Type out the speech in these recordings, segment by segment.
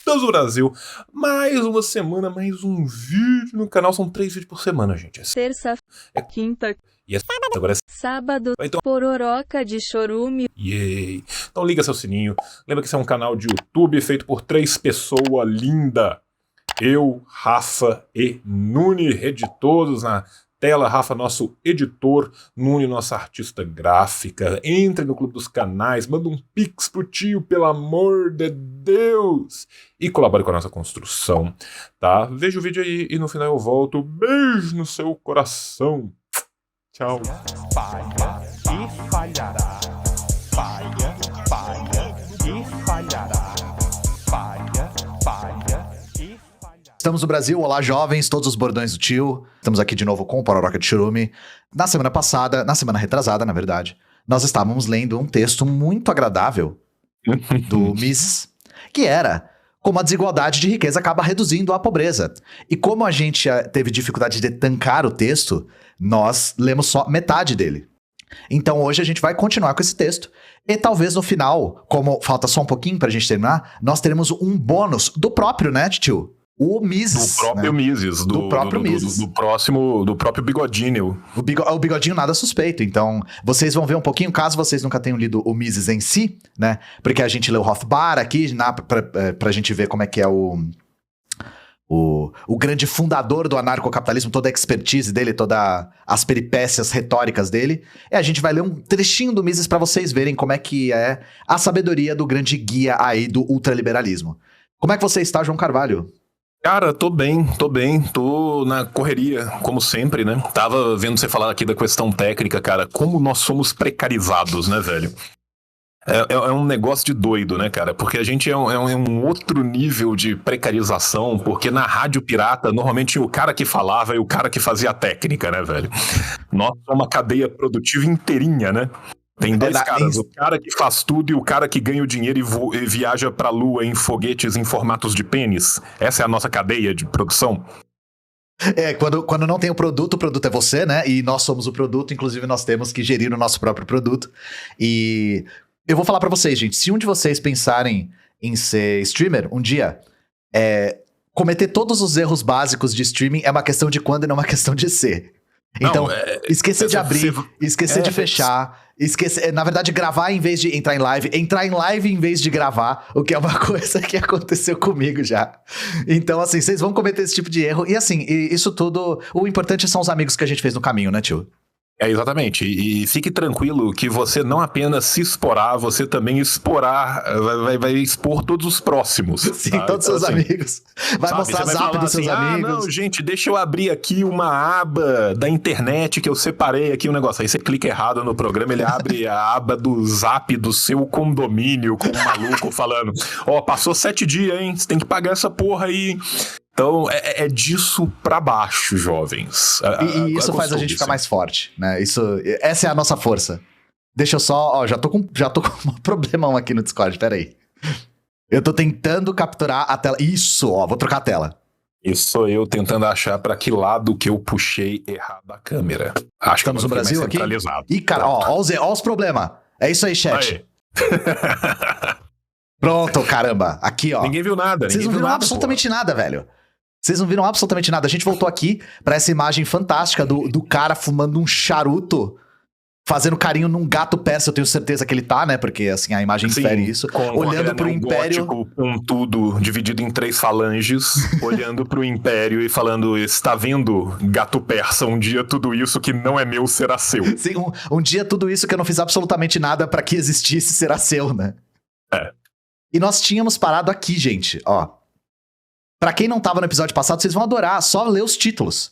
Estamos no Brasil. Mais uma semana, mais um vídeo no canal. São 3 vídeos por semana, gente. Terça, quinta E agora é sábado, Vai ter pororoca de chorume. Yay! Então liga seu sininho. Lembra que esse é um canal de YouTube feito por 3 pessoas lindas. Eu, Rafa e Nuni, rede todos na tela. Rafa, nosso editor. Nuni, nossa artista gráfica. Entre no Clube dos Canais. Manda um pix pro tio, pelo amor de Deus. E colabore com a nossa construção, tá? Veja o vídeo aí e no final eu volto. Beijo no seu coração. Tchau. Falha e falhará. Falha, falha e falhará. Falha, falha e falhará. Estamos no Brasil, olá jovens, todos os bordões do tio. Estamos aqui de novo com o Pororoca de Chorume. Na semana passada, na semana retrasada, na verdade, nós estávamos lendo um texto muito agradável do Mises, que era como a desigualdade de riqueza acaba reduzindo a pobreza. E como a gente teve dificuldade de tancar o texto, nós lemos só metade dele. Então hoje a gente vai continuar com esse texto. E talvez no final, como falta só um pouquinho pra gente terminar, nós teremos um bônus do próprio, né, tio? O Mises. Do próprio, né? Mises. Do próprio Mises. Do próprio Bigodinho. O Bigodinho nada suspeito. Então, vocês vão ver um pouquinho, caso vocês nunca tenham lido o Mises em si, né? Porque a gente leu o Rothbard aqui, pra gente ver como é que é o grande fundador do anarcocapitalismo, toda a expertise dele, todas as peripécias retóricas dele. E a gente vai ler um trechinho do Mises pra vocês verem como é que é a sabedoria do grande guia aí do ultraliberalismo. Como é que você está, João Carvalho? Cara, tô bem, tô na correria, como sempre, né? Tava vendo você falar aqui da questão técnica, cara, como nós somos precarizados, né, velho? É um negócio de doido, né, cara? Porque a gente é um outro nível de precarização, porque na rádio pirata, normalmente o cara que falava e o cara que fazia a técnica, né, velho? Nós somos uma cadeia produtiva inteirinha, né? Tem 2 caras, o cara que faz tudo e o cara que ganha o dinheiro e viaja pra lua em foguetes em formatos de pênis. Essa é a nossa cadeia de produção. Quando não tem o produto é você, né? E nós somos o produto, inclusive nós temos que gerir o nosso próprio produto. E eu vou falar pra vocês, gente, se um de vocês pensarem em ser streamer um dia, cometer todos os erros básicos de streaming é uma questão de quando e não uma questão de ser. Então, esquecer de abrir, esquecer de fechar, na verdade, gravar em vez de entrar em live em vez de gravar, o que é uma coisa que aconteceu comigo já. Então, assim, vocês vão cometer esse tipo de erro. E assim, isso tudo, o importante são os amigos que a gente fez no caminho, né, tio? Exatamente, e fique tranquilo que você não apenas se exporá, você também vai expor todos os próximos. Sim, tá? Todos os seus amigos. Vai mostrar a zap dos seus amigos. Não, gente, deixa eu abrir aqui uma aba da internet que eu separei aqui um negócio. Aí você clica errado no programa, ele abre a aba do zap do seu condomínio com um maluco falando, passou 7 dias, hein, você tem que pagar essa porra aí. Então, é disso pra baixo, jovens. E isso faz a gente ficar mais forte, né? Essa é a nossa força. Deixa eu só... já tô com um problemão aqui no Discord, peraí. Eu tô tentando capturar a tela. Isso, vou trocar a tela. Isso sou eu tentando achar pra que lado que eu puxei errado a câmera. Acho Estamos no Brasil aqui? Ih, cara, ó os problemas. É isso aí, chat. Pronto, caramba. Aqui, ó. Ninguém viu nada. Vocês não viram absolutamente nada, velho. Vocês não viram absolutamente nada. A gente voltou aqui pra essa imagem fantástica do cara fumando um charuto, fazendo carinho num gato persa. Eu tenho certeza que ele tá, né? Porque, assim, a imagem infere isso. Olhando pro Império. Com tudo dividido em 3 falanges, olhando pro Império e falando, está vendo, gato persa, um dia tudo isso que não é meu será seu. Sim, um dia tudo isso que eu não fiz absolutamente nada pra que existisse será seu, né? E nós tínhamos parado aqui, gente, ó. Pra quem não tava no episódio passado, vocês vão adorar, só ler os títulos.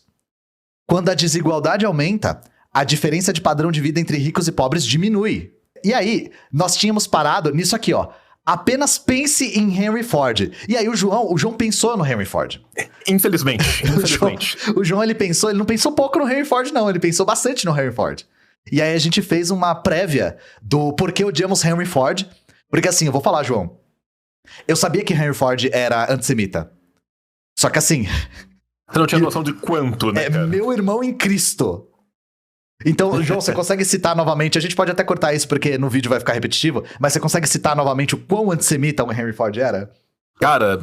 Quando a desigualdade aumenta, a diferença de padrão de vida entre ricos e pobres diminui. E aí, nós tínhamos parado nisso aqui, ó. Apenas pense em Henry Ford. E aí o João pensou no Henry Ford. Infelizmente. O João, ele não pensou pouco no Henry Ford, não. Ele pensou bastante no Henry Ford. E aí a gente fez uma prévia do porquê odiamos Henry Ford. Porque assim, eu vou falar, João. Eu sabia que Henry Ford era antissemita. Só que assim... Você não tinha noção de quanto, né, cara? Meu irmão em Cristo. Então, João, você consegue citar novamente... A gente pode até cortar isso porque no vídeo vai ficar repetitivo. Mas você consegue citar novamente o quão antissemita o Henry Ford era? Cara,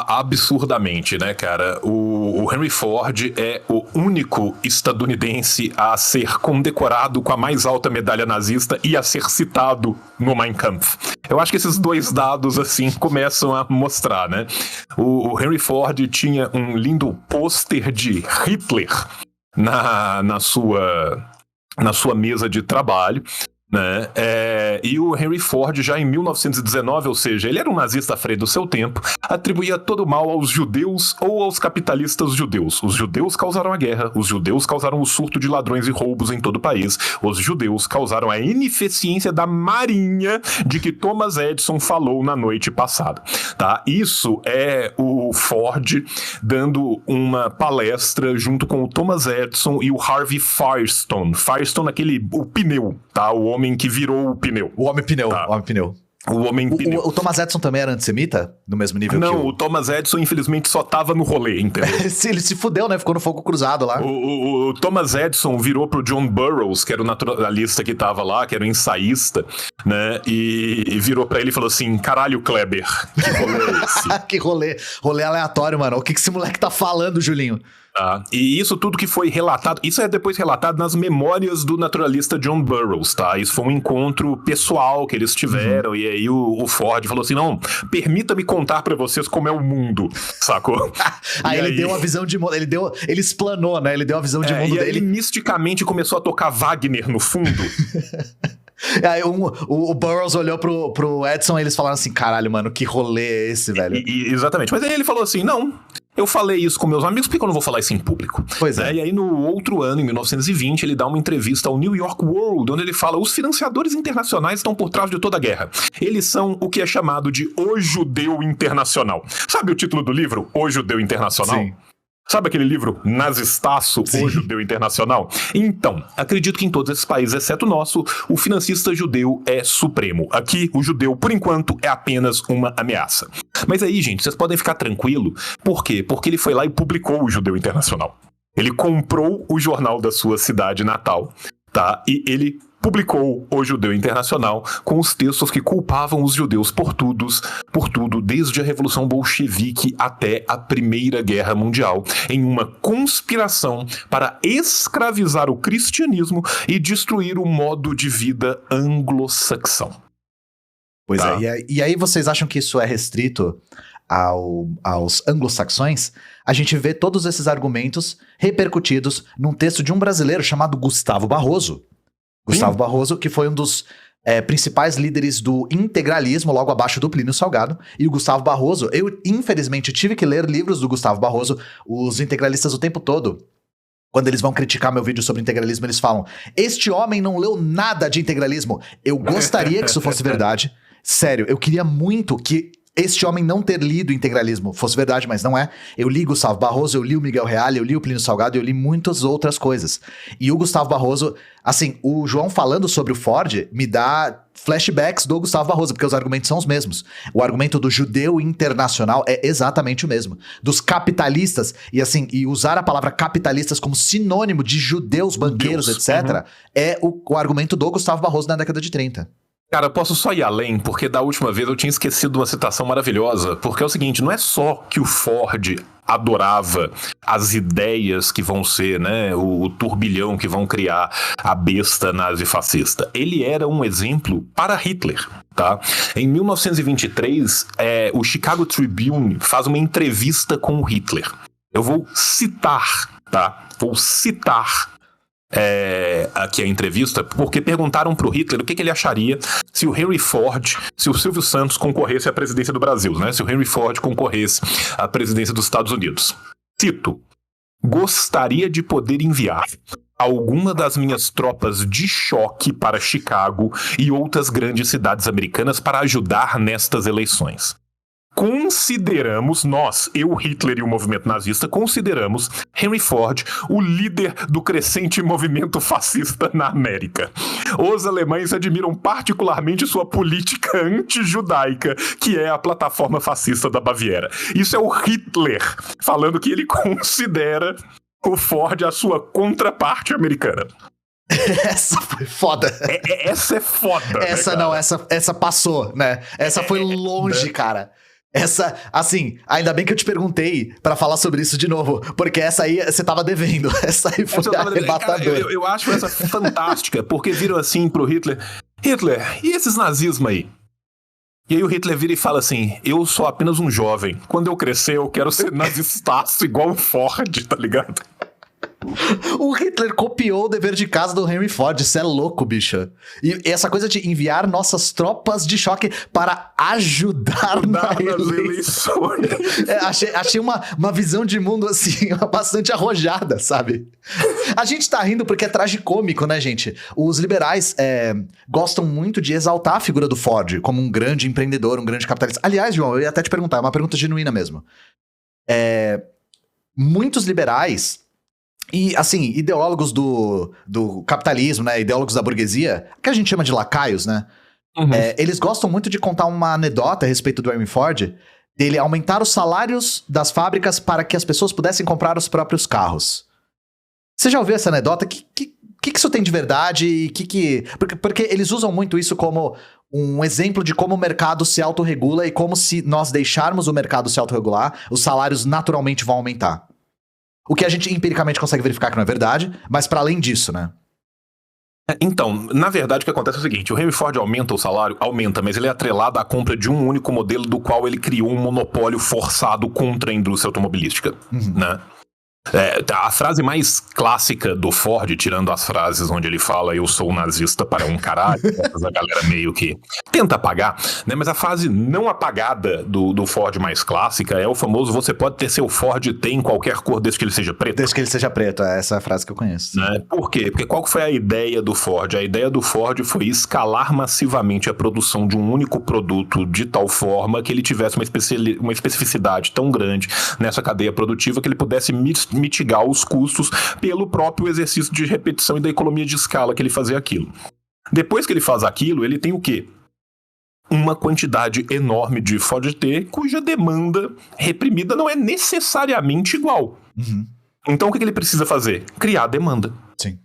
absurdamente, né, cara? O Henry Ford é o único estadunidense a ser condecorado com a mais alta medalha nazista e a ser citado no Mein Kampf. Eu acho que esses dois dados, assim, começam a mostrar, né? O Henry Ford tinha um lindo pôster de Hitler na sua mesa de trabalho, né? E o Henry Ford, já em 1919, ou seja, ele era um nazista à frente do seu tempo, atribuía todo o mal aos judeus ou aos capitalistas judeus. Os judeus causaram a guerra, os judeus causaram o surto de ladrões e roubos em todo o país, os judeus causaram a ineficiência da marinha de que Thomas Edison falou na noite passada. Tá? Isso é o Ford dando uma palestra junto com o Thomas Edison e o Harvey Firestone. Firestone, o pneu, tá? O homem que virou o pneu. O homem pneu, tá. O homem pneu. O homem pneu. O Thomas Edison também era antissemita? No mesmo nível que Não, o Thomas Edison, infelizmente, só tava no rolê, entendeu? Ele se fudeu, né? Ficou no fogo cruzado lá. O Thomas Edison virou pro John Burroughs, que era o naturalista que tava lá, que era o ensaísta, né? E virou pra ele e falou assim: caralho, Kleber, que rolê é esse? Que rolê aleatório, mano. O que esse moleque tá falando, Julinho? Tá? E isso tudo que foi relatado, isso é depois relatado nas memórias do naturalista John Burroughs, tá? Isso foi um encontro pessoal que eles tiveram, e aí o Ford falou assim: não, permita-me contar pra vocês como é o mundo, sacou? Aí ele deu a visão de mundo, ele explanou, né? Ele deu a visão de mundo e aí dele. ele misticamente começou a tocar Wagner no fundo. Aí o Burroughs olhou pro Edson e eles falaram assim: caralho, mano, que rolê é esse, velho? Exatamente, mas aí ele falou assim: não, eu falei isso com meus amigos, por que eu não vou falar isso em público? Pois é. E aí no outro ano, em 1920, ele dá uma entrevista ao New York World, onde ele fala: os financiadores internacionais estão por trás de toda a guerra. Eles são o que é chamado de O Judeu Internacional. Sabe o título do livro, O Judeu Internacional? Sim. Sabe aquele livro nazistaço, O Judeu Internacional? Então, acredito que em todos esses países, exceto o nosso, o financista judeu é supremo. Aqui, o judeu, por enquanto, é apenas uma ameaça. Mas aí, gente, vocês podem ficar tranquilo. Por quê? Porque ele foi lá e publicou o Judeu Internacional. Ele comprou o jornal da sua cidade natal, tá? E ele publicou o Judeu Internacional com os textos que culpavam os judeus por tudo, desde a Revolução Bolchevique até a Primeira Guerra Mundial, em uma conspiração para escravizar o cristianismo e destruir o modo de vida anglo-saxão. Pois Tá. E aí vocês acham que isso é restrito aos anglo-saxões? A gente vê todos esses argumentos repercutidos num texto de um brasileiro chamado Gustavo Barroso. Gustavo Barroso, que foi um dos principais líderes do integralismo, logo abaixo do Plínio Salgado. E o Gustavo Barroso, eu infelizmente tive que ler livros do Gustavo Barroso, os integralistas o tempo todo. Quando eles vão criticar meu vídeo sobre integralismo, eles falam: este homem não leu nada de integralismo. Eu gostaria que isso fosse verdade. Sério, eu queria muito que este homem não ter lido integralismo fosse verdade, mas não é. Eu li Gustavo Barroso, eu li o Miguel Reale, eu li o Plínio Salgado, eu li muitas outras coisas. E o Gustavo Barroso, assim, o João falando sobre o Ford me dá flashbacks do Gustavo Barroso, porque os argumentos são os mesmos. O argumento do judeu internacional é exatamente o mesmo. Dos capitalistas, e usar a palavra capitalistas como sinônimo de judeus, banqueiros, etc., é o argumento do Gustavo Barroso na década de 30. Cara, eu posso só ir além, porque da última vez eu tinha esquecido uma citação maravilhosa, porque é o seguinte, não é só que o Ford adorava as ideias que vão ser, né, o turbilhão que vão criar a besta nazi-fascista. Ele era um exemplo para Hitler, tá? Em 1923, o Chicago Tribune faz uma entrevista com o Hitler. Eu vou citar, tá? Aqui a entrevista, porque perguntaram pro Hitler o que ele acharia se o Henry Ford, se o Silvio Santos concorresse à presidência do Brasil, né? Se o Henry Ford concorresse à presidência dos Estados Unidos. Cito: gostaria de poder enviar alguma das minhas tropas de choque para Chicago e outras grandes cidades americanas para ajudar nestas eleições. Consideramos, eu, Hitler e o movimento nazista, consideramos Henry Ford o líder do crescente movimento fascista na América. Os alemães admiram particularmente sua política anti-judaica, que é a plataforma fascista da Baviera. Isso é o Hitler falando que ele considera o Ford a sua contraparte americana. Essa foi foda. Essa é foda. Essa né, não, essa passou, né? Essa foi longe, cara. Assim, ainda bem que eu te perguntei pra falar sobre isso de novo, porque essa aí você tava devendo. Essa aí foi arrebatadora. Eu acho essa fantástica, porque viram assim pro Hitler: Hitler, e esses nazismos aí? E aí o Hitler vira e fala assim: eu sou apenas um jovem. Quando eu crescer, eu quero ser nazistaço igual o Ford, tá ligado? O Hitler copiou o dever de casa do Henry Ford, isso é louco, bicho. E essa coisa de enviar nossas tropas de choque para ajudar nas eleições. Achei uma visão de mundo, assim, bastante arrojada, sabe? A gente tá rindo porque é tragicômico, né, gente? Os liberais gostam muito de exaltar a figura do Ford como um grande empreendedor, um grande capitalista. Aliás, João, eu ia até te perguntar, é uma pergunta genuína mesmo. Muitos liberais... E, assim, ideólogos do capitalismo, né? Ideólogos da burguesia, que a gente chama de lacaios, né? Uhum. Eles gostam muito de contar uma anedota a respeito do Henry Ford, dele aumentar os salários das fábricas para que as pessoas pudessem comprar os próprios carros. Você já ouviu essa anedota? O que isso tem de verdade? E porque eles usam muito isso como um exemplo de como o mercado se autorregula e como, se nós deixarmos o mercado se autorregular, os salários naturalmente vão aumentar. O que a gente empiricamente consegue verificar que não é verdade, mas para além disso, né? Então, na verdade o que acontece é o seguinte: o Henry Ford aumenta o salário? Aumenta, mas ele é atrelado à compra de um único modelo do qual ele criou um monopólio forçado contra a indústria automobilística, né? A frase mais clássica do Ford, tirando as frases onde ele fala eu sou nazista para um caralho, a galera meio que tenta apagar, né? Mas a frase não apagada do Ford mais clássica é o famoso: você pode ter seu Ford T em qualquer cor desde que ele seja preto. Desde que ele seja preto, essa é a frase que eu conheço. Né? Por quê? Porque qual foi a ideia do Ford? A ideia do Ford foi escalar massivamente a produção de um único produto de tal forma que ele tivesse uma especificidade tão grande nessa cadeia produtiva que ele pudesse mitigar os custos pelo próprio exercício de repetição e da economia de escala que ele fazia aquilo. Depois que ele faz aquilo, ele tem o quê? Uma quantidade enorme de Ford T, cuja demanda reprimida não é necessariamente igual. Uhum. Então o que ele precisa fazer? Criar demanda. Sim.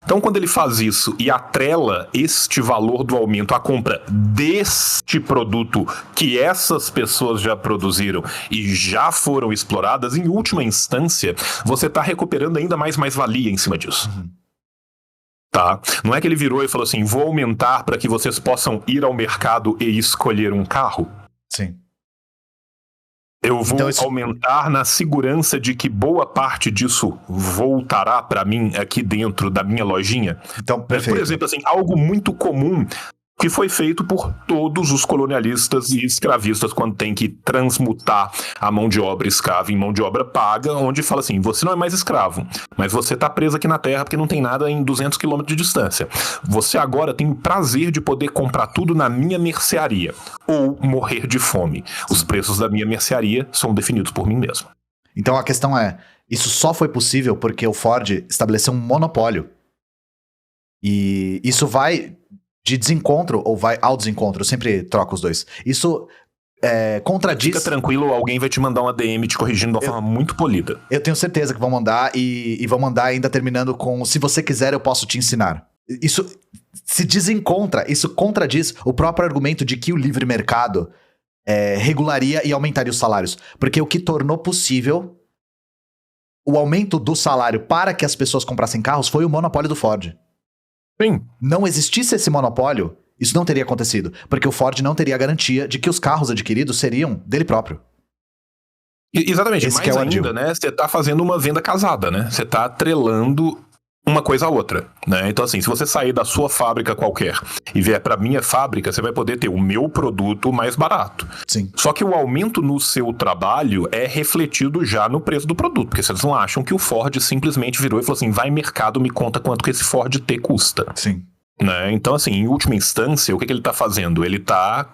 Então, quando ele faz isso e atrela este valor do aumento à compra deste produto que essas pessoas já produziram e já foram exploradas, em última instância, você está recuperando ainda mais valia em cima disso. Uhum. Tá? Não é que ele virou e falou assim: vou aumentar para que vocês possam ir ao mercado e escolher um carro. Sim. Eu vou aumentar na segurança de que boa parte disso voltará para mim aqui dentro da minha lojinha. Então, perfeito. Por exemplo, assim, algo muito comum que foi feito por todos os colonialistas e escravistas quando tem que transmutar a mão de obra escrava em mão de obra paga, onde fala assim: você não é mais escravo, mas você tá preso aqui na terra porque não tem nada em 200 km de distância. Você agora tem o prazer de poder comprar tudo na minha mercearia ou morrer de fome. Os preços da minha mercearia são definidos por mim mesmo. Então a questão é, isso só foi possível porque o Ford estabeleceu um monopólio. E isso vai de desencontro ou vai ao desencontro. Eu sempre troco os dois. Isso contradiz... Fica tranquilo, alguém vai te mandar uma DM te corrigindo de uma forma muito polida. Eu tenho certeza que vão mandar e vão mandar ainda terminando com: se você quiser, eu posso te ensinar. Isso se desencontra, isso contradiz o próprio argumento de que o livre mercado regularia e aumentaria os salários. Porque o que tornou possível o aumento do salário para que as pessoas comprassem carros foi o monopólio do Ford. Sim. Não existisse esse monopólio, isso não teria acontecido, porque o Ford não teria a garantia de que os carros adquiridos seriam dele próprio. Exatamente, Esse mais ainda, né? Você tá fazendo uma venda casada, né? Você tá atrelando uma coisa à outra, né? Então, assim, se você sair da sua fábrica qualquer e vier pra minha fábrica, você vai poder ter o meu produto mais barato. Sim. Só que o aumento no seu trabalho é refletido já no preço do produto, porque vocês não acham que o Ford simplesmente virou e falou assim: vai mercado, me conta quanto que esse Ford T custa. Sim. Né? Então, assim, em última instância, o que ele tá fazendo? Ele tá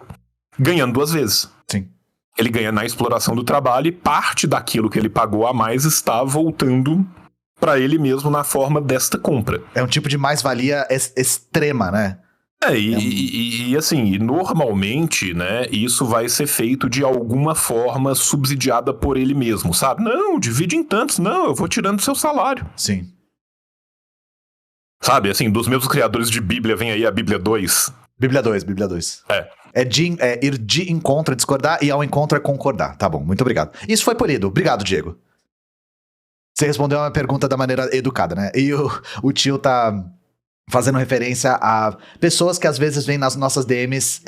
ganhando duas vezes. Sim. Ele ganha na exploração do trabalho e parte daquilo que ele pagou a mais está voltando para ele mesmo na forma desta compra. É um tipo de mais-valia extrema, né? Assim, normalmente, né, isso vai ser feito de alguma forma subsidiada por ele mesmo, sabe? Não, divide em tantos, não, eu vou tirando seu salário. Sim. Sabe, assim, dos meus criadores de Bíblia vem aí a Bíblia 2. Bíblia 2. É ir de encontro é discordar e ao encontro é concordar. Tá bom, muito obrigado. Isso foi polido. Obrigado, Diego. Você respondeu uma pergunta da maneira educada, né? E o tio tá fazendo referência a pessoas que às vezes vêm nas nossas DMs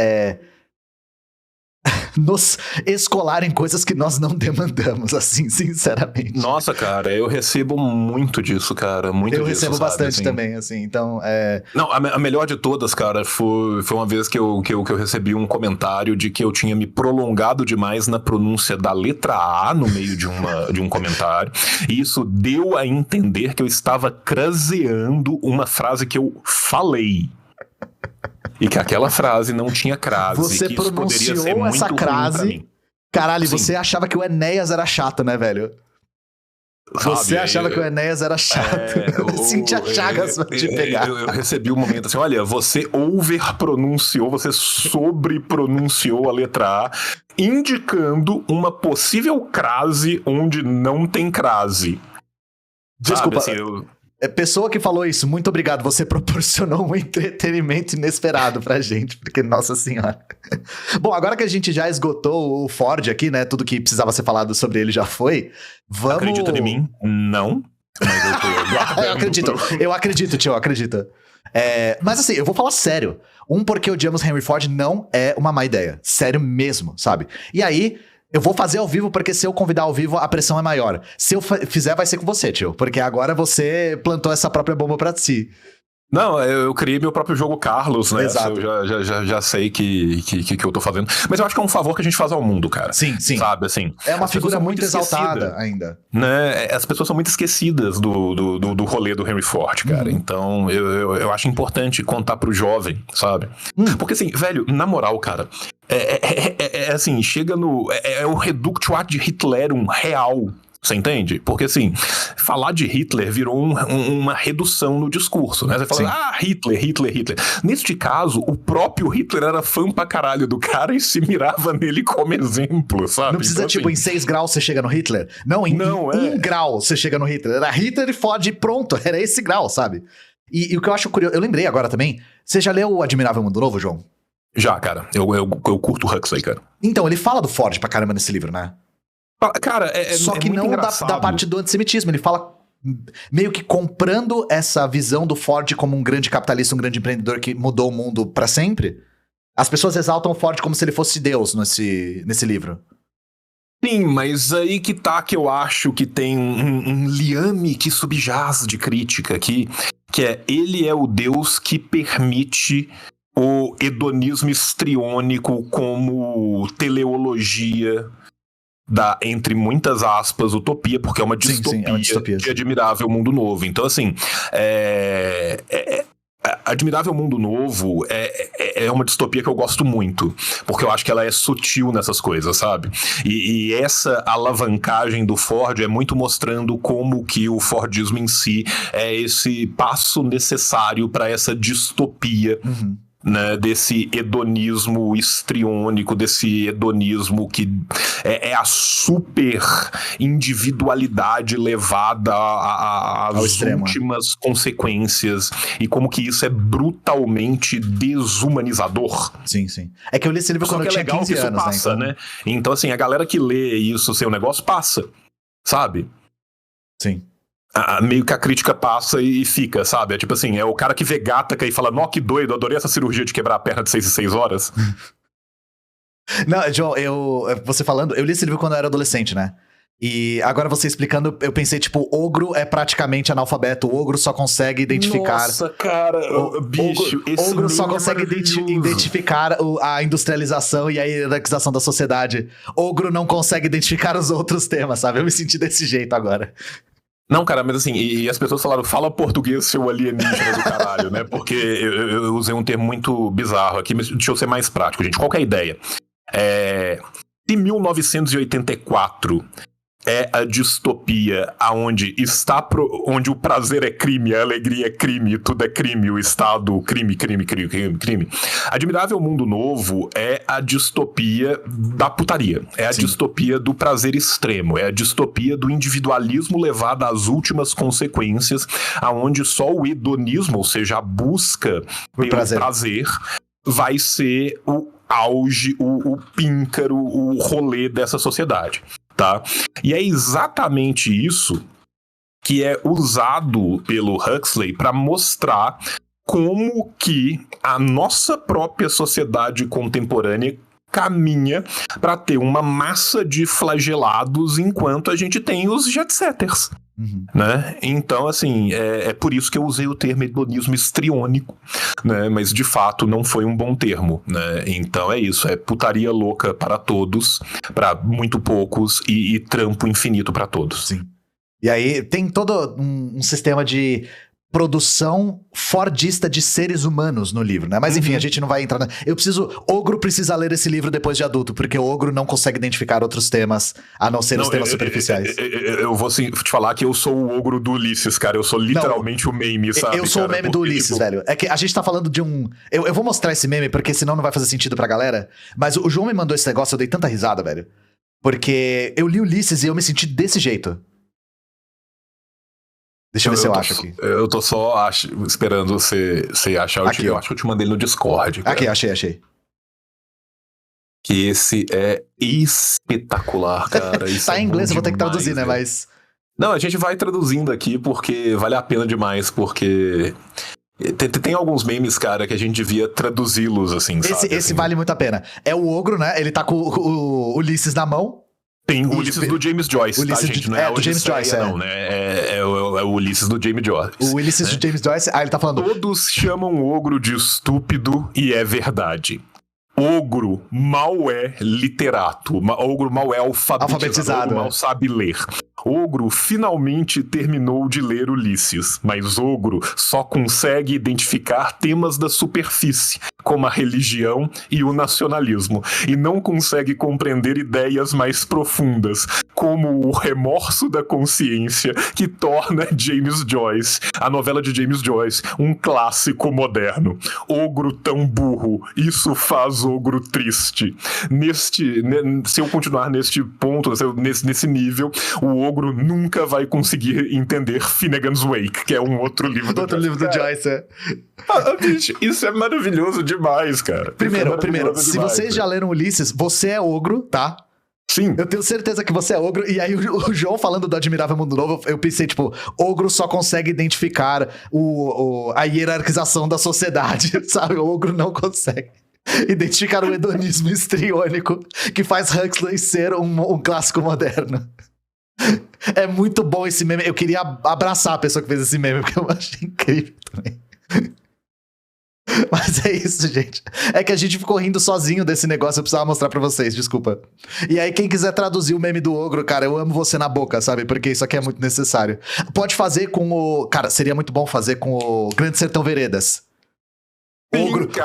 nos escolarem coisas que nós não demandamos, assim, sinceramente. Nossa, cara, eu recebo muito disso, cara. Muito eu disso, recebo sabe, bastante assim. também, assim, então Não, a melhor de todas, cara, foi uma vez que eu recebi um comentário de que eu tinha me prolongado demais na pronúncia da letra A no meio de um comentário. E isso deu a entender que eu estava craseando uma frase que eu falei. E que aquela frase não tinha crase. Você que isso poderia ser pronunciou muito essa ruim pra crase. mim. Caralho, Sim. você achava que o Enéas era chato, né, velho? Você Sabe, achava que o Enéas era chato. Eu sentia chagas pra te pegar. Eu recebi um momento assim, olha, você overpronunciou, você sobrepronunciou a letra A, indicando uma possível crase onde não tem crase. Desculpa, Sabe, assim, pessoa que falou isso, muito obrigado. Você proporcionou um entretenimento inesperado pra gente, porque, nossa senhora. Bom, agora que a gente já esgotou o Ford aqui, né? Tudo que precisava ser falado sobre ele já foi. Vamos... Acredita em mim? Não. Mas eu tô eu acredito, tio, acredita. Mas assim, eu vou falar sério. Porque odiamos Henry Ford não é uma má ideia. Sério mesmo, sabe? E aí, eu vou fazer ao vivo, porque se eu convidar ao vivo, a pressão é maior. Se eu fizer, vai ser com você, tio. Porque agora você plantou essa própria bomba pra si. Não, eu criei meu próprio jogo Carlos, né? Exato. Eu já sei que eu tô fazendo. Mas eu acho que é um favor que a gente faz ao mundo, cara. Sim, sim. Sabe, assim. É uma as pessoas figura são muito exaltada esquecidas, ainda. né? As pessoas são muito esquecidas do rolê do Henry Ford, cara. Então, eu acho importante contar pro jovem, sabe? Porque assim, velho, na moral, cara, assim, chega no... É o reductio ad Hitlerum real. Você entende? Porque, assim, falar de Hitler virou uma redução no discurso, né? Você fala, Hitler. Neste caso, o próprio Hitler era fã pra caralho do cara e se mirava nele como exemplo, sabe? Não precisa, então, tipo, assim, em 6 graus você chega no Hitler. Não, em 1 grau você chega no Hitler. Era Hitler e Ford e pronto. Era esse grau, sabe? E o que eu acho curioso... Eu lembrei agora também. Você já leu O Admirável Mundo Novo, João? Já, cara. Eu curto o Huxley, cara. Então, ele fala do Ford pra caramba nesse livro, né? Cara, Só que muito não engraçado. da parte do antissemitismo. Ele fala meio que comprando essa visão do Ford como um grande capitalista, um grande empreendedor que mudou o mundo pra sempre. As pessoas exaltam o Ford como se ele fosse Deus nesse livro. Sim, mas aí que tá que eu acho que tem um liame que subjaz de crítica aqui, que é ele é o Deus que permite o hedonismo histriônico como teleologia da, entre muitas aspas, utopia, porque é uma distopia, é uma distopia de Admirável Mundo Novo. Então, assim, Admirável Mundo Novo é uma distopia que eu gosto muito, porque eu acho que ela é sutil nessas coisas, sabe? E essa alavancagem do Ford é muito mostrando como que o Fordismo em si é esse passo necessário para essa distopia, né, desse hedonismo histriônico, desse hedonismo que é a super individualidade levada às últimas consequências, e como que isso é brutalmente desumanizador. Sim. É que eu li esse livro quando eu tinha 15 anos, passa, né? Então, assim, a galera que lê isso, seu negócio, passa, sabe? Sim. Meio que a crítica passa e fica, sabe? É tipo assim, é o cara que vê Gataca e fala, nó, que doido, adorei essa cirurgia de quebrar a perna de 6 em 6 horas. Não, João, você falando, eu li esse livro quando eu era adolescente, né? E agora você explicando, eu pensei, tipo, ogro é praticamente analfabeto, o ogro só consegue identificar... Nossa, cara, bicho, esse ogro só meme consegue identificar a industrialização e a hierarquização da sociedade. Ogro não consegue identificar os outros temas, sabe? Eu me senti desse jeito agora. Não, cara, mas assim, e as pessoas falaram, fala português, seu alienígena do caralho, né? Porque eu usei um termo muito bizarro aqui, mas deixa eu ser mais prático, gente. Qual que é a ideia? Se 1984 é a distopia onde o prazer é crime, a alegria é crime, tudo é crime, o Estado, crime. Admirável Mundo Novo é a distopia da putaria, é a distopia do prazer extremo, é a distopia do individualismo levado às últimas consequências, aonde só o hedonismo, ou seja, a busca pelo prazer vai ser auge, o píncaro, o rolê dessa sociedade, tá? E é exatamente isso que é usado pelo Huxley para mostrar como que a nossa própria sociedade contemporânea caminha para ter uma massa de flagelados enquanto a gente tem os jet-setters. Né? Então, assim, é por isso que eu usei o termo hedonismo histriônico, né? Mas de fato não foi um bom termo, né? Então é isso, é putaria louca para todos, para muito poucos e trampo infinito para todos. Sim. E aí tem todo um sistema de produção fordista de seres humanos no livro, né? Mas enfim, a gente não vai entrar Ogro precisa ler esse livro depois de adulto, porque o Ogro não consegue identificar outros temas, a não ser os temas superficiais. Eu vou te falar que eu sou o Ogro do Ulisses, cara. Eu sou literalmente o meme, sabe? Eu sou cara, o meme do Ulisses, velho. É que a gente tá falando de um... Eu vou mostrar esse meme, porque senão não vai fazer sentido pra galera. Mas o João me mandou esse negócio, eu dei tanta risada, velho. Porque eu li Ulisses e eu me senti desse jeito. Deixa eu ver se eu acho aqui. Eu tô só esperando você achar. Eu acho que eu te mandei no Discord. Cara. Aqui, achei. Que esse é espetacular, cara. Isso tá em inglês, eu vou ter que demais, traduzir, né? Mas... Não, a gente vai traduzindo aqui porque vale a pena demais, porque... Tem alguns memes, cara, que a gente devia traduzi-los, assim, sabe? Esse vale muito a pena. É o Ogro, né? Ele tá com o Ulisses na mão. Tem o Ulisses do James Joyce, tá, gente? Não é do James Joyce, não, né? É o Ulisses do James Joyce. O Ulisses do James Joyce, ele tá falando... Todos chamam o Ogro de estúpido e é verdade. Ogro mal é literato. Ogro mal é alfabetizado. Ogro mal sabe ler. Ogro finalmente terminou de ler Ulisses, mas Ogro só consegue identificar temas da superfície, como a religião e o nacionalismo, e não consegue compreender ideias mais profundas, como o remorso da consciência, que torna James Joyce, a novela de James Joyce, um clássico moderno. Ogro tão burro, isso faz Ogro triste. Se eu continuar neste ponto, nesse nível, o Ogro nunca vai conseguir entender Finnegan's Wake, que é um outro livro do Joyce. Bicho, isso é maravilhoso demais, cara. Primeiro, se vocês já leram Ulisses, você é ogro, tá? Sim. Eu tenho certeza que você é ogro. E aí o João falando do Admirável Mundo Novo, eu pensei, tipo, ogro só consegue identificar a hierarquização da sociedade, sabe? O ogro não consegue identificar o hedonismo histriônico que faz Huxley ser um clássico moderno. É muito bom esse meme. Eu queria abraçar a pessoa que fez esse meme, porque eu achei incrível também. Mas é isso, gente. É que a gente ficou rindo sozinho desse negócio, eu precisava mostrar pra vocês, desculpa. E aí, quem quiser traduzir o meme do Ogro, cara, eu amo você na boca, sabe? Porque isso aqui é muito necessário. Pode fazer com o... Cara, seria muito bom fazer com o Grande Sertão Veredas.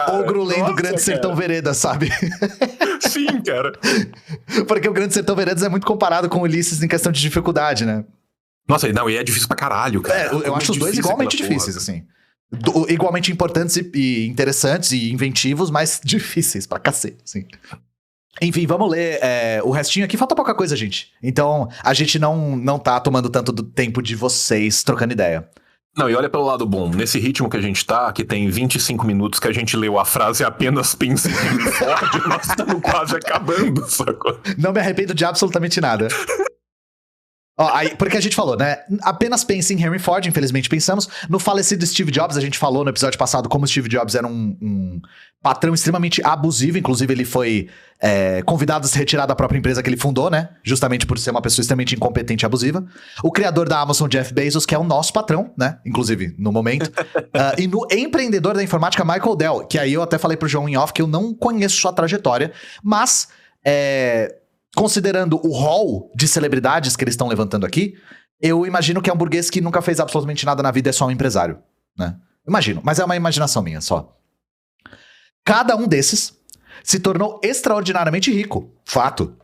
Ogro lendo Grande Sertão Veredas, sabe? Sim, cara. Porque o Grande Sertão Veredas é muito comparado com o Ulisses em questão de dificuldade, né? Nossa, não, e é difícil pra caralho, cara. Eu acho os dois igualmente difíceis, assim. Igualmente importantes e interessantes e inventivos, mas difíceis pra cacete, assim. Enfim, vamos ler o restinho aqui. Falta pouca coisa, gente. Então, a gente não tá tomando tanto do tempo de vocês trocando ideia. Não, e olha pelo lado bom. Nesse ritmo que a gente tá, que tem 25 minutos que a gente leu a frase apenas pense em Henry Ford, nós estamos quase acabando, sacou? Não me arrependo de absolutamente nada. Porque a gente falou, né? Apenas pense em Henry Ford, infelizmente pensamos. No falecido Steve Jobs, a gente falou no episódio passado como Steve Jobs era um patrão extremamente abusivo. Inclusive, ele foi convidado a se retirar da própria empresa que ele fundou, né? Justamente por ser uma pessoa extremamente incompetente e abusiva. O criador da Amazon, Jeff Bezos, que é o nosso patrão, né? Inclusive, no momento. E no empreendedor da informática, Michael Dell, que aí eu até falei pro João em off que eu não conheço sua trajetória, mas... considerando o hall de celebridades que eles estão levantando aqui, eu imagino que é um burguês que nunca fez absolutamente nada na vida, é só um empresário, né? Imagino, mas é uma imaginação minha só. Cada um desses se tornou extraordinariamente rico, fato.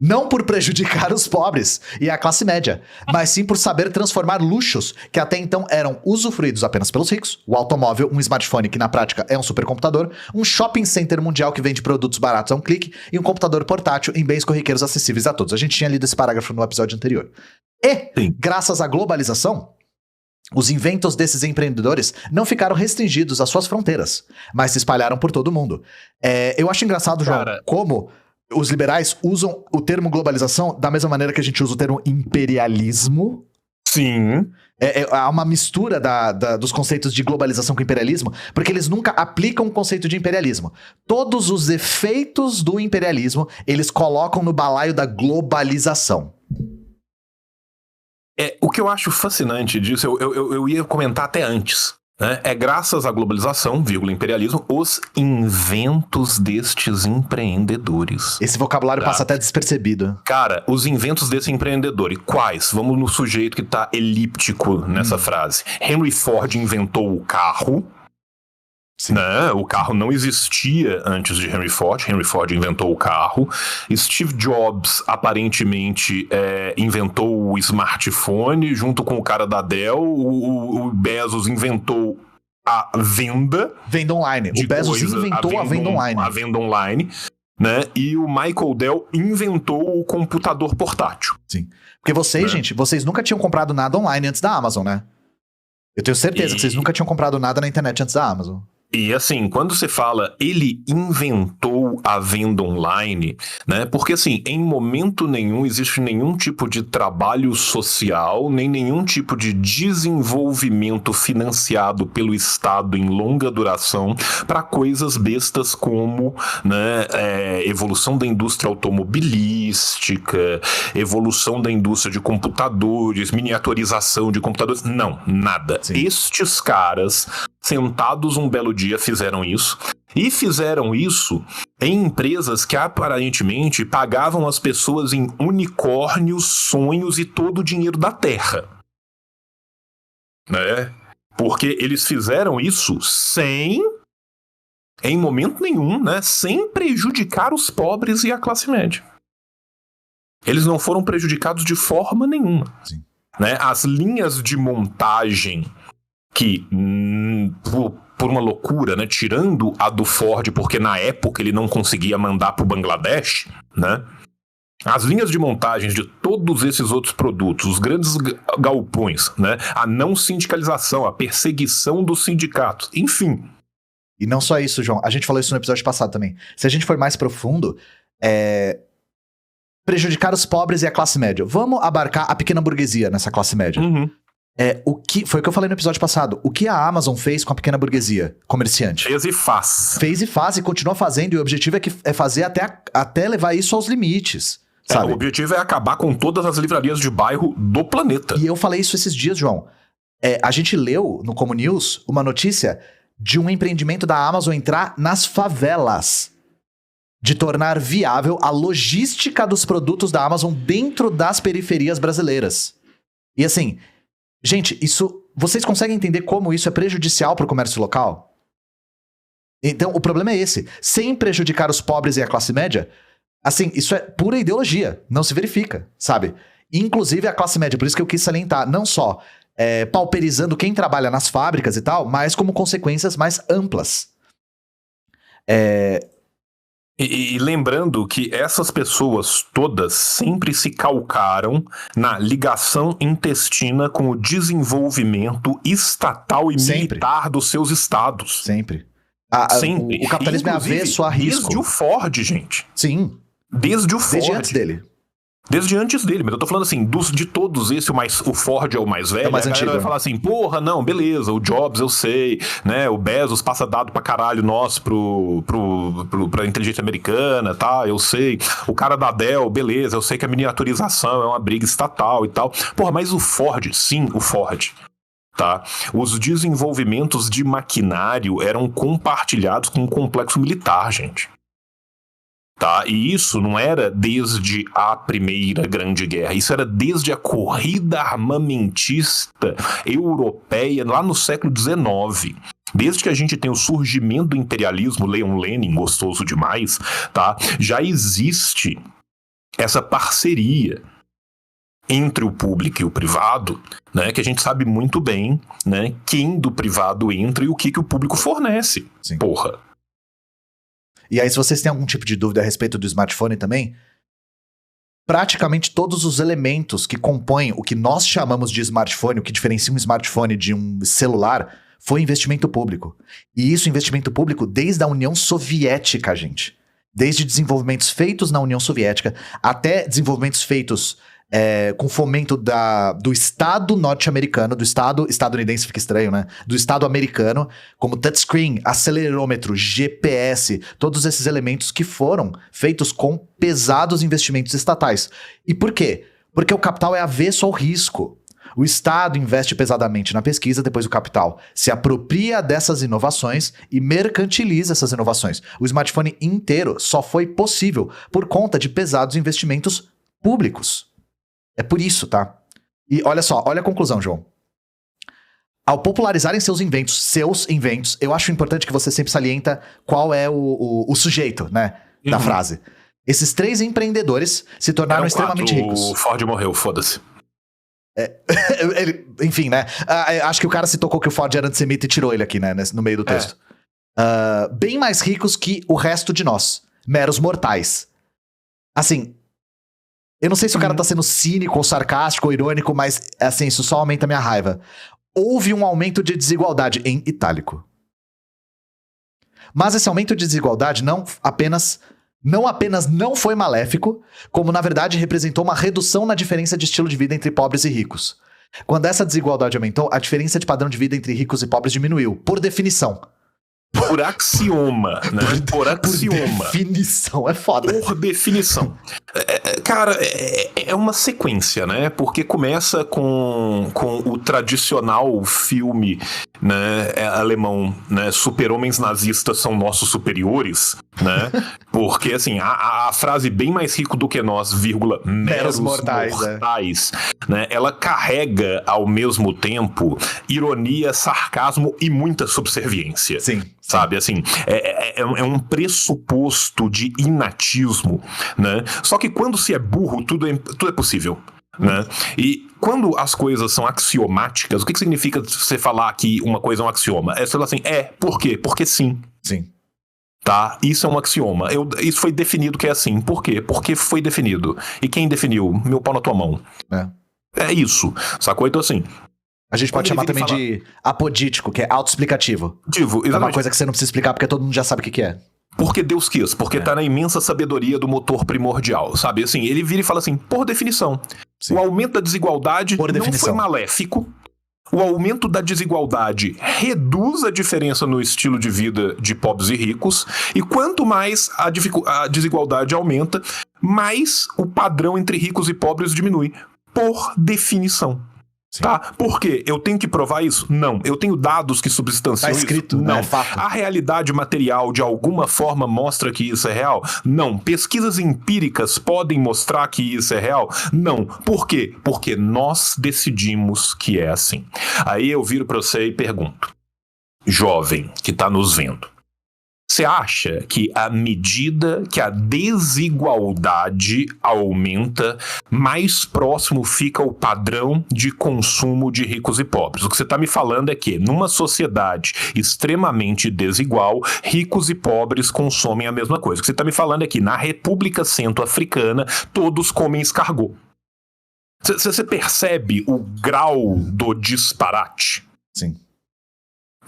Não por prejudicar os pobres e a classe média, mas sim por saber transformar luxos que até então eram usufruídos apenas pelos ricos, o automóvel, um smartphone que na prática é um supercomputador, um shopping center mundial que vende produtos baratos a um clique e um computador portátil em bens corriqueiros acessíveis a todos. A gente tinha lido esse parágrafo no episódio anterior. E, graças à globalização, Os inventos desses empreendedores não ficaram restringidos às suas fronteiras, mas se espalharam por todo o mundo. Eu acho engraçado, João, como os liberais usam o termo globalização da mesma maneira que a gente usa o termo imperialismo. Sim. Há uma mistura dos conceitos de globalização com imperialismo, porque eles nunca aplicam o conceito de imperialismo. Todos os efeitos do imperialismo, eles colocam no balaio da globalização. O que eu acho fascinante disso, eu ia comentar até antes, né? É graças à globalização, imperialismo, os inventos destes empreendedores. Esse vocabulário passa até despercebido. Cara, os inventos desse empreendedor. E quais? Vamos no sujeito que tá elíptico nessa frase. Henry Ford inventou o carro. Né? O carro não existia antes de Henry Ford. Henry Ford inventou o carro. Steve Jobs, aparentemente, inventou o smartphone junto com o cara da Dell. O Bezos inventou a venda. Venda online. O Bezos inventou a venda online. A venda online. Né? E o Michael Dell inventou o computador portátil. Sim. Porque vocês, gente, vocês nunca tinham comprado nada online antes da Amazon, né? Eu tenho certeza que vocês nunca tinham comprado nada na internet antes da Amazon. E assim, quando você fala ele inventou a venda online, né? Porque assim, em momento nenhum existe nenhum tipo de trabalho social, nem nenhum tipo de desenvolvimento financiado pelo Estado em longa duração para coisas bestas como, né, evolução da indústria automobilística, evolução da indústria de computadores, miniaturização de computadores. Não, nada. Sim. Estes caras, sentados um belo dia, fizeram isso. E fizeram isso em empresas que aparentemente pagavam as pessoas em unicórnios, sonhos e todo o dinheiro da terra. Né? Porque eles fizeram isso em momento nenhum, né, sem prejudicar os pobres e a classe média. Eles não foram prejudicados de forma nenhuma. Sim. Né? As linhas de montagem que, por uma loucura, né, tirando a do Ford, porque na época ele não conseguia mandar para o Bangladesh, né, as linhas de montagem de todos esses outros produtos, os grandes galpões, né, a não sindicalização, a perseguição dos sindicatos, enfim. E não só isso, João, a gente falou isso no episódio passado também. Se a gente for mais profundo, prejudicar os pobres e a classe média. Vamos abarcar a pequena burguesia nessa classe média. Uhum. Foi o que eu falei no episódio passado. O que a Amazon fez com a pequena burguesia comerciante? Fez e faz. Fez e faz e continua fazendo. E o objetivo é fazer até levar isso aos limites. Sabe? O objetivo é acabar com todas as livrarias de bairro do planeta. E eu falei isso esses dias, João. A gente leu no Como News uma notícia de um empreendimento da Amazon entrar nas favelas. De tornar viável a logística dos produtos da Amazon dentro das periferias brasileiras. E assim, gente, vocês conseguem entender como isso é prejudicial para o comércio local? Então, o problema é esse. Sem prejudicar os pobres e a classe média, assim, isso é pura ideologia. Não se verifica, sabe? Inclusive a classe média, por isso que eu quis salientar, não só pauperizando quem trabalha nas fábricas e tal, mas como consequências mais amplas. E lembrando que essas pessoas todas sempre se calcaram na ligação intestina com o desenvolvimento estatal e militar dos seus estados. Sempre. Sempre. O capitalismo é avesso a risco. Desde o Ford, gente. Sim. Desde o Ford. Desde antes dele. Desde antes dele, mas eu tô falando assim, de todos esses, o Ford é o mais velho, é o mais a galera antigo. vai falar assim, porra, não, beleza, o Jobs eu sei, né, o Bezos passa dado pra caralho nosso pra inteligência americana, tá, eu sei, o cara da Dell, beleza, eu sei que a miniaturização é uma briga estatal e tal, porra, mas o Ford, sim, o Ford, tá, os desenvolvimentos de maquinário eram compartilhados com um complexo militar, gente. Tá? E isso não era desde a Primeira Grande Guerra, isso era desde a corrida armamentista europeia lá no século XIX. Desde que a gente tem o surgimento do imperialismo, Leon Lenin, gostoso demais, tá? Já existe essa parceria entre o público e o privado, né, que a gente sabe muito bem, né, quem do privado entra e o que o público fornece. Sim. Porra. E aí, se vocês têm algum tipo de dúvida a respeito do smartphone também, praticamente todos os elementos que compõem o que nós chamamos de smartphone, o que diferencia um smartphone de um celular, foi investimento público. E isso, investimento público, desde a União Soviética, gente. Desde desenvolvimentos feitos na União Soviética, até desenvolvimentos feitos com fomento do Estado norte-americano, do Estado estadunidense, fica estranho, né? Do Estado americano, como touchscreen, acelerômetro, GPS, todos esses elementos que foram feitos com pesados investimentos estatais. E por quê? Porque o capital é avesso ao risco. O Estado investe pesadamente na pesquisa, depois o capital se apropria dessas inovações e mercantiliza essas inovações. O smartphone inteiro só foi possível por conta de pesados investimentos públicos. É por isso, tá? E olha só, olha a conclusão, João. Ao popularizarem seus inventos, eu acho importante que você sempre salienta qual é o sujeito, né, da frase. Esses 3 empreendedores se tornaram extremamente ricos. O Ford morreu, foda-se. Enfim, né? Acho que o cara se tocou que o Ford era antissemita e tirou ele aqui, né? No meio do texto. Bem mais ricos que o resto de nós. Meros mortais. Assim, eu não sei se o cara tá sendo cínico ou sarcástico ou irônico, mas assim, isso só aumenta a minha raiva. Houve um aumento de desigualdade em itálico. Mas esse aumento de desigualdade não apenas não foi maléfico, como na verdade representou uma redução na diferença de estilo de vida entre pobres e ricos. Quando essa desigualdade aumentou, a diferença de padrão de vida entre ricos e pobres diminuiu, por definição. Por axioma, né? Por axioma. Por definição, é foda. Por definição. Cara, é uma sequência, né? Porque começa com o tradicional filme, né, alemão, né? Super-homens nazistas são nossos superiores, né? Porque, assim, a frase bem mais rico do que nós, vírgula, meros mortais, né? Ela carrega, ao mesmo tempo, ironia, sarcasmo e muita subserviência. Sim. Sabe, assim, é um pressuposto de inatismo, né? Só que quando se é burro, tudo é possível, né? E quando as coisas são axiomáticas, o que significa você falar que uma coisa é um axioma? É você falar assim, por quê? Porque sim. Sim. Tá? Isso é um axioma. Isso foi definido que é assim. Por quê? Porque foi definido. E quem definiu? Meu pau na tua mão. É isso, sacou? Então, assim... A gente pode chamar também de apodítico, que é autoexplicativo. É uma coisa que você não precisa explicar porque todo mundo já sabe o que é. Porque Deus quis, porque tá na imensa sabedoria do motor primordial, sabe? Assim, ele vira e fala assim, por definição, o aumento da desigualdade não foi maléfico, o aumento da desigualdade reduz a diferença no estilo de vida de pobres e ricos, e quanto mais a desigualdade aumenta, mais o padrão entre ricos e pobres diminui, por definição. Sim. Tá? Por quê? Eu tenho que provar isso? Não. Eu tenho dados que substanciam isso? Tá escrito, isso? Não. É fato. A realidade material de alguma forma mostra que isso é real? Não. Pesquisas empíricas podem mostrar que isso é real? Não. Por quê? Porque nós decidimos que é assim. Aí eu viro pra você e pergunto, jovem que tá nos vendo, você acha que à medida que a desigualdade aumenta, mais próximo fica o padrão de consumo de ricos e pobres? O que você está me falando é que, numa sociedade extremamente desigual, ricos e pobres consomem a mesma coisa. O que você está me falando é que, na República Centro-Africana, todos comem escargot. Você percebe o grau do disparate? Sim.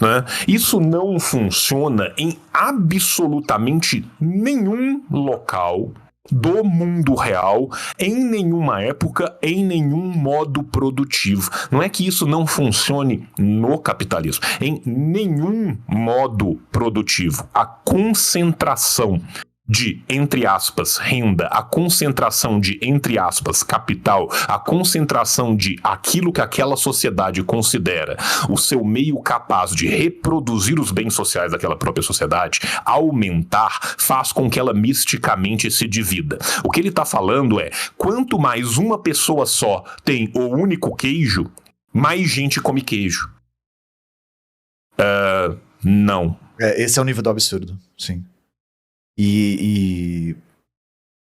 Né? Isso não funciona em absolutamente nenhum local do mundo real, em nenhuma época, em nenhum modo produtivo. Não é que isso não funcione no capitalismo, em nenhum modo produtivo. A concentração de, entre aspas, renda, a concentração de, entre aspas, capital, a concentração de aquilo que aquela sociedade considera o seu meio capaz de reproduzir os bens sociais daquela própria sociedade, aumentar, faz com que ela misticamente se divida. O que ele está falando é, quanto mais uma pessoa só tem o único queijo, mais gente come queijo. Não. Esse é o nível do absurdo, sim. E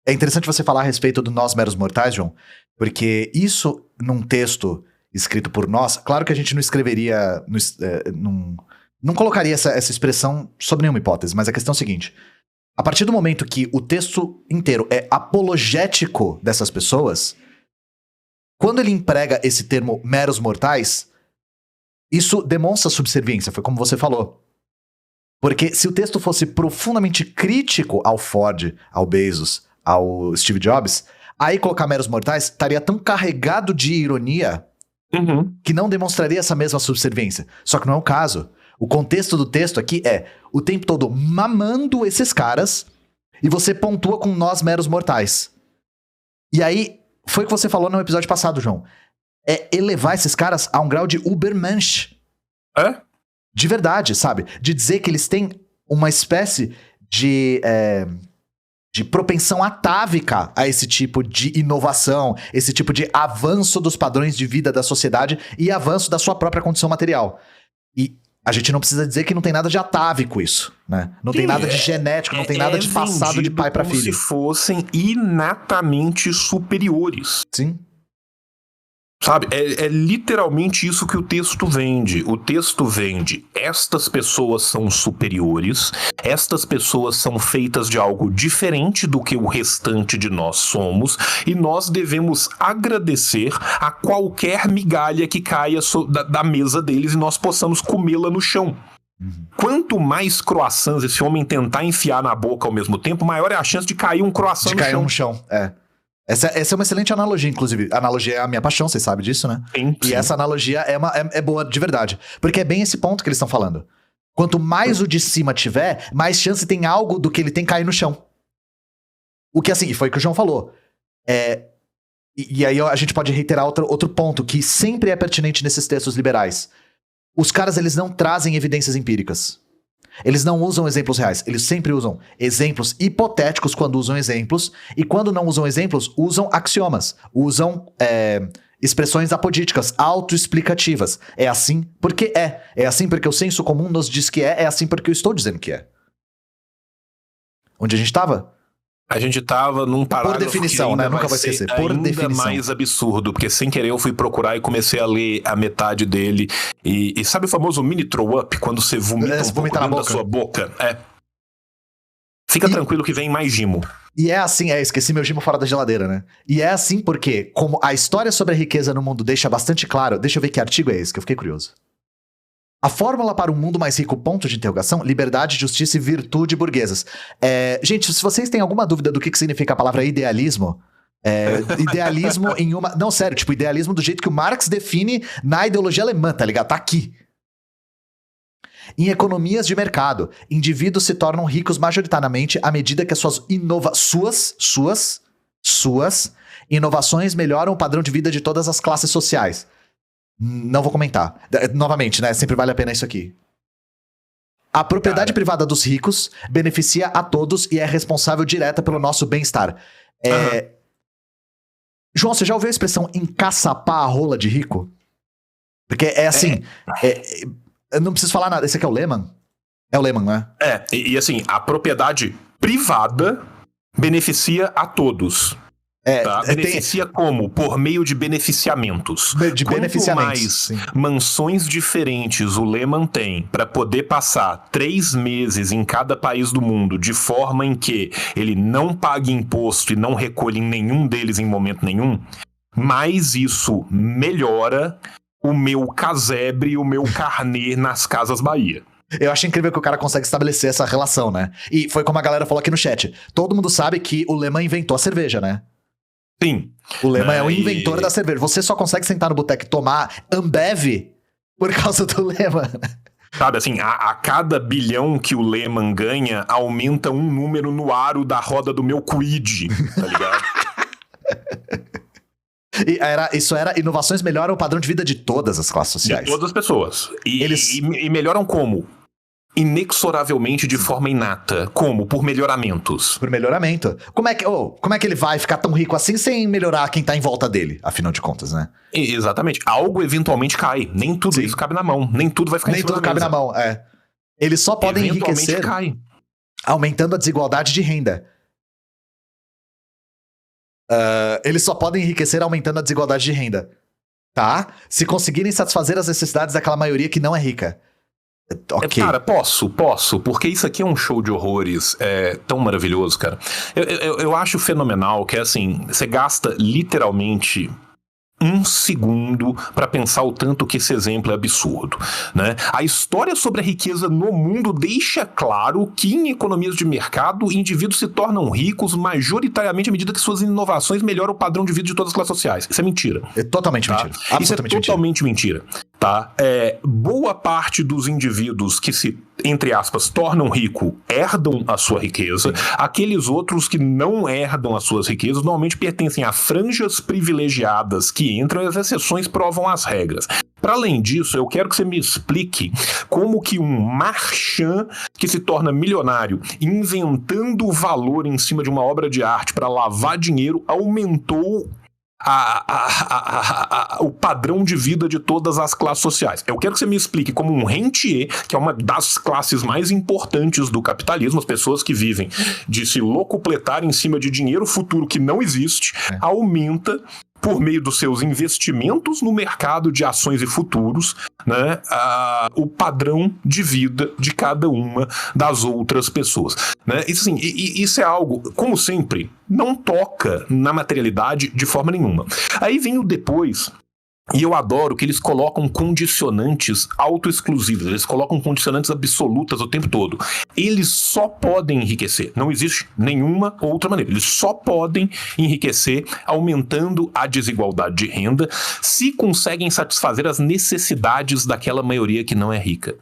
é interessante você falar a respeito do nós meros mortais, João, porque isso num texto escrito por nós, claro que a gente não escreveria, não colocaria essa expressão sob nenhuma hipótese, mas a questão é a seguinte, A partir do momento que o texto inteiro é apologético dessas pessoas, quando ele emprega esse termo meros mortais, isso demonstra subserviência, foi como você falou. Porque se o texto fosse profundamente crítico ao Ford, ao Bezos, ao Steve Jobs, aí colocar meros mortais estaria tão carregado de ironia que não demonstraria essa mesma subserviência. Só que não é o caso. O contexto do texto aqui é o tempo todo mamando esses caras e você pontua com nós meros mortais. E aí, foi o que você falou no episódio passado, João. É elevar esses caras a um grau de Ubermensch. É? De verdade, sabe? De dizer que eles têm uma espécie de propensão atávica a esse tipo de inovação, esse tipo de avanço dos padrões de vida da sociedade e avanço da sua própria condição material. E a gente não precisa dizer que não tem nada de atávico isso, né? Não tem nada de genético, não tem nada de passado de pai pra filho. Como se fossem inatamente superiores. Sim. Sabe, é literalmente isso que o texto vende. O texto vende: estas pessoas são superiores, estas pessoas são feitas de algo diferente do que o restante de nós somos, e nós devemos agradecer a qualquer migalha que caia da mesa deles e nós possamos comê-la no chão. Quanto mais croissants esse homem tentar enfiar na boca ao mesmo tempo, maior é a chance de cair um croissant no chão. De cair no chão, é. Essa é uma excelente analogia, inclusive. A analogia é a minha paixão, vocês sabem disso, né? Sim. E essa analogia é boa de verdade. Porque é bem esse ponto que eles estão falando. Quanto mais o de cima tiver, mais chance tem algo do que ele tem cair no chão. O que, assim, foi o que o João falou. E aí a gente pode reiterar outro ponto que sempre é pertinente nesses textos liberais. Os caras, eles não trazem evidências empíricas. Eles não usam exemplos reais, eles sempre usam exemplos hipotéticos quando usam exemplos, e quando não usam exemplos, usam axiomas, usam expressões apodíticas, autoexplicativas. É assim porque é assim porque o senso comum nos diz que é assim porque eu estou dizendo que é. Onde a gente estava? A gente tava num parágrafo. Por definição, né? Nunca vou esquecer. Por ainda definição. Mais absurdo, porque sem querer eu fui procurar e comecei a ler a metade dele. E sabe o famoso mini throw up, quando você vomita um pouco dentro da sua boca? Fica tranquilo que vem mais gimo. E é assim, esqueci meu gimo fora da geladeira, né? E é assim porque, como a história sobre a riqueza no mundo deixa bastante claro, deixa eu ver que artigo é esse, que eu fiquei curioso. A fórmula para um mundo mais rico, ponto de interrogação, liberdade, justiça e virtude burguesas. Gente, se vocês têm alguma dúvida do que significa a palavra idealismo, idealismo em uma... Não, sério, tipo, idealismo do jeito que o Marx define na ideologia alemã, tá ligado? Tá aqui. Em economias de mercado, indivíduos se tornam ricos majoritariamente à medida que as suas inovações melhoram o padrão de vida de todas as classes sociais. Não vou comentar. Novamente, né? Sempre vale a pena isso aqui. A propriedade privada dos ricos beneficia a todos e é responsável direta pelo nosso bem-estar. João, você já ouviu a expressão encaçapar a rola de rico? Porque é assim... eu não preciso falar nada. Esse aqui é o Lehman? É o Lehman, né? E assim, a propriedade privada beneficia a todos. Beneficia como? Por meio de beneficiamentos. Quanto mais mansões diferentes o Lehman tem para poder passar 3 meses em cada país do mundo, de forma em que ele não pague imposto e não recolhe em nenhum deles em momento nenhum, mais isso melhora o meu casebre e o meu carnê nas Casas Bahia. Eu acho incrível que o cara consegue estabelecer essa relação, né? E foi como a galera falou aqui no chat. Todo mundo sabe que o Lehman inventou a cerveja, né? Sim. O Lehman é o inventor da cerveja. Você só consegue sentar no boteco e tomar Ambev por causa do Lehman. Sabe, assim, a cada bilhão que o Lehman ganha, aumenta um número no aro da roda do meu Kwid, tá ligado? Isso era inovações melhoram o padrão de vida de todas as classes sociais. De todas as pessoas. E melhoram como? Inexoravelmente de forma inata. Como? Por melhoramentos. Por melhoramento. Como é que ele vai ficar tão rico assim sem melhorar quem tá em volta dele? Afinal de contas, né? Exatamente. Algo eventualmente cai. Nem tudo isso cabe na mão. Nem tudo vai ficar Nem tudo cabe na mão, Eles só podem enriquecer aumentando a desigualdade de renda. Eles só podem enriquecer aumentando a desigualdade de renda. Tá? Se conseguirem satisfazer as necessidades daquela maioria que não é rica. Ok. Cara, posso, porque isso aqui é um show de horrores tão maravilhoso, cara. Eu acho fenomenal que, assim, você gasta literalmente 1 segundo para pensar o tanto que esse exemplo é absurdo, né? A história sobre a riqueza no mundo deixa claro que em economias de mercado, indivíduos se tornam ricos majoritariamente à medida que suas inovações melhoram o padrão de vida de todas as classes sociais. Isso é mentira. É totalmente mentira. Isso Absolutamente é totalmente mentira. Tá? Boa parte dos indivíduos que se, entre aspas, tornam rico herdam a sua riqueza. Aqueles outros que não herdam as suas riquezas normalmente pertencem a franjas privilegiadas que entram e as exceções provam as regras. Para além disso, eu quero que você me explique como que um marchand que se torna milionário inventando valor em cima de uma obra de arte para lavar dinheiro aumentou o padrão de vida de todas as classes sociais. Eu quero que você me explique como um rentier, que é uma das classes mais importantes do capitalismo, as pessoas que vivem de se locupletar em cima de dinheiro futuro que não existe, aumenta por meio dos seus investimentos no mercado de ações e futuros, né, o padrão de vida de cada uma das outras pessoas. Né? Isso é algo, como sempre, não toca na materialidade de forma nenhuma. Aí vem o depois. E eu adoro que eles colocam condicionantes auto-exclusivos, eles colocam condicionantes absolutas o tempo todo. Eles só podem enriquecer, não existe nenhuma outra maneira. Eles só podem enriquecer aumentando a desigualdade de renda se conseguem satisfazer as necessidades daquela maioria que não é rica.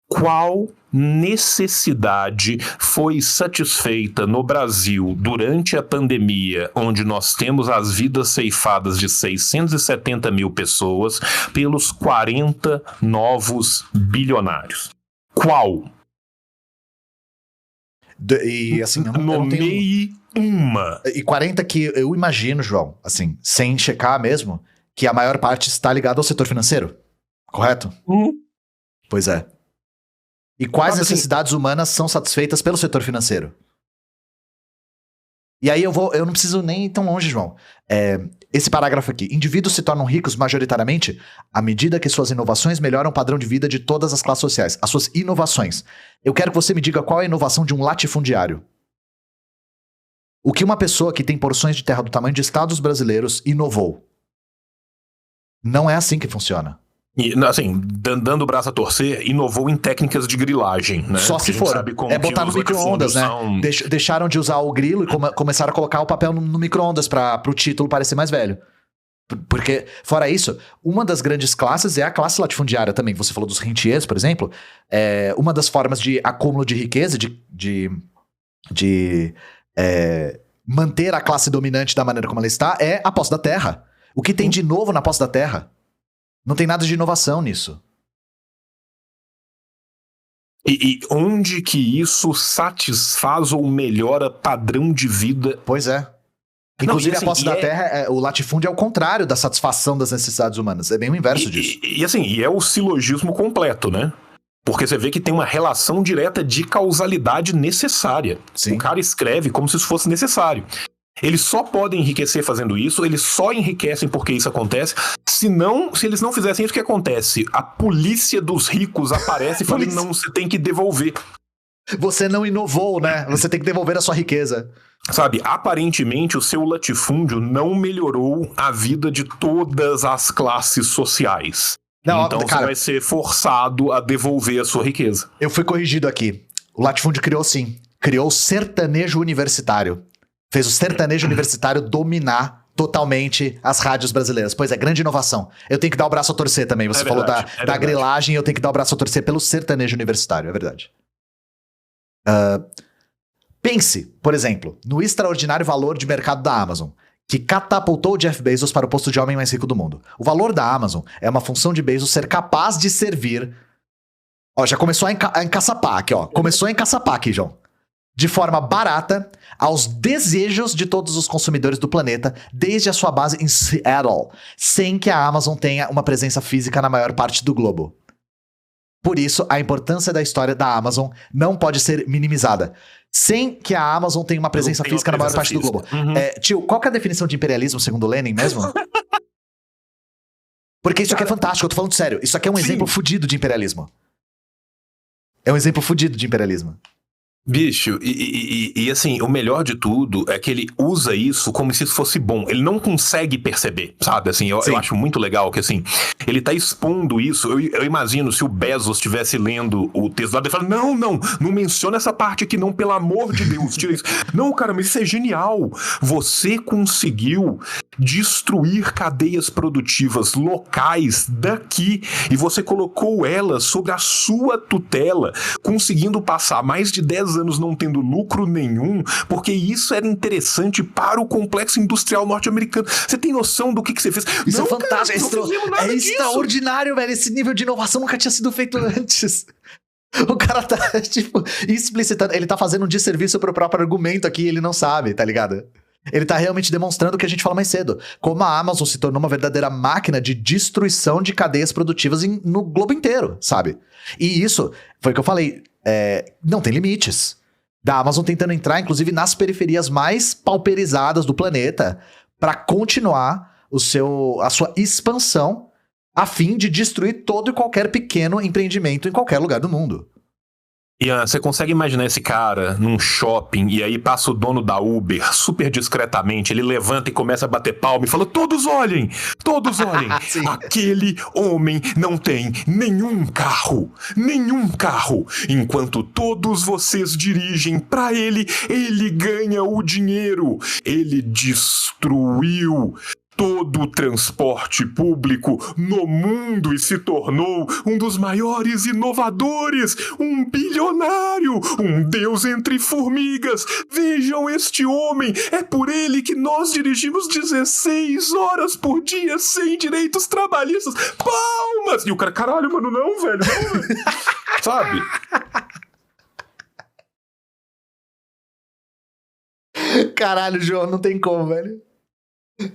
Qual necessidade foi satisfeita no Brasil durante a pandemia, onde nós temos as vidas ceifadas de 670 mil pessoas pelos 40 novos bilionários? Qual? E assim, eu não Nomeie uma. E 40 que eu imagino, João, assim, sem checar mesmo, que a maior parte está ligada ao setor financeiro, correto? Pois é. E quais necessidades humanas são satisfeitas pelo setor financeiro? E aí eu não preciso nem ir tão longe, João. Esse parágrafo aqui. Indivíduos se tornam ricos majoritariamente à medida que suas inovações melhoram o padrão de vida de todas as classes sociais. As suas inovações. Eu quero que você me diga qual é a inovação de um latifundiário. O que uma pessoa que tem porções de terra do tamanho de estados brasileiros inovou? Não é assim que funciona. E, assim, dando o braço a torcer, inovou em técnicas de grilagem, né? Só se for. Botar no micro-ondas, né? Deixaram de usar o grilo e começaram a colocar o papel no micro-ondas para o título parecer mais velho. Porque, fora isso, uma das grandes classes é a classe latifundiária também. Você falou dos rentiers, por exemplo. Uma das formas de acúmulo de riqueza, de manter a classe dominante da maneira como ela está, é a posse da terra. O que tem de novo na posse da terra? Não tem nada de inovação nisso. E onde que isso satisfaz ou melhora padrão de vida? Pois é. Inclusive, a posse da terra, o latifúndio é o contrário da satisfação das necessidades humanas. É bem o inverso disso. E é o silogismo completo, né? Porque você vê que tem uma relação direta de causalidade necessária. Sim. O cara escreve como se isso fosse necessário. Eles só podem enriquecer fazendo isso, eles só enriquecem porque isso acontece. Se eles não fizessem isso, o que acontece? A polícia dos ricos aparece e fala, não, você tem que devolver. Você não inovou, né? Você tem que devolver a sua riqueza. Sabe, aparentemente o seu latifúndio não melhorou a vida de todas as classes sociais. Não, então cara, você vai ser forçado a devolver a sua riqueza. Eu fui corrigido aqui. O latifúndio criou o sertanejo universitário. Fez o sertanejo universitário dominar totalmente as rádios brasileiras. Pois é, grande inovação. Eu tenho que dar o braço a torcer também. Você falou da grilagem, eu tenho que dar o braço a torcer pelo sertanejo universitário, é verdade. Pense, por exemplo, no extraordinário valor de mercado da Amazon, que catapultou o Jeff Bezos para o posto de homem mais rico do mundo. O valor da Amazon é uma função de Bezos ser capaz de servir... Ó, já começou a encaçapar aqui, ó. Começou a encaçapar aqui, João. De forma barata, aos desejos de todos os consumidores do planeta, desde a sua base em Seattle, sem que a Amazon tenha uma presença física na maior parte do globo. Por isso, a importância da história da Amazon não pode ser minimizada. Sem que a Amazon tenha uma presença física na maior parte do globo. Uhum. Tio, qual que é a definição de imperialismo segundo Lenin mesmo? Porque isso aqui é fantástico, eu tô falando sério. Isso aqui é um exemplo fudido de imperialismo. É um exemplo fudido de imperialismo. Bicho, e assim, o melhor de tudo é que ele usa isso como se isso fosse bom. Ele não consegue perceber, sabe? Assim, eu acho muito legal que, assim, ele tá expondo isso. Eu imagino se o Bezos estivesse lendo o texto lá, ele fala, não menciona essa parte aqui não, pelo amor de Deus, tira isso. Não, cara, mas isso é genial. Você conseguiu destruir cadeias produtivas locais daqui e você colocou elas sobre a sua tutela, conseguindo passar mais de 10 anos não tendo lucro nenhum, porque isso era interessante para o complexo industrial norte-americano. Você tem noção do que você fez? Isso não, é fantástico, cara, é extraordinário, velho. Esse nível de inovação nunca tinha sido feito antes. O cara tá, tipo, explicitando, ele tá fazendo um desserviço pro próprio argumento aqui, ele não sabe, tá ligado? Ele tá realmente demonstrando o que a gente falou mais cedo. Como a Amazon se tornou uma verdadeira máquina de destruição de cadeias produtivas no globo inteiro, sabe? E isso, foi o que eu falei, não tem limites. Da Amazon tentando entrar, inclusive, nas periferias mais pauperizadas do planeta para continuar a sua expansão a fim de destruir todo e qualquer pequeno empreendimento em qualquer lugar do mundo. Ian, você consegue imaginar esse cara num shopping e aí passa o dono da Uber super discretamente, ele levanta e começa a bater palma e fala, todos olhem, aquele homem não tem nenhum carro, enquanto todos vocês dirigem pra ele, ele ganha o dinheiro, ele destruiu todo o transporte público no mundo e se tornou um dos maiores inovadores, um bilionário, um deus entre formigas. Vejam este homem, é por ele que nós dirigimos 16 horas por dia sem direitos trabalhistas. Palmas! E o cara, caralho, mano, não, velho. Sabe? Caralho, João, não tem como, velho.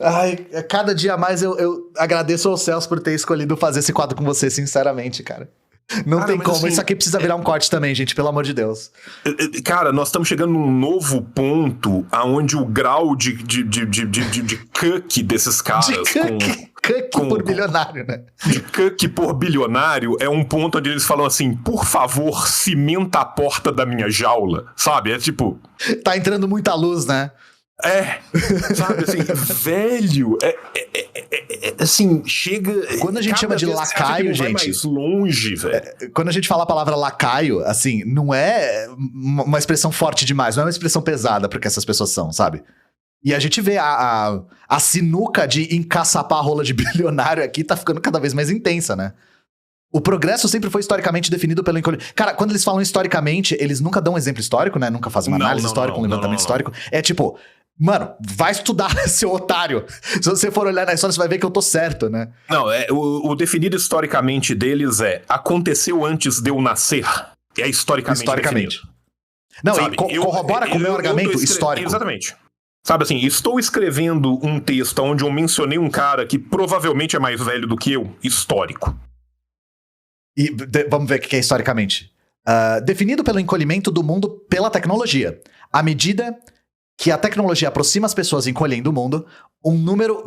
Ai, cada dia mais eu agradeço aos céus por ter escolhido fazer esse quadro com você, sinceramente, cara. Não tem como, assim, isso aqui precisa virar um corte também, gente, pelo amor de Deus. Cara, nós estamos chegando num novo ponto onde o grau de cuck desses caras... Cuck por bilionário, né? De cuck por bilionário é um ponto onde eles falam assim, por favor, cimenta a porta da minha jaula, sabe? É tipo... Tá entrando muita luz, né? Sabe, assim, velho, assim, chega... Quando a gente chama de lacaio, gente... Vai mais longe, velho. Quando a gente fala a palavra lacaio, assim, não é uma expressão forte demais, não é uma expressão pesada porque essas pessoas são, sabe? E a gente vê a sinuca de encaçapar a rola de bilionário aqui tá ficando cada vez mais intensa, né? O progresso sempre foi historicamente definido pelo encolhimento. Cara, quando eles falam historicamente, eles nunca dão um exemplo histórico, né? Nunca fazem uma análise histórica, um levantamento histórico. É tipo... Mano, vai estudar, seu otário. Se você for olhar na história, você vai ver que eu tô certo, né? Não, o definido historicamente deles aconteceu antes de eu nascer. É historicamente definido. Não, sabe, e corrobora com o meu argumento histórico. Exatamente. Sabe assim, estou escrevendo um texto onde eu mencionei um cara que provavelmente é mais velho do que eu, histórico. E vamos ver o que é historicamente. Definido pelo encolhimento do mundo pela tecnologia. À medida... que a tecnologia aproxima as pessoas encolhendo o mundo, um número...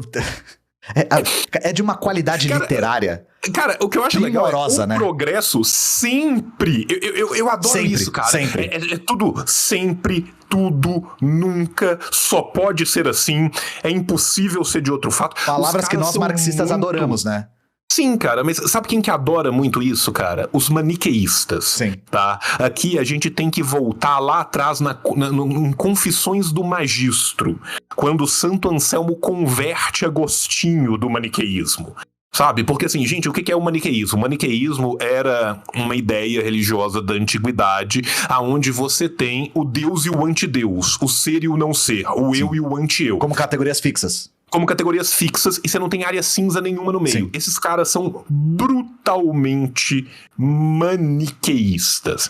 é de uma qualidade literária. Cara, o que eu acho legal é o né? progresso sempre... Eu adoro sempre, isso, cara. Sempre. É tudo sempre, tudo, nunca, só pode ser assim, é impossível ser de outro fato. Palavras que nós marxistas adoramos, né? Sim, cara, mas sabe quem que adora muito isso, cara? Os maniqueístas. Sim. Tá? Aqui a gente tem que voltar lá atrás em Confissões do Magistro, quando Santo Anselmo converte Agostinho do maniqueísmo. Sabe? Porque assim, gente, o que é o maniqueísmo? O maniqueísmo era uma ideia religiosa da antiguidade, aonde você tem o Deus e o antideus, o ser e o não ser, o eu e o anti-eu. Como categorias fixas. Como categorias fixas, e você não tem área cinza nenhuma no meio. Sim. Esses caras são brutalmente maniqueístas.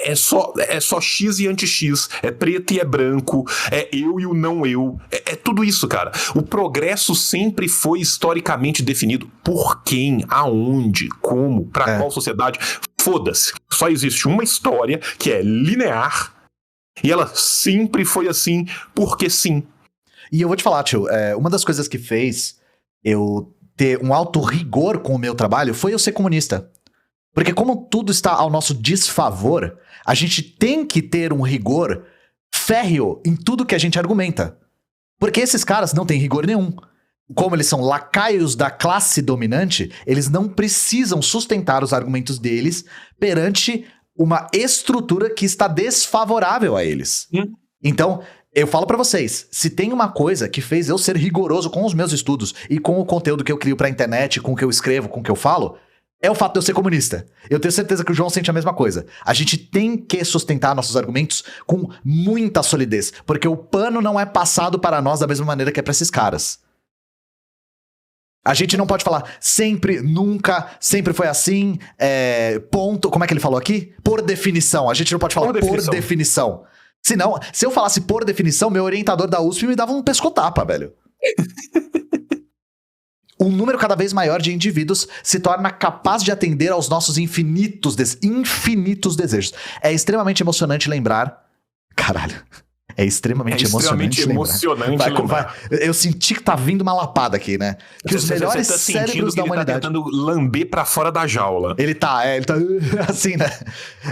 É só X e anti-X, é preto e é branco, é eu e o não eu, é tudo isso, cara. O progresso sempre foi historicamente definido por quem, aonde, como, pra qual sociedade. Foda-se. Só existe uma história que é linear e ela sempre foi assim porque sim. E eu vou te falar, tio, uma das coisas que fez eu ter um alto rigor com o meu trabalho foi eu ser comunista. Porque como tudo está ao nosso desfavor, a gente tem que ter um rigor férreo em tudo que a gente argumenta. Porque esses caras não têm rigor nenhum. Como eles são lacaios da classe dominante, eles não precisam sustentar os argumentos deles perante uma estrutura que está desfavorável a eles. Então, eu falo pra vocês, se tem uma coisa que fez eu ser rigoroso com os meus estudos e com o conteúdo que eu crio pra internet, com o que eu escrevo, com o que eu falo, é o fato de eu ser comunista. Eu tenho certeza que o João sente a mesma coisa. A gente tem que sustentar nossos argumentos com muita solidez, porque o pano não é passado para nós da mesma maneira que é pra esses caras. A gente não pode falar sempre, nunca, sempre foi assim, ponto, como é que ele falou aqui? Por definição. A gente não pode falar por definição. Senão, se eu falasse por definição, meu orientador da USP me dava um pescotapa, velho. Um número cada vez maior de indivíduos se torna capaz de atender aos nossos infinitos desejos. É extremamente emocionante lembrar... Caralho. É extremamente emocionante lembrar. Eu senti que tá vindo uma lapada aqui, né? Que os melhores cérebros da humanidade... Ele tá tentando lamber pra fora da jaula. Ele tá assim, né?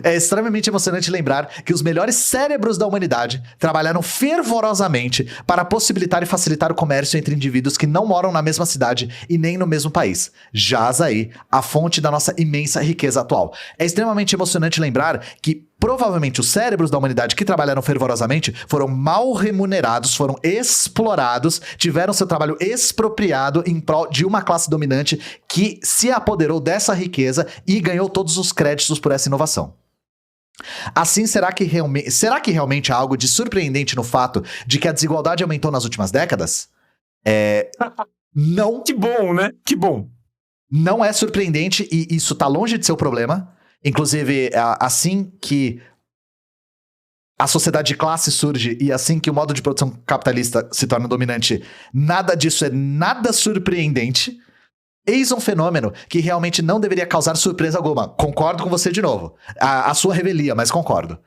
É extremamente emocionante lembrar que os melhores cérebros da humanidade trabalharam fervorosamente para possibilitar e facilitar o comércio entre indivíduos que não moram na mesma cidade e nem no mesmo país. Jaz aí a fonte da nossa imensa riqueza atual. É extremamente emocionante lembrar que provavelmente os cérebros da humanidade que trabalharam fervorosamente foram mal remunerados, foram explorados, tiveram seu trabalho expropriado em prol de uma classe dominante que se apoderou dessa riqueza e ganhou todos os créditos por essa inovação. Assim, será que realmente há algo de surpreendente no fato de que a desigualdade aumentou nas últimas décadas? Não. Que bom, né? Que bom. Não é surpreendente e isso tá longe de ser o problema. Inclusive, assim que a sociedade de classe surge e assim que o modo de produção capitalista se torna dominante, nada disso é nada surpreendente. Eis um fenômeno que realmente não deveria causar surpresa alguma. Concordo com você de novo. A sua revelia, mas concordo.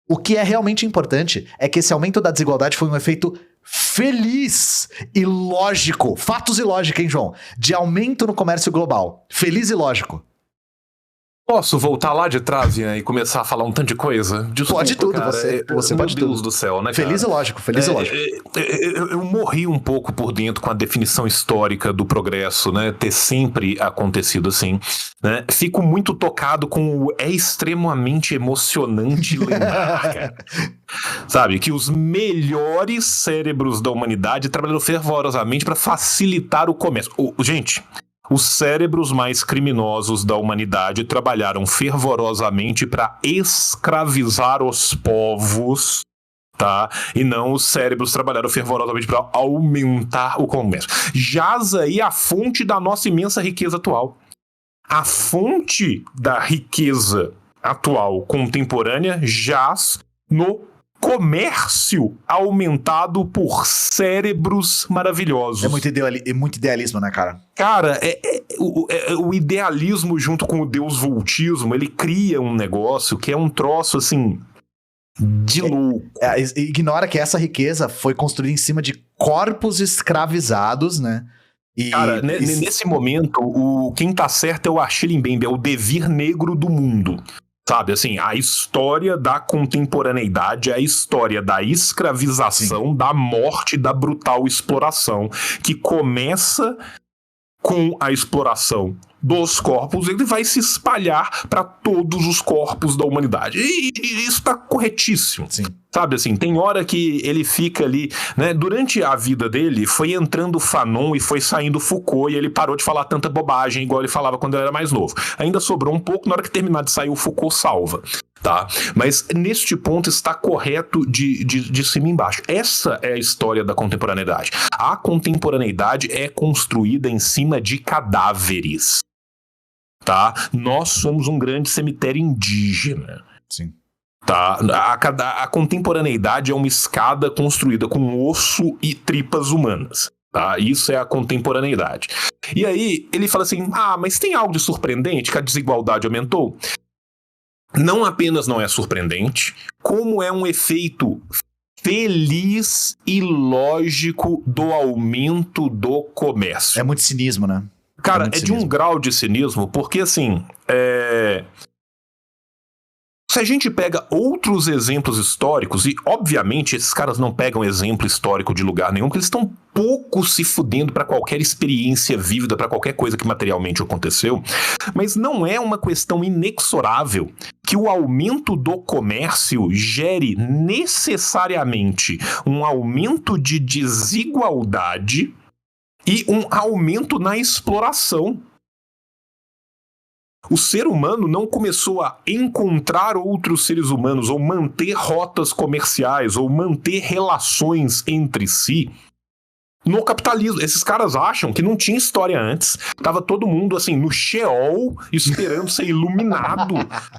O que é realmente importante é que esse aumento da desigualdade foi um efeito feliz e lógico. Fatos e lógica, hein, João? De aumento no comércio global. Feliz e lógico. Posso voltar lá de trás e começar a falar um tanto de coisa? Desculpa, pode tudo, cara. você pode tudo. Meu Deus do céu, né, cara? Feliz e lógico, feliz e lógico. Eu morri um pouco por dentro com a definição histórica do progresso, né? Ter sempre acontecido assim, né? Fico muito tocado com o... É extremamente emocionante lembrar, cara. Sabe, que os melhores cérebros da humanidade trabalharam fervorosamente para facilitar o comércio. Gente... Os cérebros mais criminosos da humanidade trabalharam fervorosamente para escravizar os povos, tá? E não os cérebros trabalharam fervorosamente para aumentar o comércio. Jaz aí a fonte da nossa imensa riqueza atual. A fonte da riqueza atual contemporânea jaz no comércio aumentado por cérebros maravilhosos. É muito idealismo, né, cara? Cara, o idealismo junto com o deus-vultismo, ele cria um negócio que é um troço, assim, de louco. Ignora que essa riqueza foi construída em cima de corpos escravizados, né? Cara, nesse momento, quem tá certo é o Achille Mbembe, é o devir negro do mundo. Sabe, assim, a história da contemporaneidade, a história da escravização, sim, da morte, da brutal exploração, que começa com a exploração dos corpos, ele vai se espalhar para todos os corpos da humanidade. E isso tá corretíssimo. Sim. Sabe, assim, tem hora que ele fica ali, né? Durante a vida dele, foi entrando Fanon e foi saindo Foucault, e ele parou de falar tanta bobagem, igual ele falava quando ele era mais novo. Ainda sobrou um pouco, na hora que terminar de sair, o Foucault salva, tá? Mas neste ponto está correto de cima e embaixo. Essa é a história da contemporaneidade. A contemporaneidade é construída em cima de cadáveres, tá? Nós somos um grande cemitério indígena. Sim. Tá? A contemporaneidade é uma escada construída com osso e tripas humanas. Tá? Isso é a contemporaneidade. E aí ele fala assim, mas tem algo de surpreendente que a desigualdade aumentou? Não apenas não é surpreendente, como é um efeito feliz e lógico do aumento do comércio. É muito cinismo, né? Cara, muito é de um cinismo. grau de cinismo, porque assim, se a gente pega outros exemplos históricos, e obviamente esses caras não pegam exemplo histórico de lugar nenhum, porque eles estão pouco se fudendo pra qualquer experiência vívida, pra qualquer coisa que materialmente aconteceu, mas não é uma questão inexorável que o aumento do comércio gere necessariamente um aumento de desigualdade e um aumento na exploração. O ser humano não começou a encontrar outros seres humanos, ou manter rotas comerciais, ou manter relações entre si no capitalismo. Esses caras acham que não tinha história antes. Tava todo mundo, assim, no Sheol, esperando ser iluminado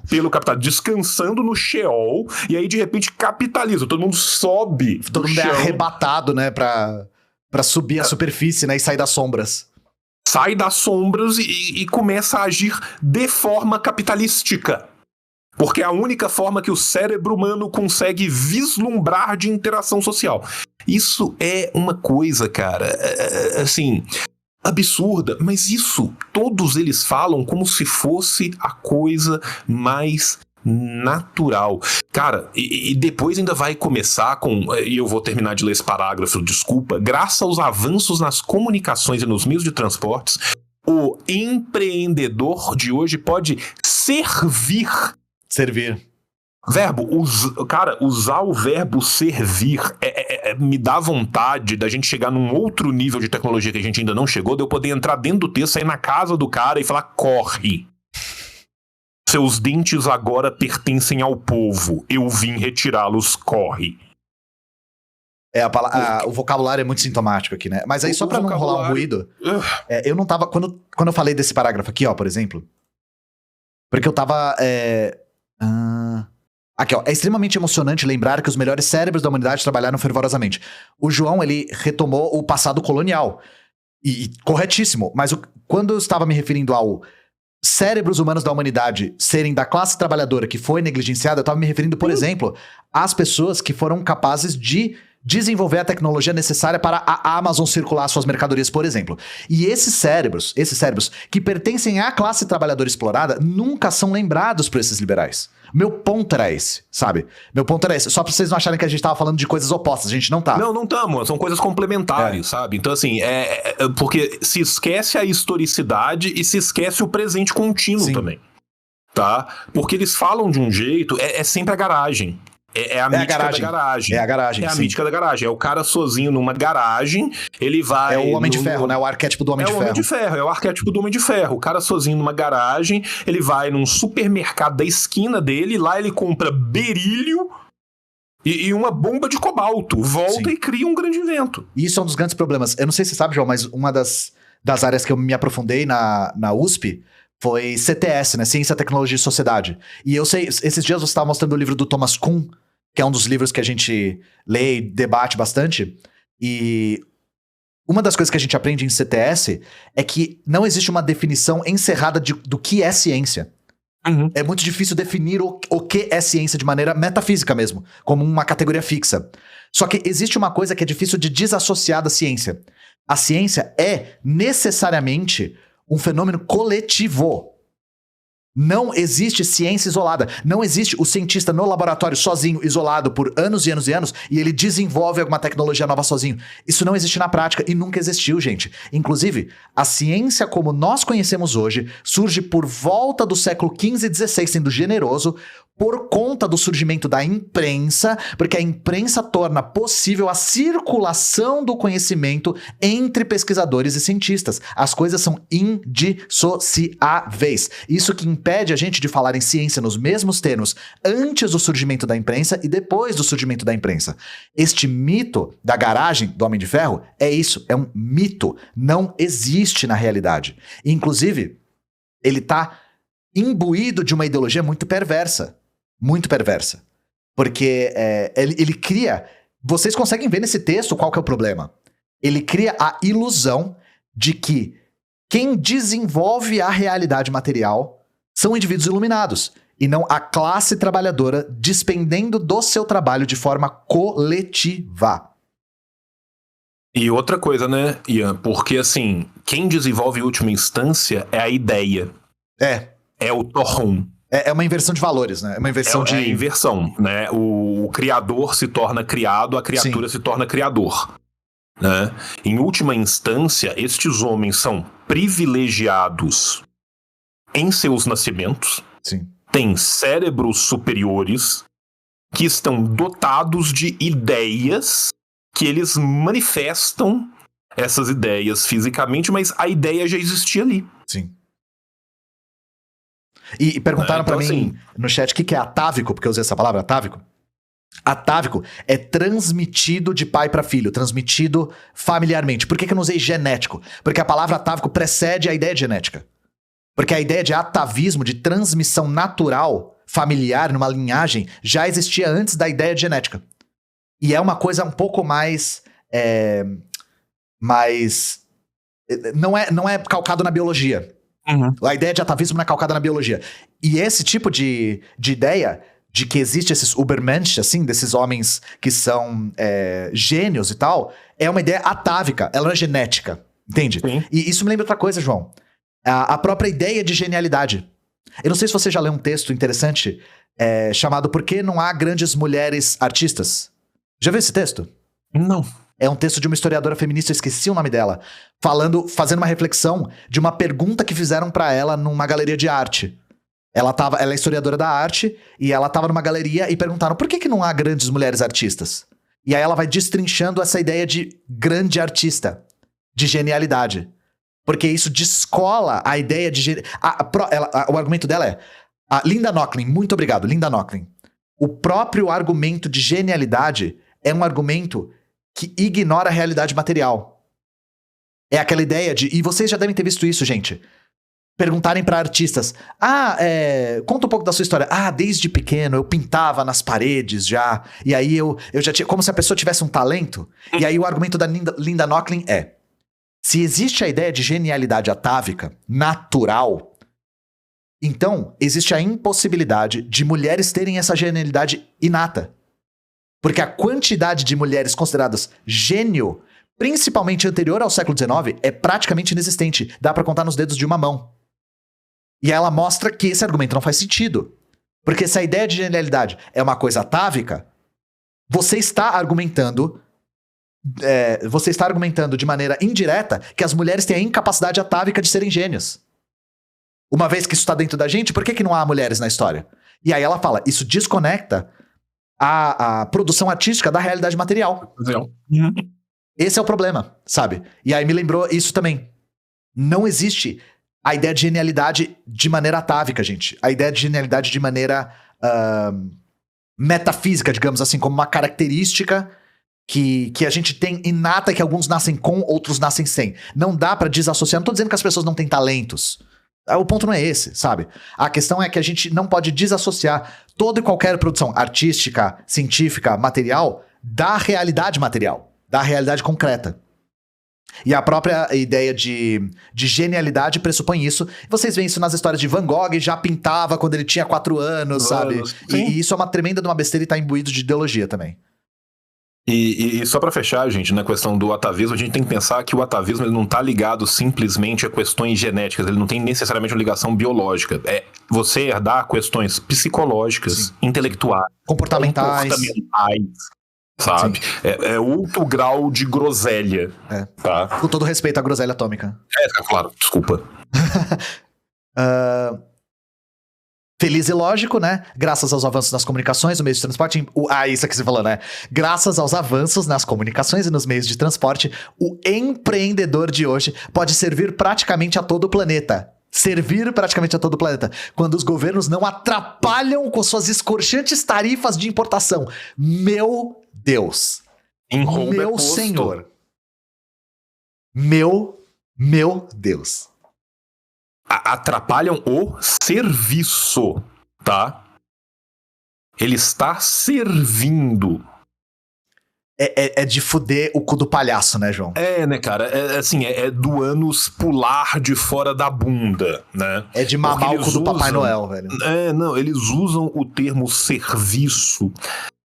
pelo capitalismo, descansando no Sheol, e aí, de repente, capitalismo. Todo mundo sobe Todo do mundo é chão. arrebatado, né, pra subir a superfície, né, e sair das sombras. Sai das sombras e começa a agir de forma capitalística. Porque é a única forma que o cérebro humano consegue vislumbrar de interação social. Isso é uma coisa, cara, assim, absurda, mas isso todos eles falam como se fosse a coisa mais natural. Cara, e depois ainda vai começar com, e eu vou terminar de ler esse parágrafo, desculpa, graças aos avanços nas comunicações e nos meios de transportes, o empreendedor de hoje pode servir. Verbo, cara, usar o verbo servir me dá vontade da gente chegar num outro nível de tecnologia que a gente ainda não chegou, de eu poder entrar dentro do texto, sair na casa do cara e falar, corre. Seus dentes agora pertencem ao povo. Eu vim retirá-los, corre. O vocabulário é muito sintomático aqui, né? Mas aí, só pra não rolar um ruído, eu não tava... Quando eu falei desse parágrafo aqui, ó, por exemplo, porque eu tava... Aqui, ó. É extremamente emocionante lembrar que os melhores cérebros da humanidade trabalharam fervorosamente. O João, ele retomou o passado colonial. E corretíssimo. Mas quando eu estava me referindo ao cérebros humanos da humanidade serem da classe trabalhadora que foi negligenciada, eu estava me referindo, por exemplo, às pessoas que foram capazes de desenvolver a tecnologia necessária para a Amazon circular suas mercadorias, por exemplo. E esses cérebros que pertencem à classe trabalhadora explorada, nunca são lembrados por esses liberais. Meu ponto era esse, sabe? Meu ponto era esse. Só pra vocês não acharem que a gente tava falando de coisas opostas. A gente não tá. Não estamos. São coisas complementares, sabe? Então, assim, porque se esquece a historicidade e se esquece o presente contínuo também. Tá? Porque eles falam de um jeito, é sempre a garagem. É a mítica da garagem. É a garagem, É a mítica da garagem. É o cara sozinho numa garagem, ele vai... É o Homem de Ferro, né? O arquétipo do Homem de Ferro. É o Homem de Ferro, é o arquétipo do Homem de Ferro. O cara sozinho numa garagem, ele vai num supermercado da esquina dele, lá ele compra berílio e uma bomba de cobalto. Volta e cria um grande invento. E isso é um dos grandes problemas. Eu não sei se você sabe, João, mas uma das áreas que eu me aprofundei na USP foi CTS, né? Ciência, Tecnologia e Sociedade. E eu sei, esses dias você estava mostrando o livro do Thomas Kuhn, que é um dos livros que a gente lê e debate bastante. E uma das coisas que a gente aprende em CTS é que não existe uma definição encerrada do que é ciência. Uhum. É muito difícil definir o que é ciência de maneira metafísica mesmo, como uma categoria fixa. Só que existe uma coisa que é difícil de desassociar da ciência. A ciência é necessariamente um fenômeno coletivo. Não existe ciência isolada. Não existe o cientista no laboratório sozinho, isolado por anos e anos e anos, e ele desenvolve alguma tecnologia nova sozinho. Isso não existe na prática e nunca existiu, gente. Inclusive, a ciência como nós conhecemos hoje surge por volta do século XV e XVI, sendo generoso, por conta do surgimento da imprensa, porque a imprensa torna possível a circulação do conhecimento entre pesquisadores e cientistas. As coisas são indissociáveis. Isso que impede a gente de falar em ciência nos mesmos termos antes do surgimento da imprensa e depois do surgimento da imprensa. Este mito da garagem do Homem de Ferro é isso, é um mito. Não existe na realidade. Inclusive, ele está imbuído de uma ideologia muito perversa. Muito perversa. Porque ele cria... Vocês conseguem ver nesse texto qual que é o problema. Ele cria a ilusão de que quem desenvolve a realidade material são indivíduos iluminados, e não a classe trabalhadora despendendo do seu trabalho de forma coletiva. E outra coisa, né, Ian? Porque, assim, quem desenvolve em última instância é a ideia. É o torrão. É uma inversão de valores, né? É uma inversão É a inversão, né? O criador se torna criado, a criatura se torna criador. Né? Em última instância, estes homens são privilegiados em seus nascimentos, Sim. têm cérebros superiores que estão dotados de ideias que eles manifestam essas ideias fisicamente, mas a ideia já existia ali. Sim. E perguntaram Então, pra mim assim, no chat o que é atávico, porque eu usei essa palavra, atávico. Atávico é transmitido de pai para filho, transmitido familiarmente. Por que eu não usei genético? Porque a palavra atávico precede a ideia de genética. Porque a ideia de atavismo, de transmissão natural, familiar, numa linhagem, já existia antes da ideia de genética. E é uma coisa um pouco mais... Não é calcado na biologia. A ideia de atavismo não é calcada na biologia. E esse tipo de ideia de que existe esses Ubermensch, assim, desses homens que são gênios e tal, é uma ideia atávica, ela não é genética, entende? Sim. E isso me lembra outra coisa, João. A própria ideia de genialidade. Eu não sei se você já leu um texto interessante chamado Por que não há grandes mulheres artistas? Já viu esse texto? Não. É um texto de uma historiadora feminista, eu esqueci o nome dela, fazendo uma reflexão de uma pergunta que fizeram pra ela numa galeria de arte. Ela é historiadora da arte e ela tava numa galeria e perguntaram por que não há grandes mulheres artistas? E aí ela vai destrinchando essa ideia de grande artista, de genialidade. Porque isso descola a ideia de... o argumento dela é... Linda Nochlin, muito obrigado, Linda Nochlin. O próprio argumento de genialidade é um argumento que ignora a realidade material. É aquela ideia de... E vocês já devem ter visto isso, gente. Perguntarem pra artistas, conta um pouco da sua história. Desde pequeno eu pintava nas paredes já, e aí eu já tinha, como se a pessoa tivesse um talento. E aí o argumento da Linda Nochlin é, se existe a ideia de genialidade atávica, natural, então existe a impossibilidade de mulheres terem essa genialidade inata. Porque a quantidade de mulheres consideradas gênio, principalmente anterior ao século XIX, é praticamente inexistente. Dá pra contar nos dedos de uma mão. E ela mostra que esse argumento não faz sentido. Porque se a ideia de genialidade é uma coisa atávica, você está argumentando de maneira indireta que as mulheres têm a incapacidade atávica de serem gênios. Uma vez que isso está dentro da gente, por que não há mulheres na história? E aí ela fala, isso desconecta a produção artística da realidade material. Esse é o problema, sabe? E aí me lembrou isso também. Não existe a ideia de genialidade de maneira atávica, gente. A ideia de genialidade de maneira metafísica, digamos assim, como uma característica que a gente tem inata, que alguns nascem com, outros nascem sem. Não dá pra desassociar. Não tô dizendo que as pessoas não têm talentos. O ponto não é esse, sabe? A questão é que a gente não pode desassociar toda e qualquer produção artística, científica, material, da realidade material, da realidade concreta. E a própria ideia de genialidade pressupõe isso. Vocês veem isso nas histórias de Van Gogh, já pintava quando ele tinha 4 anos, sabe? E isso é uma tremenda de uma besteira e tá imbuído de ideologia também. E só pra fechar, gente, na questão do atavismo, a gente tem que pensar que o atavismo ele não tá ligado simplesmente a questões genéticas, ele não tem necessariamente uma ligação biológica. É você herdar questões psicológicas, intelectuais, comportamentais, sabe? É outro grau de groselha. Tá? Com todo respeito à groselha atômica. Claro, desculpa. Feliz e lógico, né? Graças aos avanços nas comunicações, no meio de transporte... isso aqui você falou, né? Graças aos avanços nas comunicações e nos meios de transporte, o empreendedor de hoje pode servir praticamente a todo o planeta. Quando os governos não atrapalham com suas escorchantes tarifas de importação. Meu Deus. Meu Senhor. Meu Deus. Atrapalham o serviço, tá? Ele está servindo. É de fuder o cu do palhaço, né, João? Né, cara? É do ânus pular de fora da bunda, né? É de mamar o cu do Papai Noel, velho. Não, eles usam o termo serviço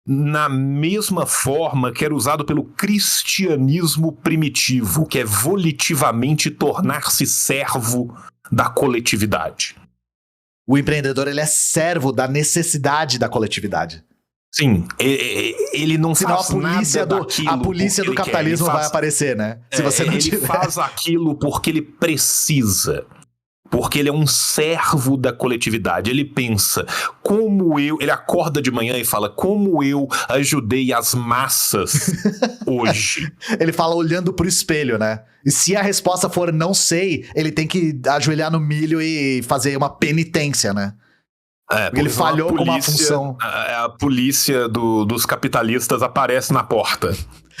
na mesma forma que era usado pelo cristianismo primitivo, que é volitivamente tornar-se servo da coletividade. O empreendedor, ele é servo da necessidade da coletividade. Sim, ele não Senão faz nada daquilo. A polícia do porque ele capitalismo quer. Ele vai faz, aparecer, né? Se você não ele tiver. faz aquilo porque ele precisa. Porque ele é um servo da coletividade. Ele pensa, ele acorda de manhã e fala, como eu ajudei as massas hoje. Ele fala olhando pro espelho, né? E se a resposta for não sei, ele tem que ajoelhar no milho e fazer uma penitência, né? Porque ele falhou com uma função. A polícia dos capitalistas aparece na porta.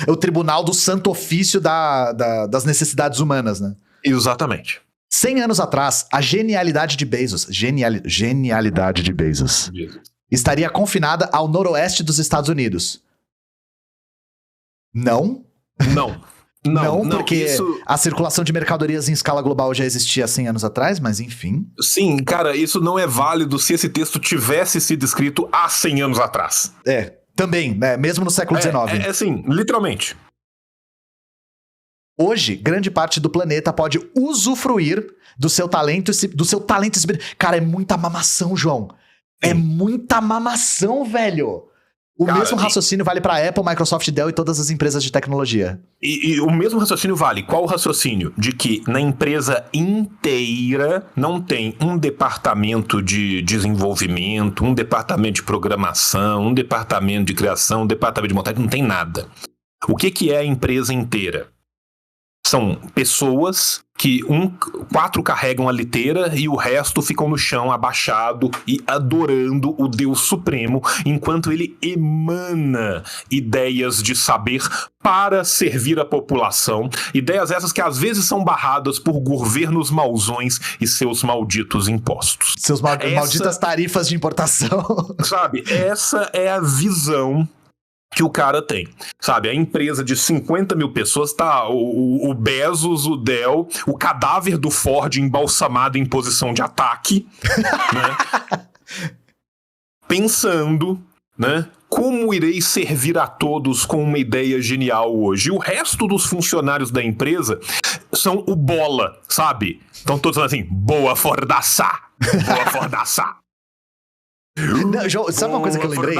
É o tribunal do santo ofício das necessidades humanas, né? Exatamente. 100 anos atrás, a genialidade de Bezos, genialidade de Bezos, estaria confinada ao noroeste dos Estados Unidos. Não? Não, porque a circulação de mercadorias em escala global já existia há 100 anos atrás, mas enfim. Sim, cara, isso não é válido se esse texto tivesse sido escrito há 100 anos atrás. Também, né? Mesmo no século XIX. Sim, literalmente. Hoje, grande parte do planeta pode usufruir do seu talento. Cara, é muita mamação, João. É muita mamação, velho. O mesmo raciocínio vale para Apple, Microsoft, Dell e todas as empresas de tecnologia. E o mesmo raciocínio vale. Qual o raciocínio? De que na empresa inteira não tem um departamento de desenvolvimento, um departamento de programação, um departamento de criação, um departamento de montagem, não tem nada. O que é a empresa inteira? São pessoas que 4 carregam a liteira e o resto ficam no chão abaixado e adorando o Deus Supremo, enquanto ele emana ideias de saber para servir a população. Ideias essas que às vezes são barradas por governos mauzões e seus malditos impostos. Seus malditas tarifas de importação. Sabe, essa é a visão que o cara tem, sabe? A empresa de 50 mil pessoas, tá o Bezos, o Dell, o cadáver do Ford embalsamado em posição de ataque, né? Pensando, né? Como irei servir a todos com uma ideia genial hoje? E o resto dos funcionários da empresa são o bola, sabe? Estão todos falando assim, boa Fordaçá, boa Fordaçá. Não, João, sabe uma coisa que eu lembrei?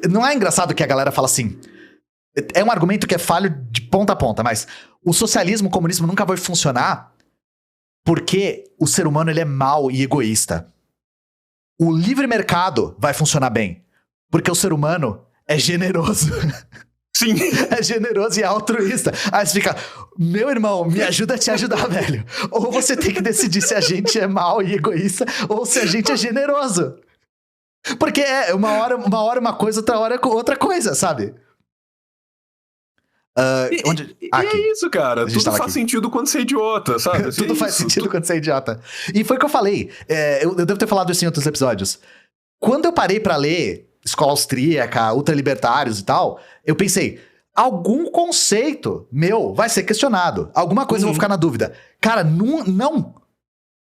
Não é engraçado que a galera fala assim, é um argumento que é falho de ponta a ponta, mas o socialismo, o comunismo nunca vai funcionar porque o ser humano ele é mau e egoísta. O livre mercado vai funcionar bem porque o ser humano é generoso. Sim. É generoso e altruísta. Aí você fica, meu irmão, me ajuda a te ajudar, velho. Ou você tem que decidir se a gente é mau e egoísta ou se a gente é generoso. Porque uma hora uma coisa, outra hora outra coisa, sabe? É isso, cara. Tudo faz sentido quando você é idiota, sabe? Tudo faz sentido quando você é idiota. E foi o que eu falei. Eu devo ter falado isso em outros episódios. Quando eu parei pra ler Escola Austríaca, Ultralibertários e tal, eu pensei, algum conceito meu vai ser questionado. Alguma coisa eu vou ficar na dúvida. Cara, não.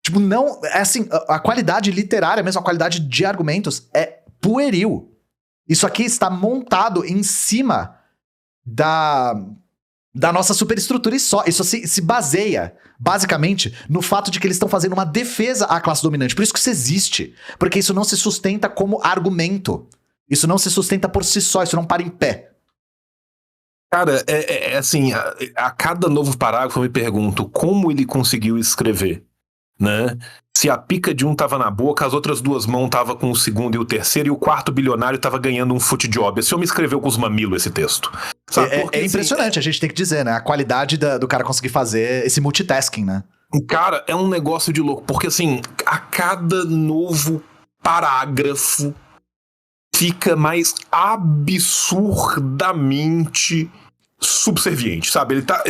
Tipo, não, é assim, a qualidade literária, mesmo a qualidade de argumentos é pueril. Isso aqui está montado em cima da nossa superestrutura e só. Isso se baseia, basicamente, no fato de que eles estão fazendo uma defesa à classe dominante. Por isso que isso existe. Porque isso não se sustenta como argumento. Isso não se sustenta por si só, isso não para em pé. Cara, assim, a cada novo parágrafo eu me pergunto como ele conseguiu escrever. Né? Se a pica de um tava na boca, as outras 2 mãos tava com o segundo e o terceiro, e o 4º bilionário tava ganhando um foot job. Esse homem escreveu com os mamilos esse texto. Sabe? Porque, é impressionante, a gente tem que dizer, né? A qualidade do cara conseguir fazer esse multitasking, né? Cara, é um negócio de louco. Porque assim, a cada novo parágrafo fica mais absurdamente subserviente, sabe? Ele tá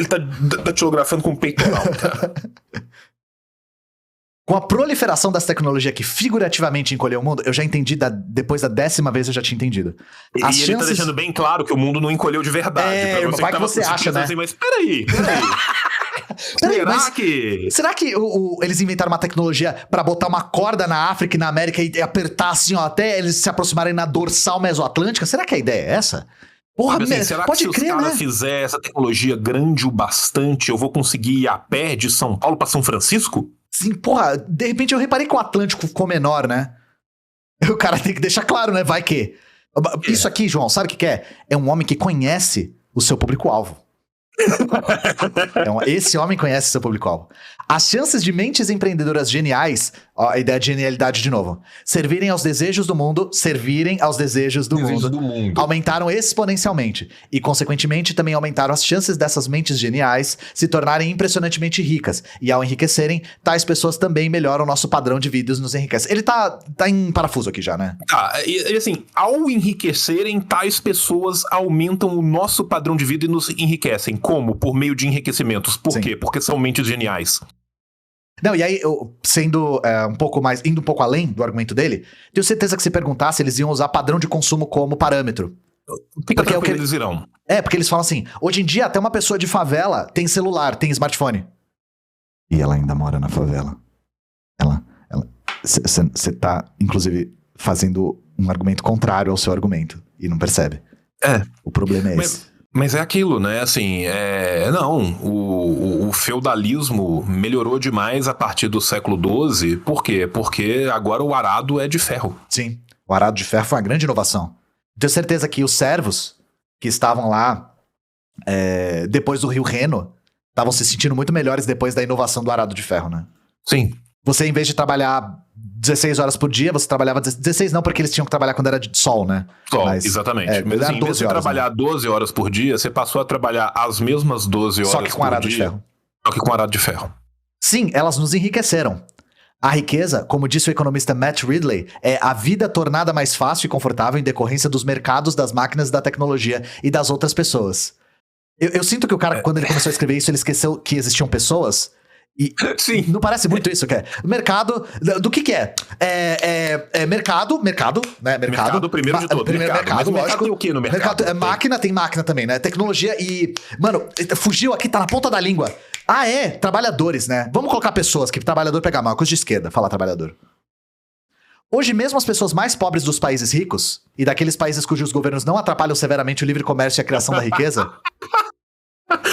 datilografando com o peitoral, cara. Com a proliferação das tecnologias que figurativamente encolheu o mundo, eu já entendi, depois da 10ª vez eu já tinha entendido. Ele tá deixando bem claro que o mundo não encolheu de verdade. Vai que você acha, né? Assim, mas peraí. Peraí, Será mas que... será que eles inventaram uma tecnologia pra botar uma corda na África e na América e apertar assim, ó, até eles se aproximarem na dorsal mesoatlântica? Será que a ideia é essa? Porra, Sabe assim, será pode que se crer, os caras né? fizerem essa tecnologia grande o bastante, eu vou conseguir ir a pé de São Paulo pra São Francisco? Sim, porra, de repente eu reparei que o Atlântico ficou menor, né? O cara tem que deixar claro, né? Vai que... Isso aqui, João, sabe o que é? É um homem que conhece o seu público-alvo. Esse homem conhece seu público-alvo. As chances de mentes empreendedoras geniais, ó, a ideia de genialidade de novo, servirem aos desejos do mundo, aumentaram exponencialmente. E, consequentemente, também aumentaram as chances dessas mentes geniais se tornarem impressionantemente ricas. E, ao enriquecerem, tais pessoas também melhoram o nosso padrão de vida e nos enriquecem. Ele tá em parafuso aqui já, né? E assim, ao enriquecerem, tais pessoas aumentam o nosso padrão de vida e nos enriquecem. Como? Por meio de enriquecimentos. Por quê? Porque são mentes geniais. Não, e aí, indo um pouco além do argumento dele, tenho certeza que se perguntasse, eles iam usar padrão de consumo como parâmetro. Fica tranquilo, eles irão. Porque eles falam assim, hoje em dia até uma pessoa de favela tem celular, tem smartphone. E ela ainda mora na favela. Você tá, inclusive, fazendo um argumento contrário ao seu argumento, e não percebe. O problema é esse. Mas é aquilo, né? Assim, o feudalismo melhorou demais a partir do século XII. Por quê? Porque agora o arado é de ferro. Sim, o arado de ferro foi uma grande inovação. Tenho certeza que os servos que estavam lá depois do Rio Reno estavam se sentindo muito melhores depois da inovação do arado de ferro, né? Sim. Você, em vez de trabalhar 16 horas por dia, você trabalhava 16 não, porque eles tinham que trabalhar quando era de sol, né? Sol, exatamente. Mas assim, em vez de trabalhar 12 horas por dia, você passou a trabalhar as mesmas 12 horas por dia. Só que com arado de ferro. Só que com arado de ferro. Sim, elas nos enriqueceram. A riqueza, como disse o economista Matt Ridley, é a vida tornada mais fácil e confortável em decorrência dos mercados, das máquinas, da tecnologia e das outras pessoas. Eu sinto que o cara, quando ele começou a escrever isso, ele esqueceu que existiam pessoas. E sim. Não parece muito isso que é? Mercado, do que é? Mercado, né? Mercado primeiro de tudo. Mercado, lógico. Tem o que no mercado? Máquina, tem máquina também, né? Tecnologia e... Mano, fugiu aqui, tá na ponta da língua. Trabalhadores, né? Vamos colocar pessoas, que trabalhador pega mal, coisa de esquerda, falar trabalhador. Hoje mesmo as pessoas mais pobres dos países ricos e daqueles países cujos governos não atrapalham severamente o livre comércio e a criação da riqueza...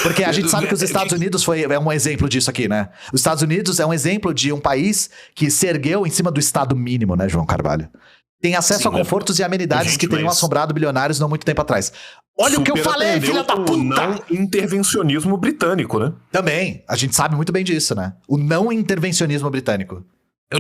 Porque a gente sabe que os Estados Unidos é um exemplo disso aqui, né? Os Estados Unidos é um exemplo de um país que se ergueu em cima do Estado mínimo, né, João Carvalho? Tem acesso a confortos e amenidades que teriam assombrado bilionários não muito tempo atrás. Olha o que eu falei, filha da puta! O não intervencionismo britânico, né? Também, a gente sabe muito bem disso, né? O não intervencionismo britânico.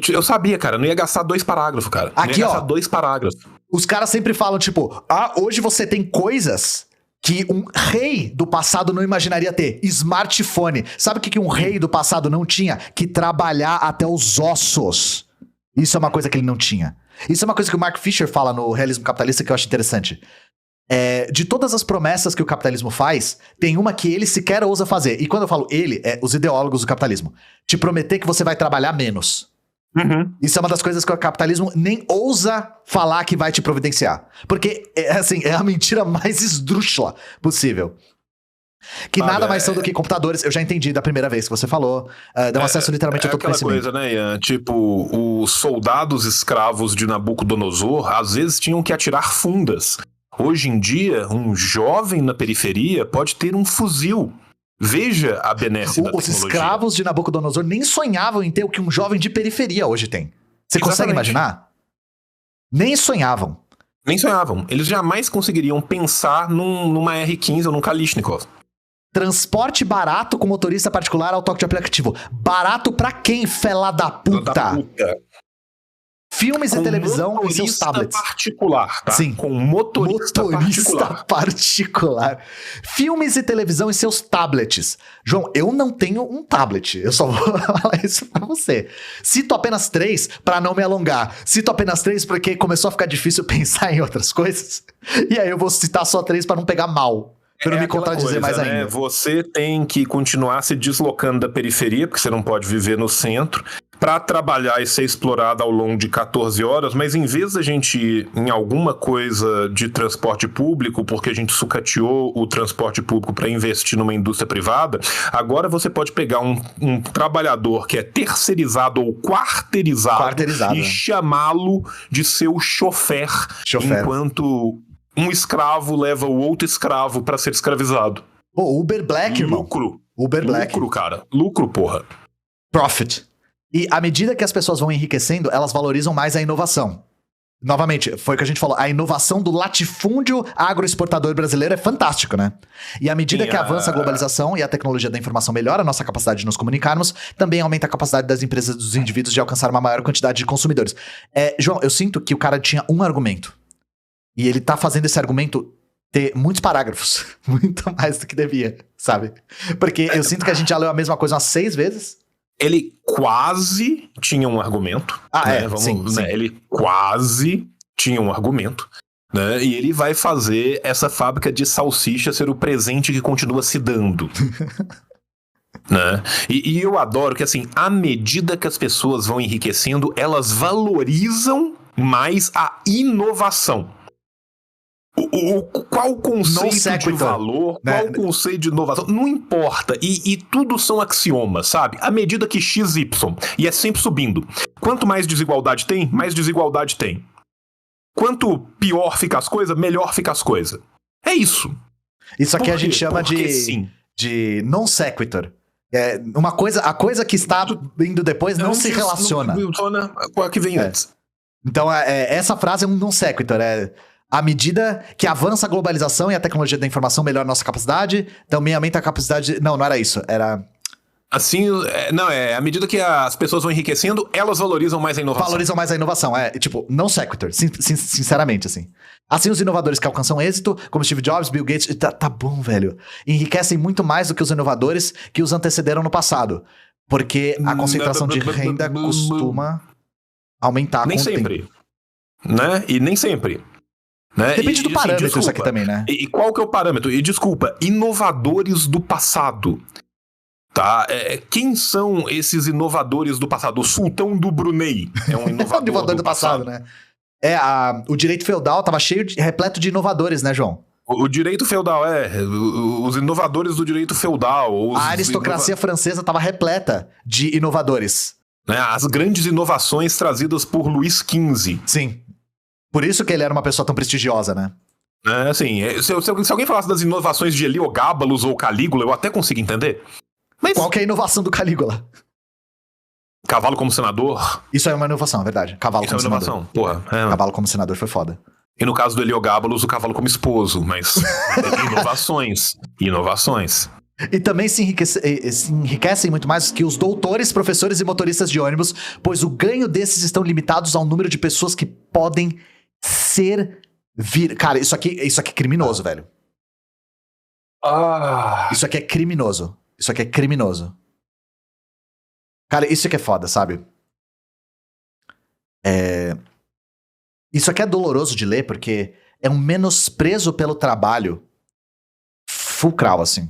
Eu sabia, cara, não ia gastar 2 parágrafos, cara. Aqui, não ia gastar 2 parágrafos. Os caras sempre falam, tipo, hoje você tem coisas... que um rei do passado não imaginaria ter. Smartphone. Sabe o que um rei do passado não tinha? Que trabalhar até os ossos. Isso é uma coisa que ele não tinha. Isso é uma coisa que o Mark Fisher fala no Realismo Capitalista que eu acho interessante. De todas as promessas que o capitalismo faz, tem uma que ele sequer ousa fazer. E quando eu falo ele, os ideólogos do capitalismo. Te prometer que você vai trabalhar menos. Uhum. Isso é uma das coisas que o capitalismo nem ousa falar que vai te providenciar. Porque, é a mentira mais esdrúxula possível. Que nada mais são do que computadores. Eu já entendi da primeira vez que você falou. Dão acesso literalmente a todo conhecimento. Coisa, né, Ian? Tipo, os soldados escravos de Nabucodonosor às vezes tinham que atirar fundas. Hoje em dia, um jovem na periferia pode ter um fuzil. Veja a benesse da tecnologia. Os escravos de Nabucodonosor nem sonhavam em ter o que um jovem de periferia hoje tem. Você consegue imaginar? Nem sonhavam. Nem sonhavam. Eles jamais conseguiriam pensar numa R15 ou num Kalashnikov. Transporte barato com motorista particular ao toque de aplicativo. Barato pra quem, fela da puta? Filmes e televisão e seus tablets. Particular, tá? Sim. Com motorista particular. Filmes e televisão e seus tablets. João, eu não tenho um tablet. Eu só vou falar isso pra você. Cito apenas 3 pra não me alongar. Cito apenas 3 porque começou a ficar difícil pensar em outras coisas. E aí eu vou citar só 3 pra não pegar mal. Pra não me contradizer mais ainda. Você tem que continuar se deslocando da periferia, porque você não pode viver no centro. para trabalhar e ser explorada ao longo de 14 horas, mas em vez da gente ir em alguma coisa de transporte público, porque a gente sucateou o transporte público para investir numa indústria privada, agora você pode pegar um trabalhador que é terceirizado ou quarteirizado. E chamá-lo de seu chofer. Enquanto um escravo leva o outro escravo para ser escravizado. Pô, Uber Black, irmão. Uber Black. Lucro, cara. Lucro, porra. Profit. E à medida que as pessoas vão enriquecendo, elas valorizam mais a inovação. Novamente, foi o que a gente falou, a inovação do latifúndio agroexportador brasileiro é fantástico, né? E à medida que avança a globalização e a tecnologia da informação melhora a nossa capacidade de nos comunicarmos, também aumenta a capacidade das empresas e dos indivíduos de alcançar uma maior quantidade de consumidores. João, eu sinto que o cara tinha um argumento. E ele tá fazendo esse argumento ter muitos parágrafos. Muito mais do que devia, sabe? Porque eu sinto que a gente já leu a mesma coisa umas 6 vezes. Ele quase tinha um argumento. Sim. Ele quase tinha um argumento. Né? E ele vai fazer essa fábrica de salsicha ser o presente que continua se dando. Né? E eu adoro que, assim, à medida que as pessoas vão enriquecendo, elas valorizam mais a inovação. Qual o conceito de valor, qual o conceito de inovação, não importa, e tudo são axiomas, sabe? À medida que x, y, e é sempre subindo. Quanto mais desigualdade tem, mais desigualdade tem. Quanto pior fica as coisas, melhor fica as coisas. É isso. Isso aqui a gente chama de non sequitur. A coisa que está vindo depois não se relaciona. Não funciona com a que vem antes. Então, essa frase é um non sequitur, à medida que avança a globalização e a tecnologia da informação melhora a nossa capacidade, também aumenta a capacidade... Não era isso. Era... Assim, à medida que as pessoas vão enriquecendo, elas valorizam mais a inovação. Valorizam mais a inovação, tipo, non sequitur, sinceramente, assim. Assim, os inovadores que alcançam êxito, como Steve Jobs, Bill Gates... Tá bom, velho. Enriquecem muito mais do que os inovadores que os antecederam no passado. Porque a concentração de renda costuma aumentar nem com o sempre. tempo. Né? E nem sempre. Né? Depende do parâmetro isso aqui também, né? E qual que é o parâmetro? E desculpa, inovadores do passado. Tá? Quem são esses inovadores do passado? O sultão do Brunei é um inovador do passado, né? O direito feudal tava repleto de inovadores, né, João? O direito feudal, os inovadores do direito feudal. A aristocracia francesa tava repleta de inovadores. Né? As grandes inovações trazidas por Luís XV. Sim. Por isso que ele era uma pessoa tão prestigiosa, né? Assim, se alguém falasse das inovações de Heliogábalos ou Calígula, eu até consigo entender. Mas qual que é a inovação do Calígula? Cavalo como senador? Isso é uma inovação, é verdade. Cavalo como senador. Isso é uma inovação, porra. Cavalo como senador foi foda. E no caso do Heliogábalos, o cavalo como esposo, mas inovações. E também se enriquecem muito mais que os doutores, professores e motoristas de ônibus, pois o ganho desses estão limitados ao número de pessoas que podem Cara, isso aqui é criminoso, velho. Isso aqui é criminoso. Cara, isso aqui é foda, sabe? Isso aqui é doloroso de ler, porque é um menosprezo pelo trabalho fulcral, assim.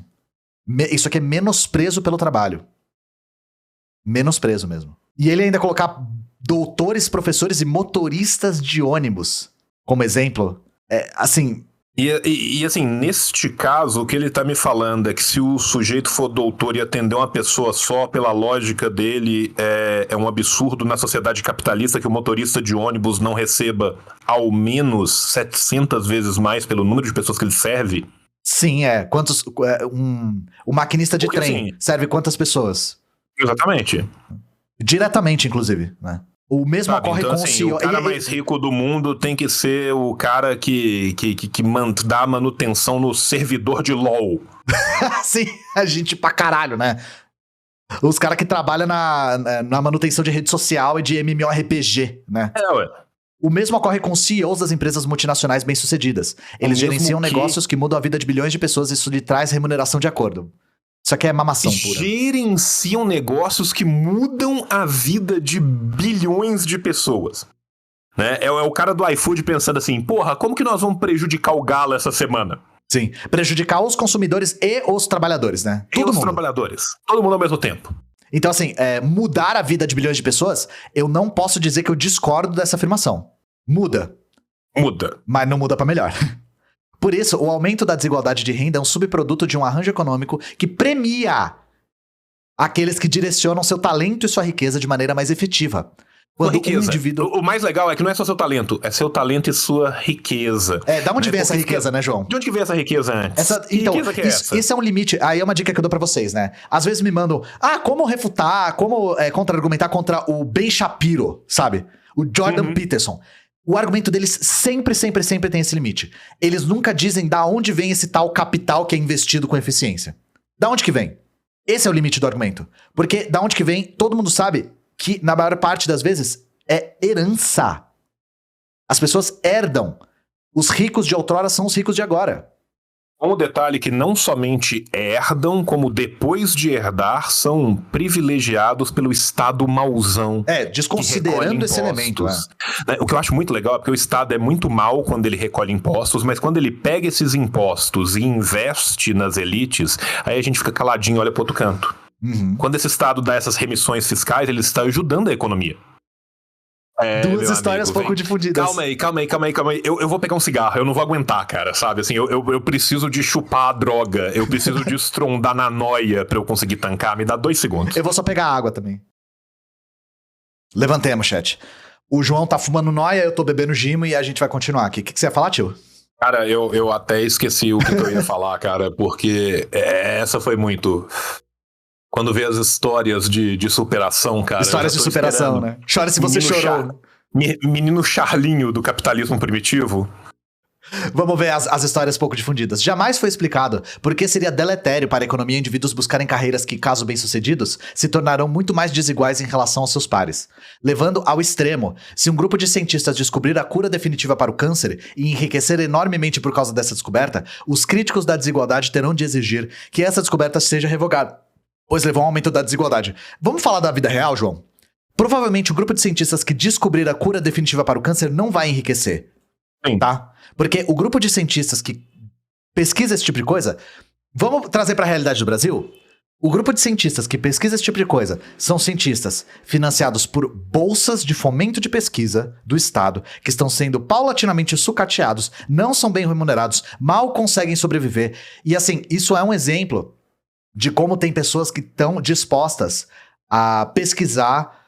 Isso aqui é menosprezo pelo trabalho. Menosprezo mesmo. E ele ainda colocar doutores, professores e motoristas de ônibus como exemplo. Assim... E assim, neste caso, o que ele tá me falando é que se o sujeito for doutor e atender uma pessoa só, pela lógica dele, é um absurdo na sociedade capitalista que o motorista de ônibus não receba ao menos 700 vezes mais pelo número de pessoas que ele serve. Sim, o maquinista de trem assim, serve quantas pessoas? Exatamente. Diretamente, inclusive, né? O mesmo ocorre então, com assim, o CEO. O cara mais rico do mundo tem que ser o cara que dá manutenção no servidor de LOL. Sim, a gente pra caralho, né? Os caras que trabalham na manutenção de rede social e de MMORPG, né? Ué. O mesmo ocorre com os CEOs das empresas multinacionais bem-sucedidas. Eles gerenciam negócios que mudam a vida de bilhões de pessoas e isso lhe traz remuneração de acordo. Isso aqui é mamação pura. Gerenciam negócios que mudam a vida de bilhões de pessoas. Né? É o cara do iFood pensando assim, porra, como que nós vamos prejudicar o galo essa semana? Sim, prejudicar os consumidores e os trabalhadores, né? Todo mundo ao mesmo tempo. Então, assim, mudar a vida de bilhões de pessoas, eu não posso dizer que eu discordo dessa afirmação. Muda. Muda. Mas não muda pra melhor. Por isso, o aumento da desigualdade de renda é um subproduto de um arranjo econômico que premia aqueles que direcionam seu talento e sua riqueza de maneira mais efetiva. Quando riqueza. um indivíduo... O mais legal é que não é só seu talento, é seu talento e sua riqueza. Da onde Né? vem essa Porque riqueza, né, João? De onde que veio essa riqueza antes? Que Então, riqueza que é essa? isso é um limite. Aí é uma dica que eu dou pra vocês, né? Às vezes me mandam, como refutar, como contra-argumentar contra o Ben Shapiro, sabe? O Jordan Peterson. O argumento deles sempre tem esse limite. Eles nunca dizem da onde vem esse tal capital que é investido com eficiência. Da onde que vem? Esse é o limite do argumento. Porque da onde que vem, todo mundo sabe que, na maior parte das vezes, é herança. As pessoas herdam. Os ricos de outrora são os ricos de agora. Com o detalhe que não somente herdam, como depois de herdar, são privilegiados pelo Estado mauzão. Desconsiderando esse elemento. O que eu acho muito legal é porque o Estado é muito mau quando ele recolhe impostos, mas quando ele pega esses impostos e investe nas elites, aí a gente fica caladinho e olha pro outro canto. Quando esse Estado dá essas remissões fiscais, ele está ajudando a economia. Duas histórias pouco difundidas. Calma aí. Eu vou pegar um cigarro, eu não vou aguentar, cara, sabe? Assim, eu preciso de chupar a droga, eu preciso de estrondar na noia pra eu conseguir tancar. Me dá 2 segundos. Eu vou só pegar água também. Levantemos, chat. O João tá fumando noia, eu tô bebendo gimo e a gente vai continuar aqui. O que você ia falar, tio? Cara, eu até esqueci o que eu ia falar, cara, porque essa foi muito... Quando vê as histórias de superação, cara... Histórias de superação, esperando. né? Chora se você chorou. Menino Charlinho do capitalismo primitivo. Vamos ver as histórias pouco difundidas. Jamais foi explicado por que seria deletério para a economia indivíduos buscarem carreiras que, caso bem-sucedidos, se tornarão muito mais desiguais em relação aos seus pares. Levando ao extremo, se um grupo de cientistas descobrir a cura definitiva para o câncer e enriquecer enormemente por causa dessa descoberta, os críticos da desigualdade terão de exigir que essa descoberta seja revogada, pois levou a um aumento da desigualdade. Vamos falar da vida real, João? Provavelmente o grupo de cientistas que descobrir a cura definitiva para o câncer não vai enriquecer. Sim. Tá? Porque o grupo de cientistas que pesquisa esse tipo de coisa... Vamos trazer para a realidade do Brasil? O grupo de cientistas que pesquisa esse tipo de coisa são cientistas financiados por bolsas de fomento de pesquisa do Estado, que estão sendo paulatinamente sucateados, não são bem remunerados, mal conseguem sobreviver. E assim, isso é um exemplo de como tem pessoas que estão dispostas a pesquisar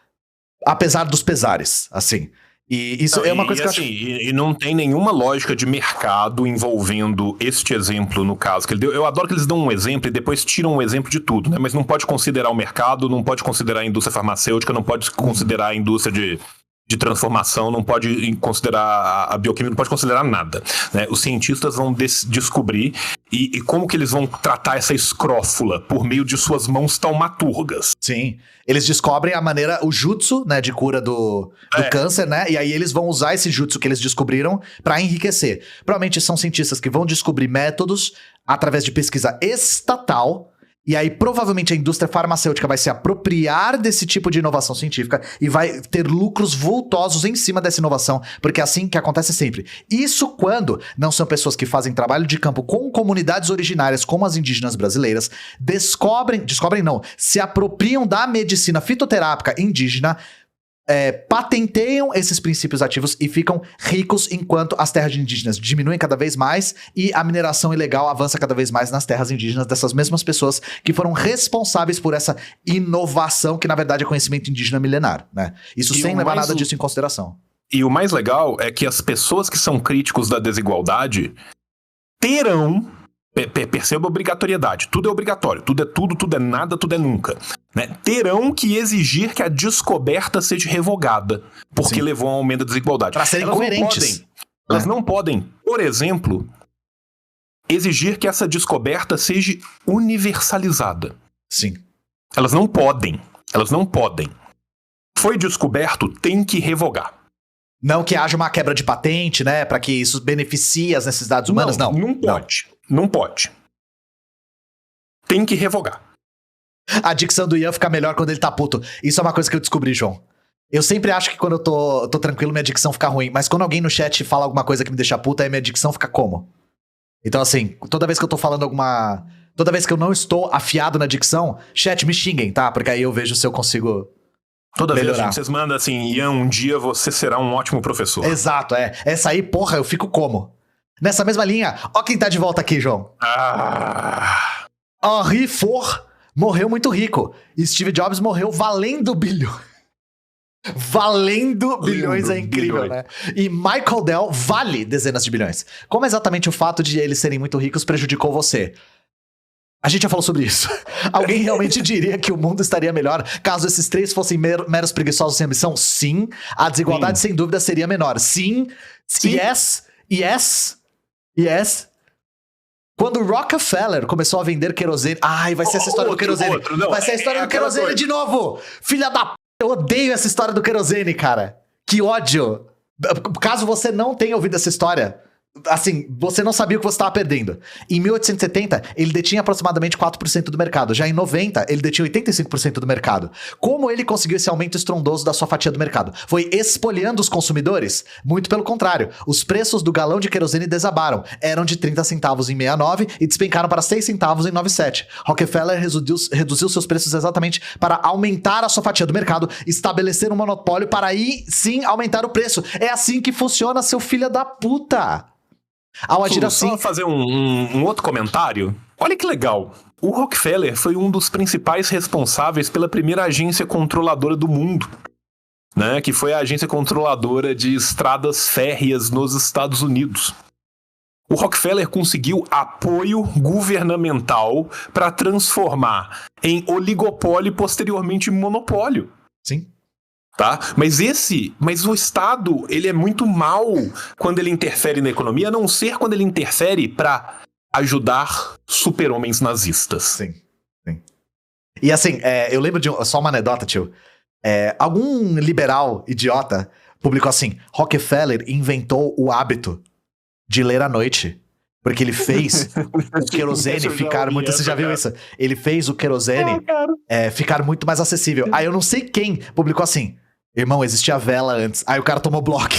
apesar dos pesares, assim. E isso é uma coisa que eu acho... E não tem nenhuma lógica de mercado envolvendo este exemplo, no caso que ele deu. Eu adoro que eles dão um exemplo e depois tiram um exemplo de tudo, né? Mas não pode considerar o mercado, não pode considerar a indústria farmacêutica, não pode considerar a indústria de transformação, não pode considerar a bioquímica, não pode considerar nada, né? Os cientistas vão descobrir e como que eles vão tratar essa escrófula por meio de suas mãos taumaturgas. Sim, eles descobrem a maneira, o jutsu, né, de cura do câncer, né, e aí eles vão usar esse jutsu que eles descobriram pra enriquecer. Provavelmente são cientistas que vão descobrir métodos através de pesquisa estatal. E aí, provavelmente, a indústria farmacêutica vai se apropriar desse tipo de inovação científica e vai ter lucros vultosos em cima dessa inovação, porque é assim que acontece sempre. Isso quando não são pessoas que fazem trabalho de campo com comunidades originárias, como as indígenas brasileiras, se apropriam da medicina fitoterápica indígena, patenteiam esses princípios ativos e ficam ricos enquanto as terras indígenas diminuem cada vez mais e a mineração ilegal avança cada vez mais nas terras indígenas dessas mesmas pessoas que foram responsáveis por essa inovação que na verdade é conhecimento indígena milenar, né? Isso sem levar nada disso em consideração. E o mais legal é que as pessoas que são críticos da desigualdade terão... Perceba a obrigatoriedade. Tudo é obrigatório. Tudo é tudo, tudo é nada, tudo é nunca. Né? Terão que exigir que a descoberta seja revogada, porque levou a um aumento da desigualdade. Para serem coerentes. Elas não podem, por exemplo, exigir que essa descoberta seja universalizada. Sim. Elas não podem. Foi descoberto, tem que revogar. Não que haja uma quebra de patente, né? Para que isso beneficie as necessidades humanas, não. Não pode. Tem que revogar. A dicção do Ian fica melhor quando ele tá puto. Isso é uma coisa que eu descobri, João. Eu sempre acho que quando eu tô tranquilo, minha dicção fica ruim. Mas quando alguém no chat fala alguma coisa que me deixa puta, aí minha dicção fica como? Então, assim, toda vez que eu tô falando alguma Toda vez que eu não estou afiado na dicção, chat, me xinguem, tá? Porque aí eu vejo se eu consigo Toda vez, melhorar. gente, vocês mandam assim, Ian, um dia você será um ótimo professor. Exato, é. Essa aí, porra, eu fico como? Nessa mesma linha, ó quem tá de volta aqui, João. Henry Ford morreu muito rico. E Steve Jobs morreu valendo bilhões. Valendo bilhões é incrível, né? E Michael Dell vale dezenas de bilhões. Como exatamente o fato de eles serem muito ricos prejudicou você? A gente já falou sobre isso. Alguém realmente diria que o mundo estaria melhor caso esses três fossem meros preguiçosos sem ambição? Sim. A desigualdade, sem dúvida, seria menor. Sim. Yes. Quando o Rockefeller começou a vender querosene... Ai, vai ser essa história do querosene. Vai ser a história do querosene de novo. Filha da p... Eu odeio essa história do querosene, cara. Que ódio. Caso você não tenha ouvido essa história... Assim, você não sabia o que você estava perdendo. Em 1870, ele detinha aproximadamente 4% do mercado. Já em 90, ele detinha 85% do mercado. Como ele conseguiu esse aumento estrondoso da sua fatia do mercado? Foi espoliando os consumidores? Muito pelo contrário. Os preços do galão de querosene desabaram. Eram de 30 centavos em 69 e despencaram para 6 centavos em 97. Rockefeller reduziu seus preços exatamente para aumentar a sua fatia do mercado, estabelecer um monopólio para aí sim aumentar o preço. É assim que funciona, seu filho da puta. Ao agir assim... Só fazer um outro comentário. Olha que legal. O Rockefeller foi um dos principais responsáveis pela primeira agência controladora do mundo, né? Que foi a agência controladora de estradas férreas nos Estados Unidos. O Rockefeller conseguiu apoio governamental para transformar em oligopólio e posteriormente em monopólio. Sim. Tá? Mas o Estado, ele é muito mal quando ele interfere na economia, a não ser quando ele interfere para ajudar super-homens nazistas. Sim. E assim, eu lembro de só uma anedota, tio. Algum liberal idiota publicou assim: Rockefeller inventou o hábito de ler à noite. Porque ele fez o querosene ficar muito... Você já viu isso? Ele fez o querosene ficar muito mais acessível. Aí eu não sei quem publicou assim: irmão, existia vela antes. Aí o cara tomou bloco.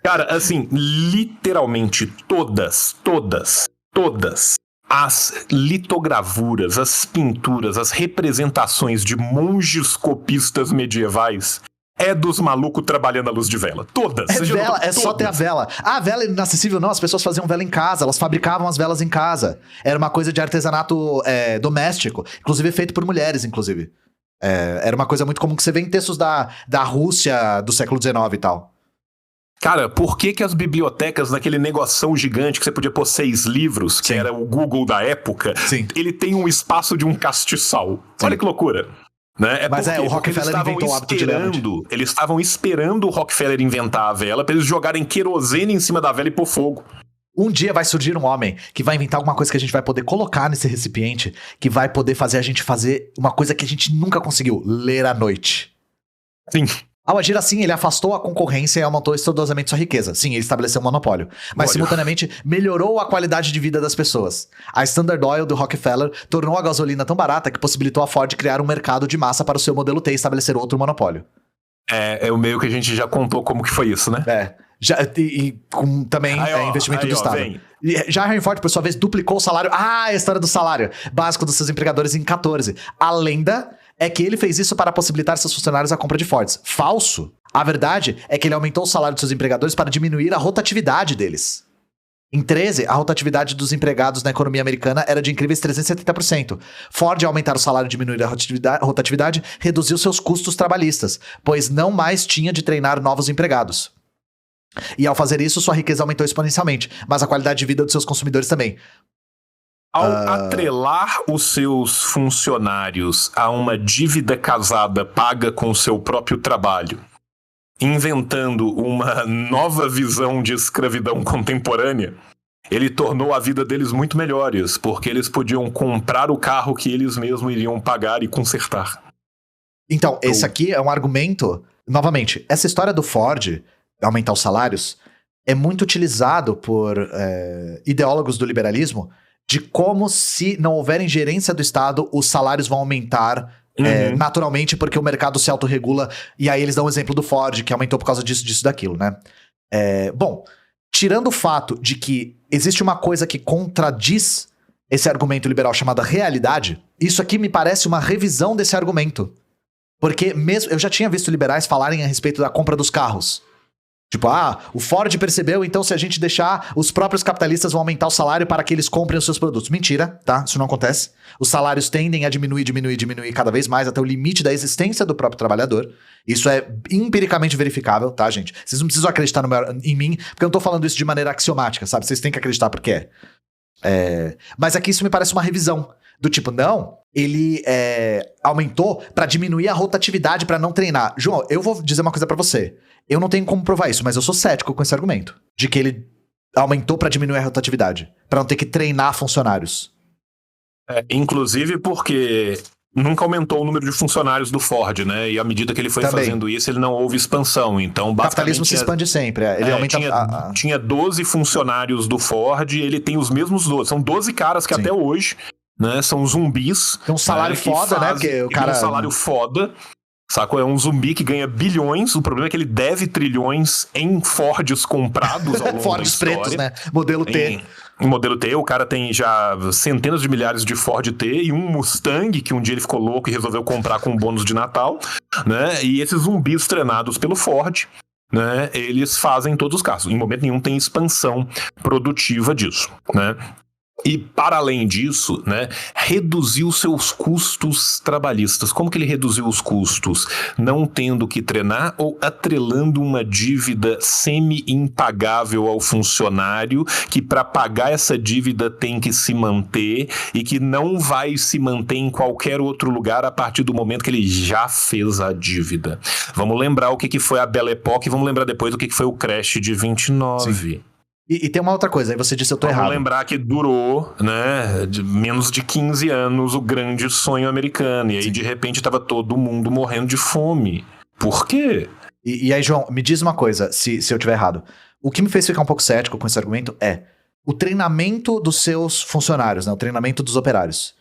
Cara, assim, literalmente todas as litogravuras, as pinturas, as representações de monges copistas medievais é dos malucos trabalhando à luz de vela. Todas. Vela, só ter a vela. A vela é inacessível, não. As pessoas faziam vela em casa. Elas fabricavam as velas em casa. Era uma coisa de artesanato doméstico. Inclusive feito por mulheres, inclusive. Era uma coisa muito comum que você vê em textos da Rússia do século XIX e tal. Cara, por que as bibliotecas, naquele negoção gigante que você podia pôr 6 livros, que era o Google da época, ele tem um espaço de um castiçal? Sim. Olha que loucura. Né? Mas o Rockefeller inventou o hábito de ler. Eles estavam esperando o Rockefeller inventar a vela para eles jogarem querosene em cima da vela e pôr fogo. Um dia vai surgir um homem que vai inventar alguma coisa que a gente vai poder colocar nesse recipiente, que vai poder fazer a gente fazer uma coisa que a gente nunca conseguiu: ler à noite. Sim. Ao agir assim, ele afastou a concorrência e aumentou estrondosamente sua riqueza. Sim, ele estabeleceu um monopólio. Mas, simultaneamente, melhorou a qualidade de vida das pessoas. A Standard Oil do Rockefeller tornou a gasolina tão barata que possibilitou a Ford criar um mercado de massa para o seu modelo T e estabelecer outro monopólio. É o meio que a gente já contou como que foi isso, né? Com também investimento do Estado. Já Henry Ford, por sua vez, duplicou o salário. A história do salário básico dos seus empregadores em 14. A lenda é que ele fez isso para possibilitar seus funcionários a compra de Fords. Falso. A verdade é que ele aumentou o salário dos seus empregadores para diminuir a rotatividade deles. Em 13, a rotatividade dos empregados na economia americana era de incríveis 370%. Ford, ao aumentar o salário e diminuir a rotatividade, reduziu seus custos trabalhistas, pois não mais tinha de treinar novos empregados. E ao fazer isso, sua riqueza aumentou exponencialmente, mas a qualidade de vida dos seus consumidores também. Ao atrelar os seus funcionários a uma dívida casada paga com seu próprio trabalho, inventando uma nova visão de escravidão contemporânea, ele tornou a vida deles muito melhores, porque eles podiam comprar o carro que eles mesmos iriam pagar e consertar. Então, esse aqui é um argumento... Novamente, essa história do Ford aumentar os salários é muito utilizado por ideólogos do liberalismo de como, se não houver ingerência do Estado, os salários vão aumentar naturalmente, porque o mercado se autorregula. E aí eles dão o exemplo do Ford, que aumentou por causa disso, daquilo, né? Bom, tirando o fato de que existe uma coisa que contradiz esse argumento liberal chamado realidade, isso aqui me parece uma revisão desse argumento. Porque mesmo eu já tinha visto liberais falarem a respeito da compra dos carros. Tipo, o Ford percebeu, então se a gente deixar, os próprios capitalistas vão aumentar o salário para que eles comprem os seus produtos. Mentira, tá? Isso não acontece. Os salários tendem a diminuir cada vez mais até o limite da existência do próprio trabalhador. Isso é empiricamente verificável, tá, gente? Vocês não precisam acreditar em mim, porque eu não tô falando isso de maneira axiomática, sabe? Vocês têm que acreditar porque Mas aqui isso me parece uma revisão. Do tipo, não, ele aumentou pra diminuir a rotatividade pra não treinar. João, eu vou dizer uma coisa pra você. Eu não tenho como provar isso, mas eu sou cético com esse argumento. De que ele aumentou pra diminuir a rotatividade. Pra não ter que treinar funcionários. Inclusive porque nunca aumentou o número de funcionários do Ford, né? E à medida que ele foi fazendo isso, ele não houve expansão. Então, basicamente, o capitalismo se expande sempre. Ele aumenta tinha 12 funcionários do Ford, ele tem os mesmos 12. São 12 caras que até hoje, né, são zumbis. Tem um salário foda, né? Porque o cara tem um salário foda. Sacou? É um zumbi que ganha bilhões. O problema é que ele deve trilhões em Fords comprados ao longo Fords da história. pretos, né? Modelo T. Em modelo T, o cara tem já centenas de milhares de Ford T e um Mustang, que um dia ele ficou louco e resolveu comprar com um bônus de Natal, né? E esses zumbis treinados pelo Ford, né? Eles fazem todos os casos. Em momento nenhum tem expansão produtiva disso, né? E, para além disso, né, reduziu seus custos trabalhistas. Como que ele reduziu os custos? Não tendo que treinar ou atrelando uma dívida semi-impagável ao funcionário, que para pagar essa dívida tem que se manter e que não vai se manter em qualquer outro lugar a partir do momento que ele já fez a dívida. Vamos lembrar o que foi a Belle Époque e vamos lembrar depois o que foi o crash de 29. Sim. E tem uma outra coisa, aí você disse eu tô errado. Vamos lembrar que durou, né, menos de 15 anos o grande sonho americano. E aí, de repente, tava todo mundo morrendo de fome. Por quê? E aí, João, me diz uma coisa, se eu tiver errado. O que me fez ficar um pouco cético com esse argumento é o treinamento dos seus funcionários, né, o treinamento dos operários.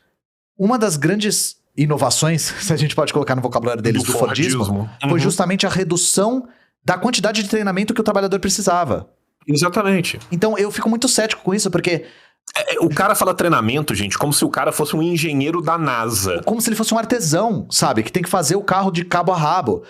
Uma das grandes inovações, se a gente pode colocar no vocabulário deles, do Fordismo, foi justamente a redução da quantidade de treinamento que o trabalhador precisava. Exatamente. Então eu fico muito cético com isso, porque o cara fala treinamento, gente, como se o cara fosse um engenheiro da NASA. Como se ele fosse um artesão, sabe? Que tem que fazer o carro de cabo a rabo.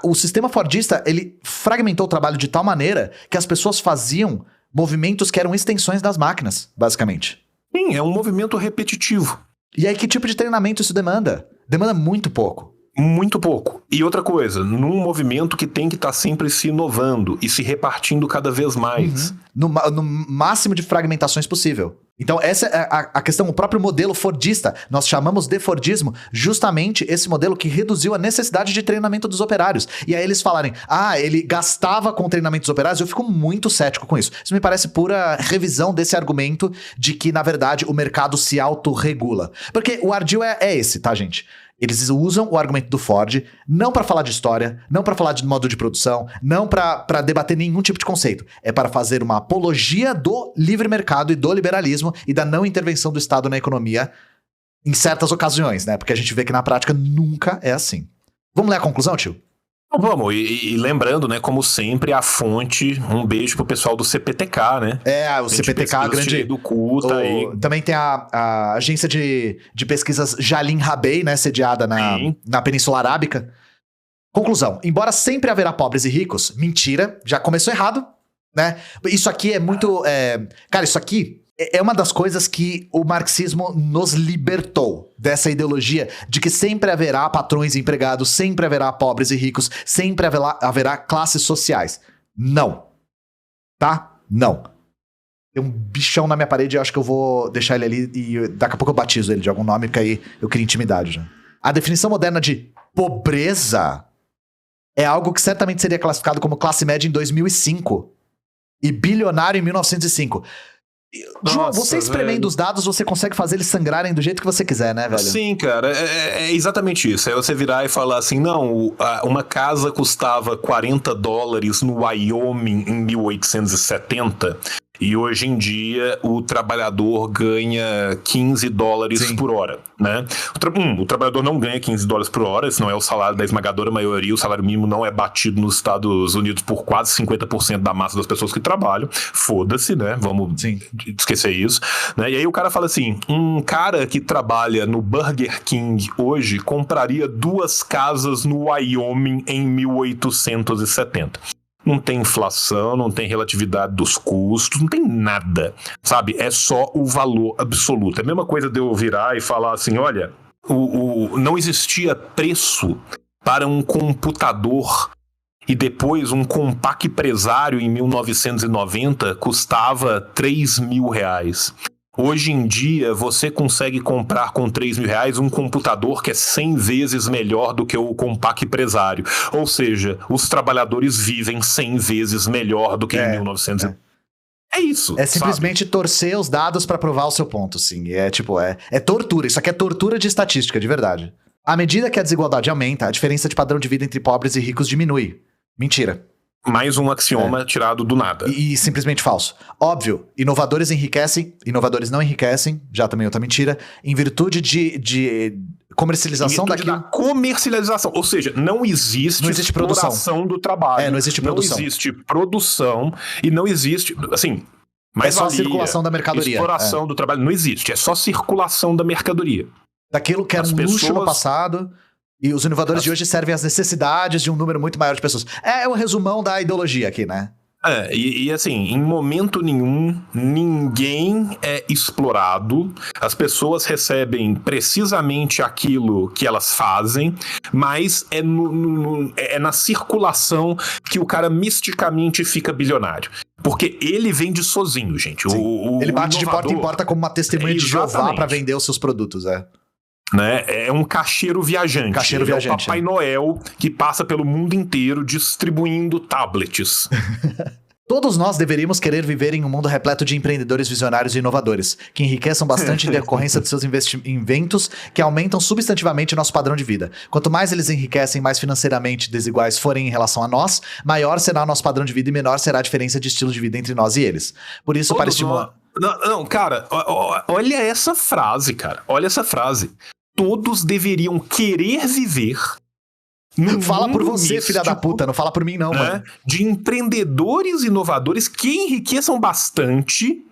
O sistema fordista, ele fragmentou o trabalho de tal maneira que as pessoas faziam movimentos que eram extensões das máquinas, basicamente. Sim, é um movimento repetitivo. E aí, que tipo de treinamento isso demanda? Demanda muito pouco. Muito pouco. E outra coisa, num movimento que tem que estar sempre se inovando e se repartindo cada vez mais. No máximo de fragmentações possível. Então essa é a questão, o próprio modelo fordista, nós chamamos de Fordismo justamente esse modelo que reduziu a necessidade de treinamento dos operários. E aí eles falarem, ele gastava com treinamento dos operários, eu fico muito cético com isso. Isso me parece pura revisão desse argumento de que, na verdade, o mercado se autorregula. Porque o ardil é esse, tá, gente? Eles usam o argumento do Ford não para falar de história, não para falar de modo de produção, não para debater nenhum tipo de conceito. É para fazer uma apologia do livre mercado e do liberalismo e da não intervenção do Estado na economia em certas ocasiões, né? Porque a gente vê que na prática nunca é assim. Vamos ler a conclusão, tio? Vamos, e lembrando, né, como sempre, a fonte, um beijo pro pessoal do CPTK, né? O CPTK, grande... do cu, tá aí. Também tem a agência de pesquisas Jalim Rabei, né, sediada na Península Arábica. Conclusão, embora sempre haverá pobres e ricos, mentira, já começou errado, né? Isso aqui é muito... Cara, isso aqui é uma das coisas que o marxismo nos libertou dessa ideologia de que sempre haverá patrões e empregados, sempre haverá pobres e ricos, sempre haverá classes sociais. Não. Tá? Não. Tem um bichão na minha parede e eu acho que eu vou deixar ele ali e daqui a pouco eu batizo ele de algum nome, porque aí eu crio intimidade já. A definição moderna de pobreza é algo que certamente seria classificado como classe média em 2005 e bilionário em 1905. João, você espremendo os dados, você consegue fazer eles sangrarem do jeito que você quiser, né, velho? Sim, cara, é exatamente isso. É você virar e falar assim, não, uma casa custava $40 no Wyoming em 1870 E hoje em dia o trabalhador ganha $15 Sim. por hora, né? O trabalhador não ganha $15 por hora, esse não é o salário da esmagadora maioria, o salário mínimo não é batido nos Estados Unidos por quase 50% da massa das pessoas que trabalham. Foda-se, né? Vamos Sim. esquecer isso, né? E aí o cara fala assim, um cara que trabalha no Burger King hoje compraria 2 casas no Wyoming em 1870. Não tem inflação, não tem relatividade dos custos, não tem nada, sabe? É só o valor absoluto. É a mesma coisa de eu virar e falar assim, olha, não existia preço para um computador e depois um Compaq Presário em 1990 custava R$3.000. Hoje em dia, você consegue comprar com R$3.000 um computador que é 100 vezes melhor do que o Compaq Presário. Ou seja, os trabalhadores vivem 100 vezes melhor do que em 1900. É isso. É simplesmente torcer os dados pra provar o seu ponto, sim. É tortura. Isso aqui é tortura de estatística, de verdade. À medida que a desigualdade aumenta, a diferença de padrão de vida entre pobres e ricos diminui. Mentira. Mais um axioma tirado do nada. E simplesmente falso. Óbvio, inovadores enriquecem, inovadores não enriquecem, já também outra mentira, em virtude de comercialização daquilo. Da comercialização, ou seja, não existe exploração do trabalho. Não existe produção. Não existe produção e não existe, assim, é só a circulação da mercadoria. Exploração do trabalho não existe, é só circulação da mercadoria. Daquilo que era um luxo no passado. E os inovadores de hoje servem às necessidades de um número muito maior de pessoas. É o resumão da ideologia aqui, né? E assim, em momento nenhum, ninguém é explorado, as pessoas recebem precisamente aquilo que elas fazem, mas é na circulação que o cara misticamente fica bilionário. Porque ele vende sozinho, gente. Ele bate de porta em porta como uma testemunha de Jeová para vender os seus produtos, né? É um caixeiro viajante. É o Papai Noel que passa pelo mundo inteiro distribuindo tablets. Todos nós deveríamos querer viver em um mundo repleto de empreendedores visionários e inovadores, que enriqueçam bastante em decorrência de seus inventos que aumentam substantivamente nosso padrão de vida. Quanto mais eles enriquecem, mais financeiramente desiguais forem em relação a nós, maior será o nosso padrão de vida e menor será a diferença de estilo de vida entre nós e eles. Por isso, para estimular... Não, cara, olha essa frase, cara. Olha essa frase. Todos deveriam querer viver. Fala por você, místico, filha da puta, não fala por mim, não, mano. De empreendedores inovadores que enriqueçam bastante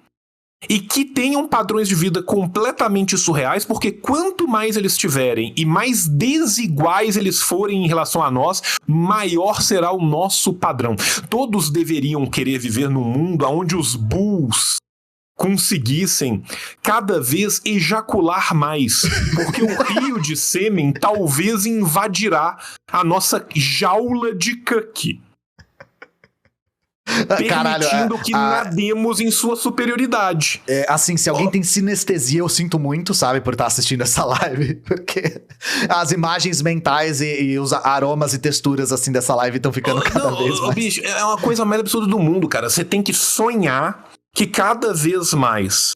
e que tenham padrões de vida completamente surreais, porque quanto mais eles tiverem e mais desiguais eles forem em relação a nós, maior será o nosso padrão. Todos deveriam querer viver num mundo onde os bulls conseguissem cada vez ejacular mais, porque o rio de sêmen talvez invadirá a nossa jaula de cuck, permitindo que nademos em sua superioridade. Assim, se alguém tem sinestesia, eu sinto muito, sabe, por estar assistindo essa live, porque as imagens mentais e os aromas e texturas, assim, dessa live estão ficando cada vez mais... Bicho, é uma coisa mais absurda do mundo, cara. Você tem que sonhar que cada vez mais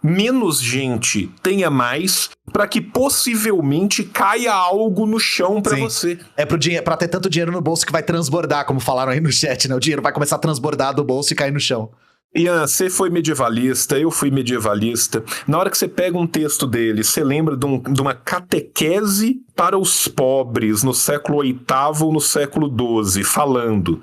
menos gente tenha mais para que possivelmente caia algo no chão para você. É pra ter tanto dinheiro no bolso que vai transbordar, como falaram aí no chat, né? O dinheiro vai começar a transbordar do bolso e cair no chão. Ian, você foi medievalista, eu fui medievalista. Na hora que você pega um texto dele, você lembra de uma catequese para os pobres no século VIII ou no século XII, falando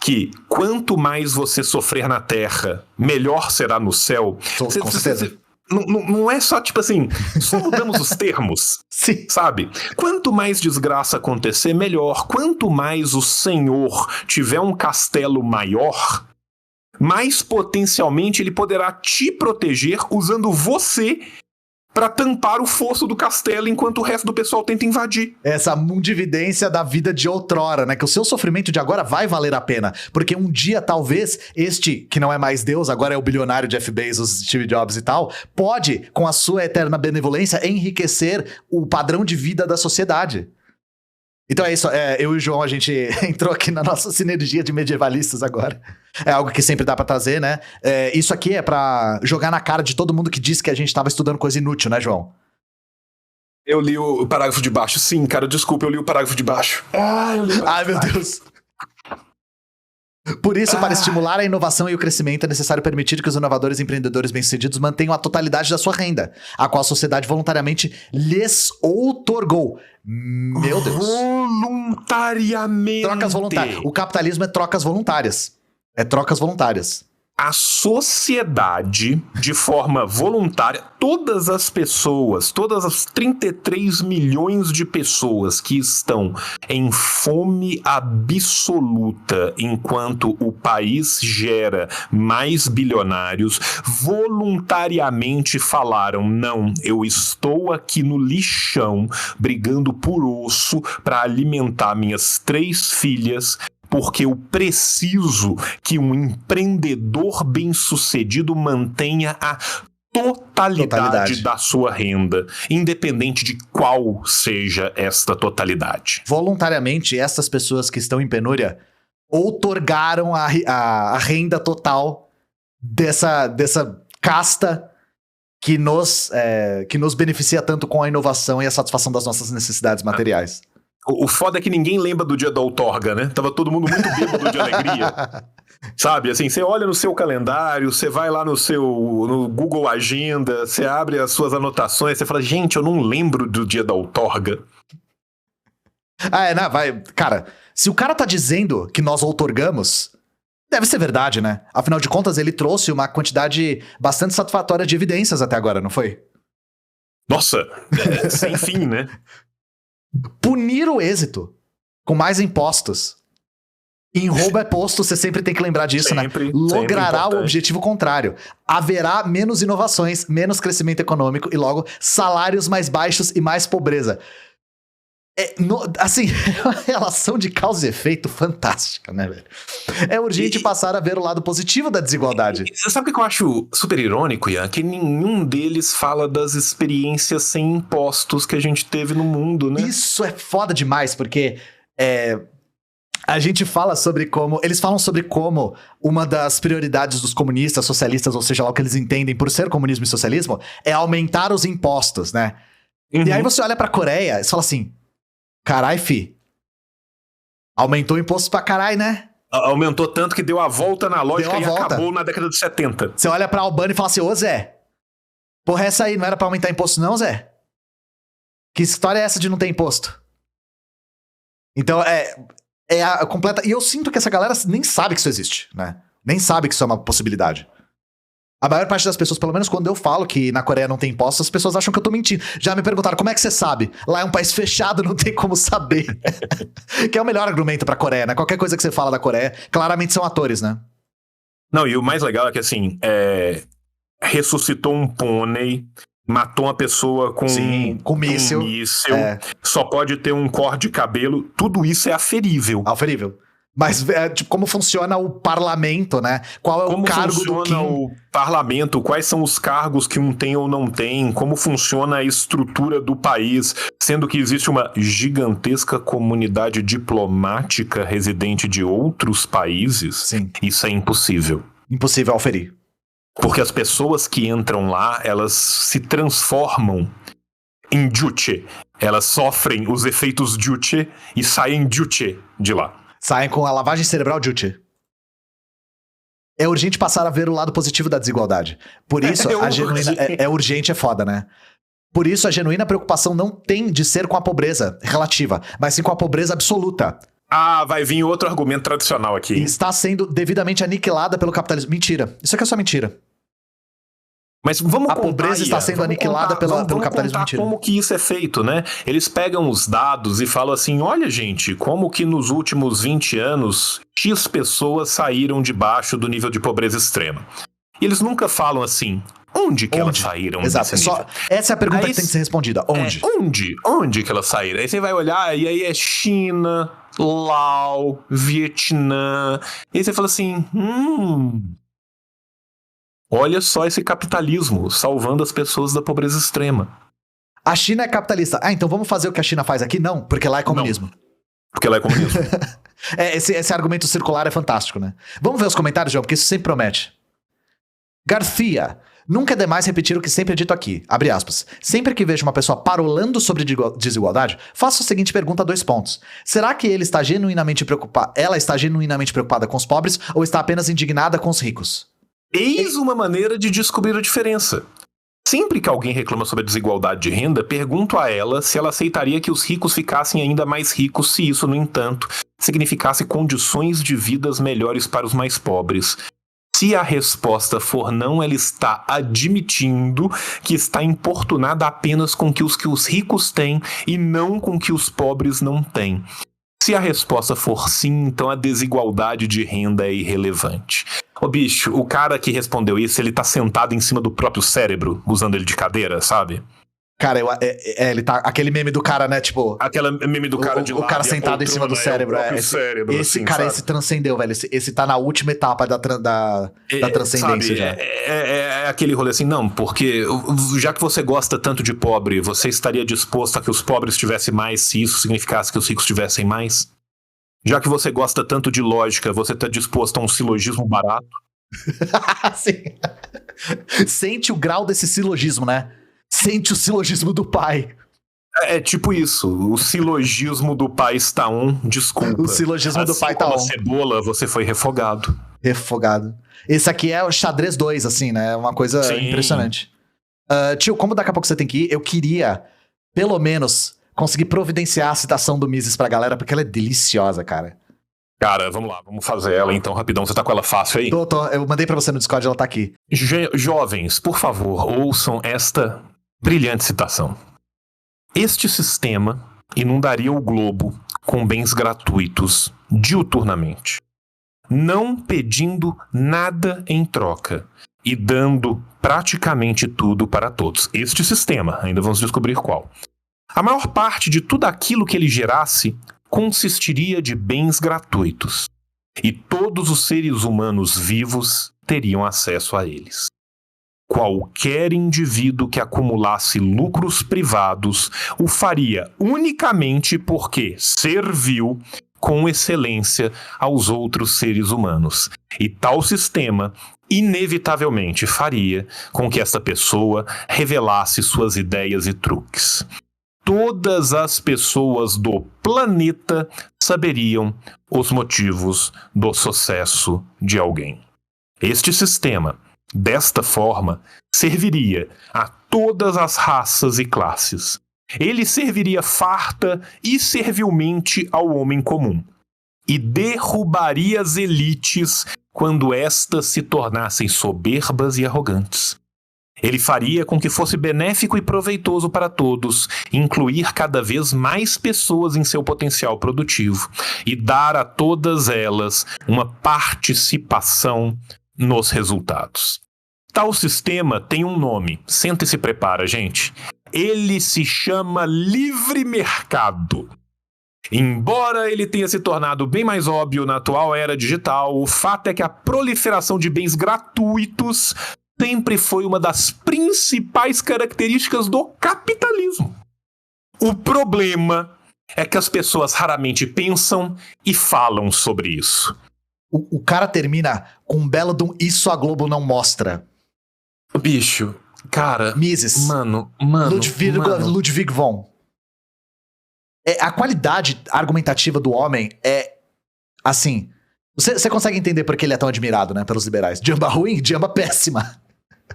que quanto mais você sofrer na terra, melhor será no céu. Com certeza. Não é só tipo assim, só mudamos os termos. Sim. Sabe? Quanto mais desgraça acontecer, melhor. Quanto mais o Senhor tiver um castelo maior, mais potencialmente ele poderá te proteger usando você pra tampar o fosso do castelo enquanto o resto do pessoal tenta invadir. Essa mundividência da vida de outrora, né? Que o seu sofrimento de agora vai valer a pena. Porque um dia, talvez, este, que não é mais Deus, agora é o bilionário Jeff Bezos, Steve Jobs e tal, pode, com a sua eterna benevolência, enriquecer o padrão de vida da sociedade. Então é isso, eu e o João, a gente entrou aqui na nossa sinergia de medievalistas agora. É algo que sempre dá pra trazer, né? Isso aqui é pra jogar na cara de todo mundo que disse que a gente tava estudando coisa inútil, né, João? Eu li o parágrafo de baixo. Sim, cara, desculpa, eu li o parágrafo de baixo. Ai, meu Deus. Por isso, para estimular a inovação e o crescimento, é necessário permitir que os inovadores e empreendedores bem-sucedidos mantenham a totalidade da sua renda, a qual a sociedade voluntariamente lhes outorgou. Meu Deus. Voluntariamente. Trocas voluntárias. O capitalismo é trocas voluntárias. É trocas voluntárias. A sociedade, de forma voluntária, todas as pessoas, todas as 33 milhões de pessoas que estão em fome absoluta enquanto o país gera mais bilionários, voluntariamente falaram: não, eu estou aqui no lixão brigando por osso para alimentar minhas 3 filhas, porque eu preciso que um empreendedor bem-sucedido mantenha a totalidade da sua renda, independente de qual seja esta totalidade. Voluntariamente, essas pessoas que estão em penúria outorgaram a renda total dessa casta que nos beneficia tanto com a inovação e a satisfação das nossas necessidades materiais. O foda é que ninguém lembra do dia da outorga, né? Tava todo mundo muito bêbado de alegria. Sabe, assim, você olha no seu calendário, você vai lá no Google Agenda, você abre as suas anotações, você fala: gente, eu não lembro do dia da outorga. Cara, se o cara tá dizendo que nós outorgamos, deve ser verdade, né? Afinal de contas, ele trouxe uma quantidade bastante satisfatória de evidências até agora, não foi? Nossa, sem fim, né? Punir o êxito com mais impostos. Em roubo é posto, você sempre tem que lembrar disso, sempre, né? Logrará sempre o objetivo contrário. Haverá menos inovações, menos crescimento econômico e logo salários mais baixos e mais pobreza. Assim, é uma relação de causa e efeito fantástica, né, velho? É urgente passar a ver o lado positivo da desigualdade. Você sabe o que eu acho super irônico, Ian? Que nenhum deles fala das experiências sem impostos que a gente teve no mundo, né? Isso é foda demais, porque a gente fala sobre como... Eles falam sobre como uma das prioridades dos comunistas, socialistas, ou seja lá o que eles entendem por ser comunismo e socialismo, é aumentar os impostos, né? Uhum. E aí você olha pra Coreia e fala assim: carai, fi. Aumentou o imposto pra carai, né? Aumentou tanto que deu a volta na lógica e volta. acabou na década de 70. Você olha pra Albânia e fala assim: ô Zé, porra, essa aí não era pra aumentar imposto não, Zé? Que história é essa de não ter imposto? Então, é a completa... E eu sinto que essa galera nem sabe que isso existe, né? Nem sabe que isso é uma possibilidade. A maior parte das pessoas, pelo menos quando eu falo que na Coreia não tem impostos, as pessoas acham que eu tô mentindo. Já me perguntaram: como é que você sabe? Lá é um país fechado, não tem como saber. Que é o melhor argumento pra Coreia, né? Qualquer coisa que você fala da Coreia, claramente são atores, né? Não, e o mais legal é que, assim, ressuscitou um pônei, matou uma pessoa com míssil. Só pode ter um corte de cabelo. Tudo isso é aferível. Aferível. Mas, tipo, como funciona o parlamento, né? Qual é o cargo do Kim? Como funciona o parlamento? Quais são os cargos que um tem ou não tem? Como funciona a estrutura do país? Sendo que existe uma gigantesca comunidade diplomática residente de outros países. Sim. Isso é impossível. Impossível auferir. Porque as pessoas que entram lá, elas se transformam em juche. Elas sofrem os efeitos juche e saem juche de lá. Saem com a lavagem cerebral juche. É urgente passar a ver o lado positivo da desigualdade. Por isso, a genuína... É urgente, é foda, né? Por isso, a genuína preocupação não tem de ser com a pobreza relativa, mas sim com a pobreza absoluta. Ah, vai vir outro argumento tradicional aqui. E está sendo devidamente aniquilada pelo capitalismo. Mentira. Isso aqui é só mentira. Mas vamos a pobreza está sendo aniquilada pelo capitalismo. Mentira. Como que isso é feito, né? Eles pegam os dados e falam assim: olha, gente, como que nos últimos 20 anos X pessoas saíram debaixo do nível de pobreza extrema. E eles nunca falam assim: onde que elas saíram? Exato. Essa é a pergunta que tem que ser respondida. Onde? Onde que elas saíram? Aí você vai olhar e aí é China, Laos, Vietnã. E aí você fala assim: olha só esse capitalismo salvando as pessoas da pobreza extrema. A China é capitalista. Ah, então vamos fazer o que a China faz aqui? Não, porque lá é comunismo. Não, porque lá é comunismo. Esse argumento circular é fantástico, né? Vamos ver os comentários, João, porque isso sempre promete. Garcia, Nunca é demais repetir o que sempre é dito aqui. Abre aspas. Sempre que vejo uma pessoa parolando sobre desigualdade, faço a seguinte pergunta a 2 pontos. Será que ela está genuinamente preocupada com os pobres ou está apenas indignada com os ricos? Eis uma maneira de descobrir a diferença. Sempre que alguém reclama sobre a desigualdade de renda, pergunto a ela se ela aceitaria que os ricos ficassem ainda mais ricos se isso, no entanto, significasse condições de vidas melhores para os mais pobres. Se a resposta for não, ela está admitindo que está importunada apenas com que os ricos têm e não com que os pobres não têm. Se a resposta for sim, então a desigualdade de renda é irrelevante. Ô bicho, o cara que respondeu isso, ele tá sentado em cima do próprio cérebro, usando ele de cadeira, sabe? Cara, ele tá... Aquele meme do cara, né, tipo... Aquela meme do cara de lado. O cara sentado em cima do cérebro. Esse assim, cara, sabe? Esse transcendeu, velho. Esse tá na última etapa da transcendência, sabe, já. É aquele rolê assim, não, porque já que você gosta tanto de pobre, você estaria disposto a que os pobres tivessem mais se isso significasse que os ricos tivessem mais? Já que você gosta tanto de lógica, você tá disposto a um silogismo barato? Sim. Sente o grau desse silogismo, né? Sente o silogismo do pai. É tipo isso, o silogismo do pai está desculpa. O silogismo do pai tá como a cebola, você foi refogado. Refogado. Esse aqui é o xadrez 2, assim, né? É uma coisa Sim. impressionante. Tio, como daqui a pouco você tem que ir, eu queria, pelo menos, conseguir providenciar a citação do Mises pra galera, porque ela é deliciosa, cara. Cara, vamos lá, vamos fazer ela então rapidão. Você tá com ela fácil aí? Tô. Eu mandei pra você no Discord, ela tá aqui. Jovens, por favor, ouçam esta brilhante citação. Este sistema inundaria o globo com bens gratuitos diuturnamente, não pedindo nada em troca e dando praticamente tudo para todos. Este sistema, ainda vamos descobrir qual. A maior parte de tudo aquilo que ele gerasse consistiria de bens gratuitos, e todos os seres humanos vivos teriam acesso a eles. Qualquer indivíduo que acumulasse lucros privados o faria unicamente porque serviu com excelência aos outros seres humanos. E tal sistema inevitavelmente faria com que essa pessoa revelasse suas ideias e truques. Todas as pessoas do planeta saberiam os motivos do sucesso de alguém. Este sistema, desta forma, serviria a todas as raças e classes. Ele serviria farta e servilmente ao homem comum, e derrubaria as elites quando estas se tornassem soberbas e arrogantes. Ele faria com que fosse benéfico e proveitoso para todos, incluir cada vez mais pessoas em seu potencial produtivo e dar a todas elas uma participação nos resultados. Tal sistema tem um nome. Senta e se prepara, gente. Ele se chama livre mercado. Embora ele tenha se tornado bem mais óbvio na atual era digital, o fato é que a proliferação de bens gratuitos sempre foi uma das principais características do capitalismo. O problema é que as pessoas raramente pensam e falam sobre isso. O cara termina com um belo de um isso a Globo não mostra. Bicho, cara... Mises. Mano. Ludwig von. A qualidade argumentativa do homem é, assim... Você consegue entender por que ele é tão admirado, né, pelos liberais. De amba ruim, de amba péssima.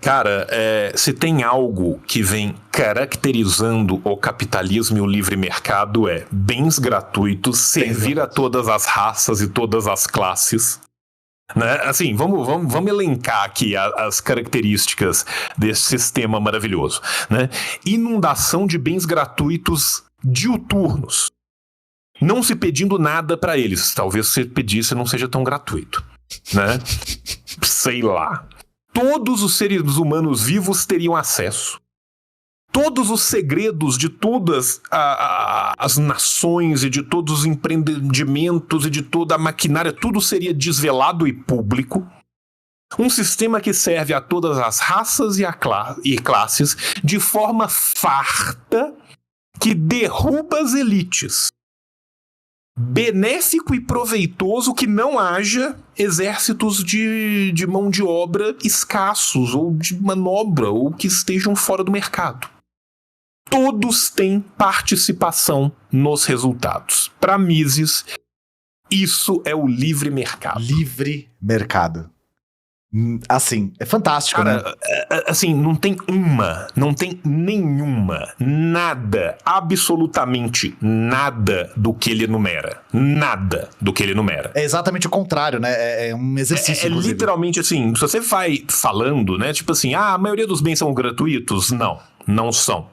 Cara, se tem algo que vem caracterizando o capitalismo e o livre mercado é bens gratuitos, servir a todas as raças e todas as classes. Né? Assim, vamos elencar aqui as características desse sistema maravilhoso. Né? Inundação de bens gratuitos diuturnos. Não se pedindo nada para eles. Talvez se pedisse não seja tão gratuito. Né? Sei lá. Todos os seres humanos vivos teriam acesso. Todos os segredos de todas as nações e de todos os empreendimentos e de toda a maquinária, tudo seria desvelado e público. Um sistema que serve a todas as raças e classes de forma farta, que derruba as elites. Benéfico e proveitoso que não haja exércitos de mão de obra escassos, ou de manobra, ou que estejam fora do mercado. Todos têm participação nos resultados. Para Mises, isso é o livre mercado. Livre mercado. Assim, é fantástico, cara, né? Assim, não tem nenhuma, nada, absolutamente nada do que ele enumera. Nada do que ele enumera. É exatamente o contrário, né? É um exercício, inclusive. Literalmente assim, se você vai falando, né, tipo assim, a maioria dos bens são gratuitos? Não são.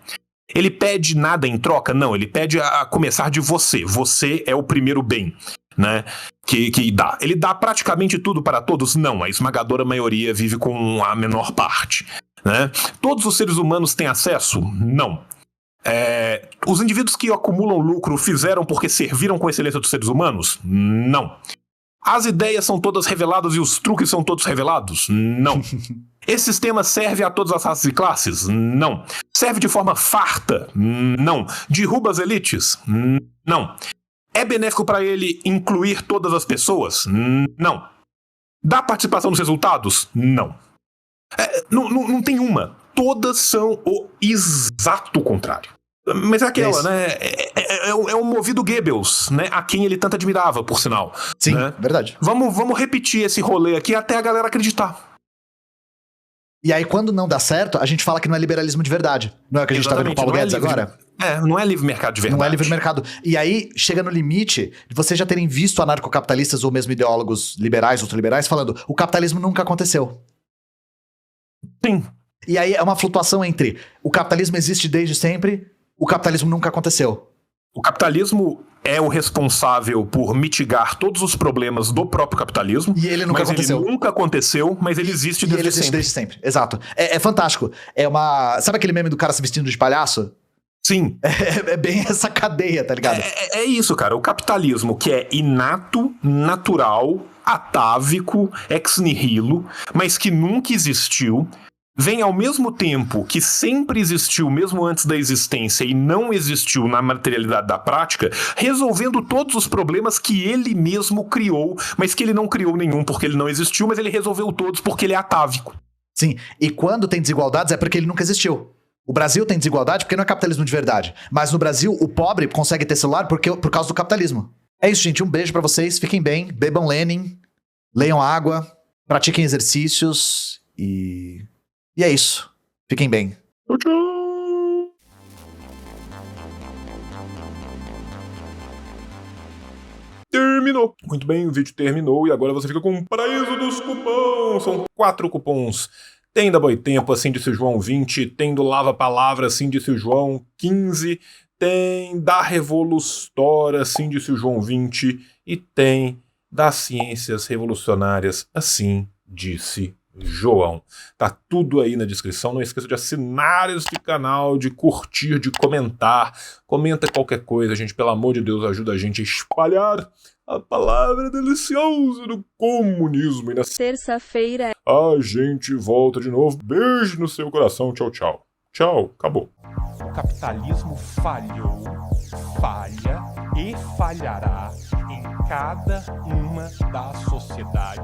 Ele pede nada em troca? Não, ele pede a começar de você. Você é o primeiro bem, né? Que dá. Ele dá praticamente tudo para todos? Não, a esmagadora maioria vive com a menor parte, né? Todos os seres humanos têm acesso? Não. Os indivíduos que acumulam lucro fizeram porque serviram com excelência dos seres humanos? Não. As ideias são todas reveladas e os truques são todos revelados? Não. Esse sistema serve a todas as raças e classes? Não. Serve de forma farta? Não. Derruba as elites? Não. É benéfico para ele incluir todas as pessoas? Não. Dá participação nos resultados? Não. Não tem uma. Todas são o exato contrário. Mas é aquela, né? É o movido Goebbels, né? A quem ele tanto admirava, por sinal. Sim, né? Verdade. Vamos repetir esse rolê aqui até a galera acreditar. E aí, quando não dá certo, a gente fala que não é liberalismo de verdade. Não é o que a gente tá vendo com o Paulo Guedes agora? Não é livre mercado de verdade. Não é livre mercado. E aí, chega no limite de vocês já terem visto anarcocapitalistas ou mesmo ideólogos liberais, ultraliberais, falando o capitalismo nunca aconteceu. Sim. E aí é uma flutuação entre o capitalismo existe desde sempre, o capitalismo nunca aconteceu. O capitalismo é o responsável por mitigar todos os problemas do próprio capitalismo. E ele nunca aconteceu. Ele nunca aconteceu, mas ele existe desde sempre. Ele existe desde sempre, exato. É fantástico. É uma... Sabe aquele meme do cara se vestindo de palhaço? Sim. É bem essa cadeia, tá ligado? É isso, cara. O capitalismo que é inato, natural, atávico, ex nihilo, mas que nunca existiu, vem ao mesmo tempo que sempre existiu, mesmo antes da existência, e não existiu na materialidade da prática, resolvendo todos os problemas que ele mesmo criou, mas que ele não criou nenhum porque ele não existiu, mas ele resolveu todos porque ele é atávico. Sim, e quando tem desigualdades é porque ele nunca existiu. O Brasil tem desigualdade porque não é capitalismo de verdade. Mas no Brasil, o pobre consegue ter celular por causa do capitalismo. É isso, gente. Um beijo pra vocês. Fiquem bem. Bebam Lenin. Leiam água. Pratiquem exercícios. E é isso. Fiquem bem. Tchau, tchau. Terminou. Muito bem, o vídeo terminou e agora você fica com o paraíso dos cupons. São 4 cupons. Tem da Boitempo, assim disse o João, 20. Tem do Lava Palavra, assim disse o João, 15. Tem da Revolustora, assim disse o João, 20. E tem das Ciências Revolucionárias, assim disse João. Tá tudo aí na descrição. Não esqueça de assinar este canal, de curtir, de comentar. Comenta qualquer coisa, gente. Pelo amor de Deus, ajuda a gente a espalhar a palavra deliciosa do comunismo. E na terça-feira a gente volta de novo. Beijo no seu coração. Tchau, tchau. Tchau, acabou. O capitalismo falhou, falha e falhará em cada uma das sociedades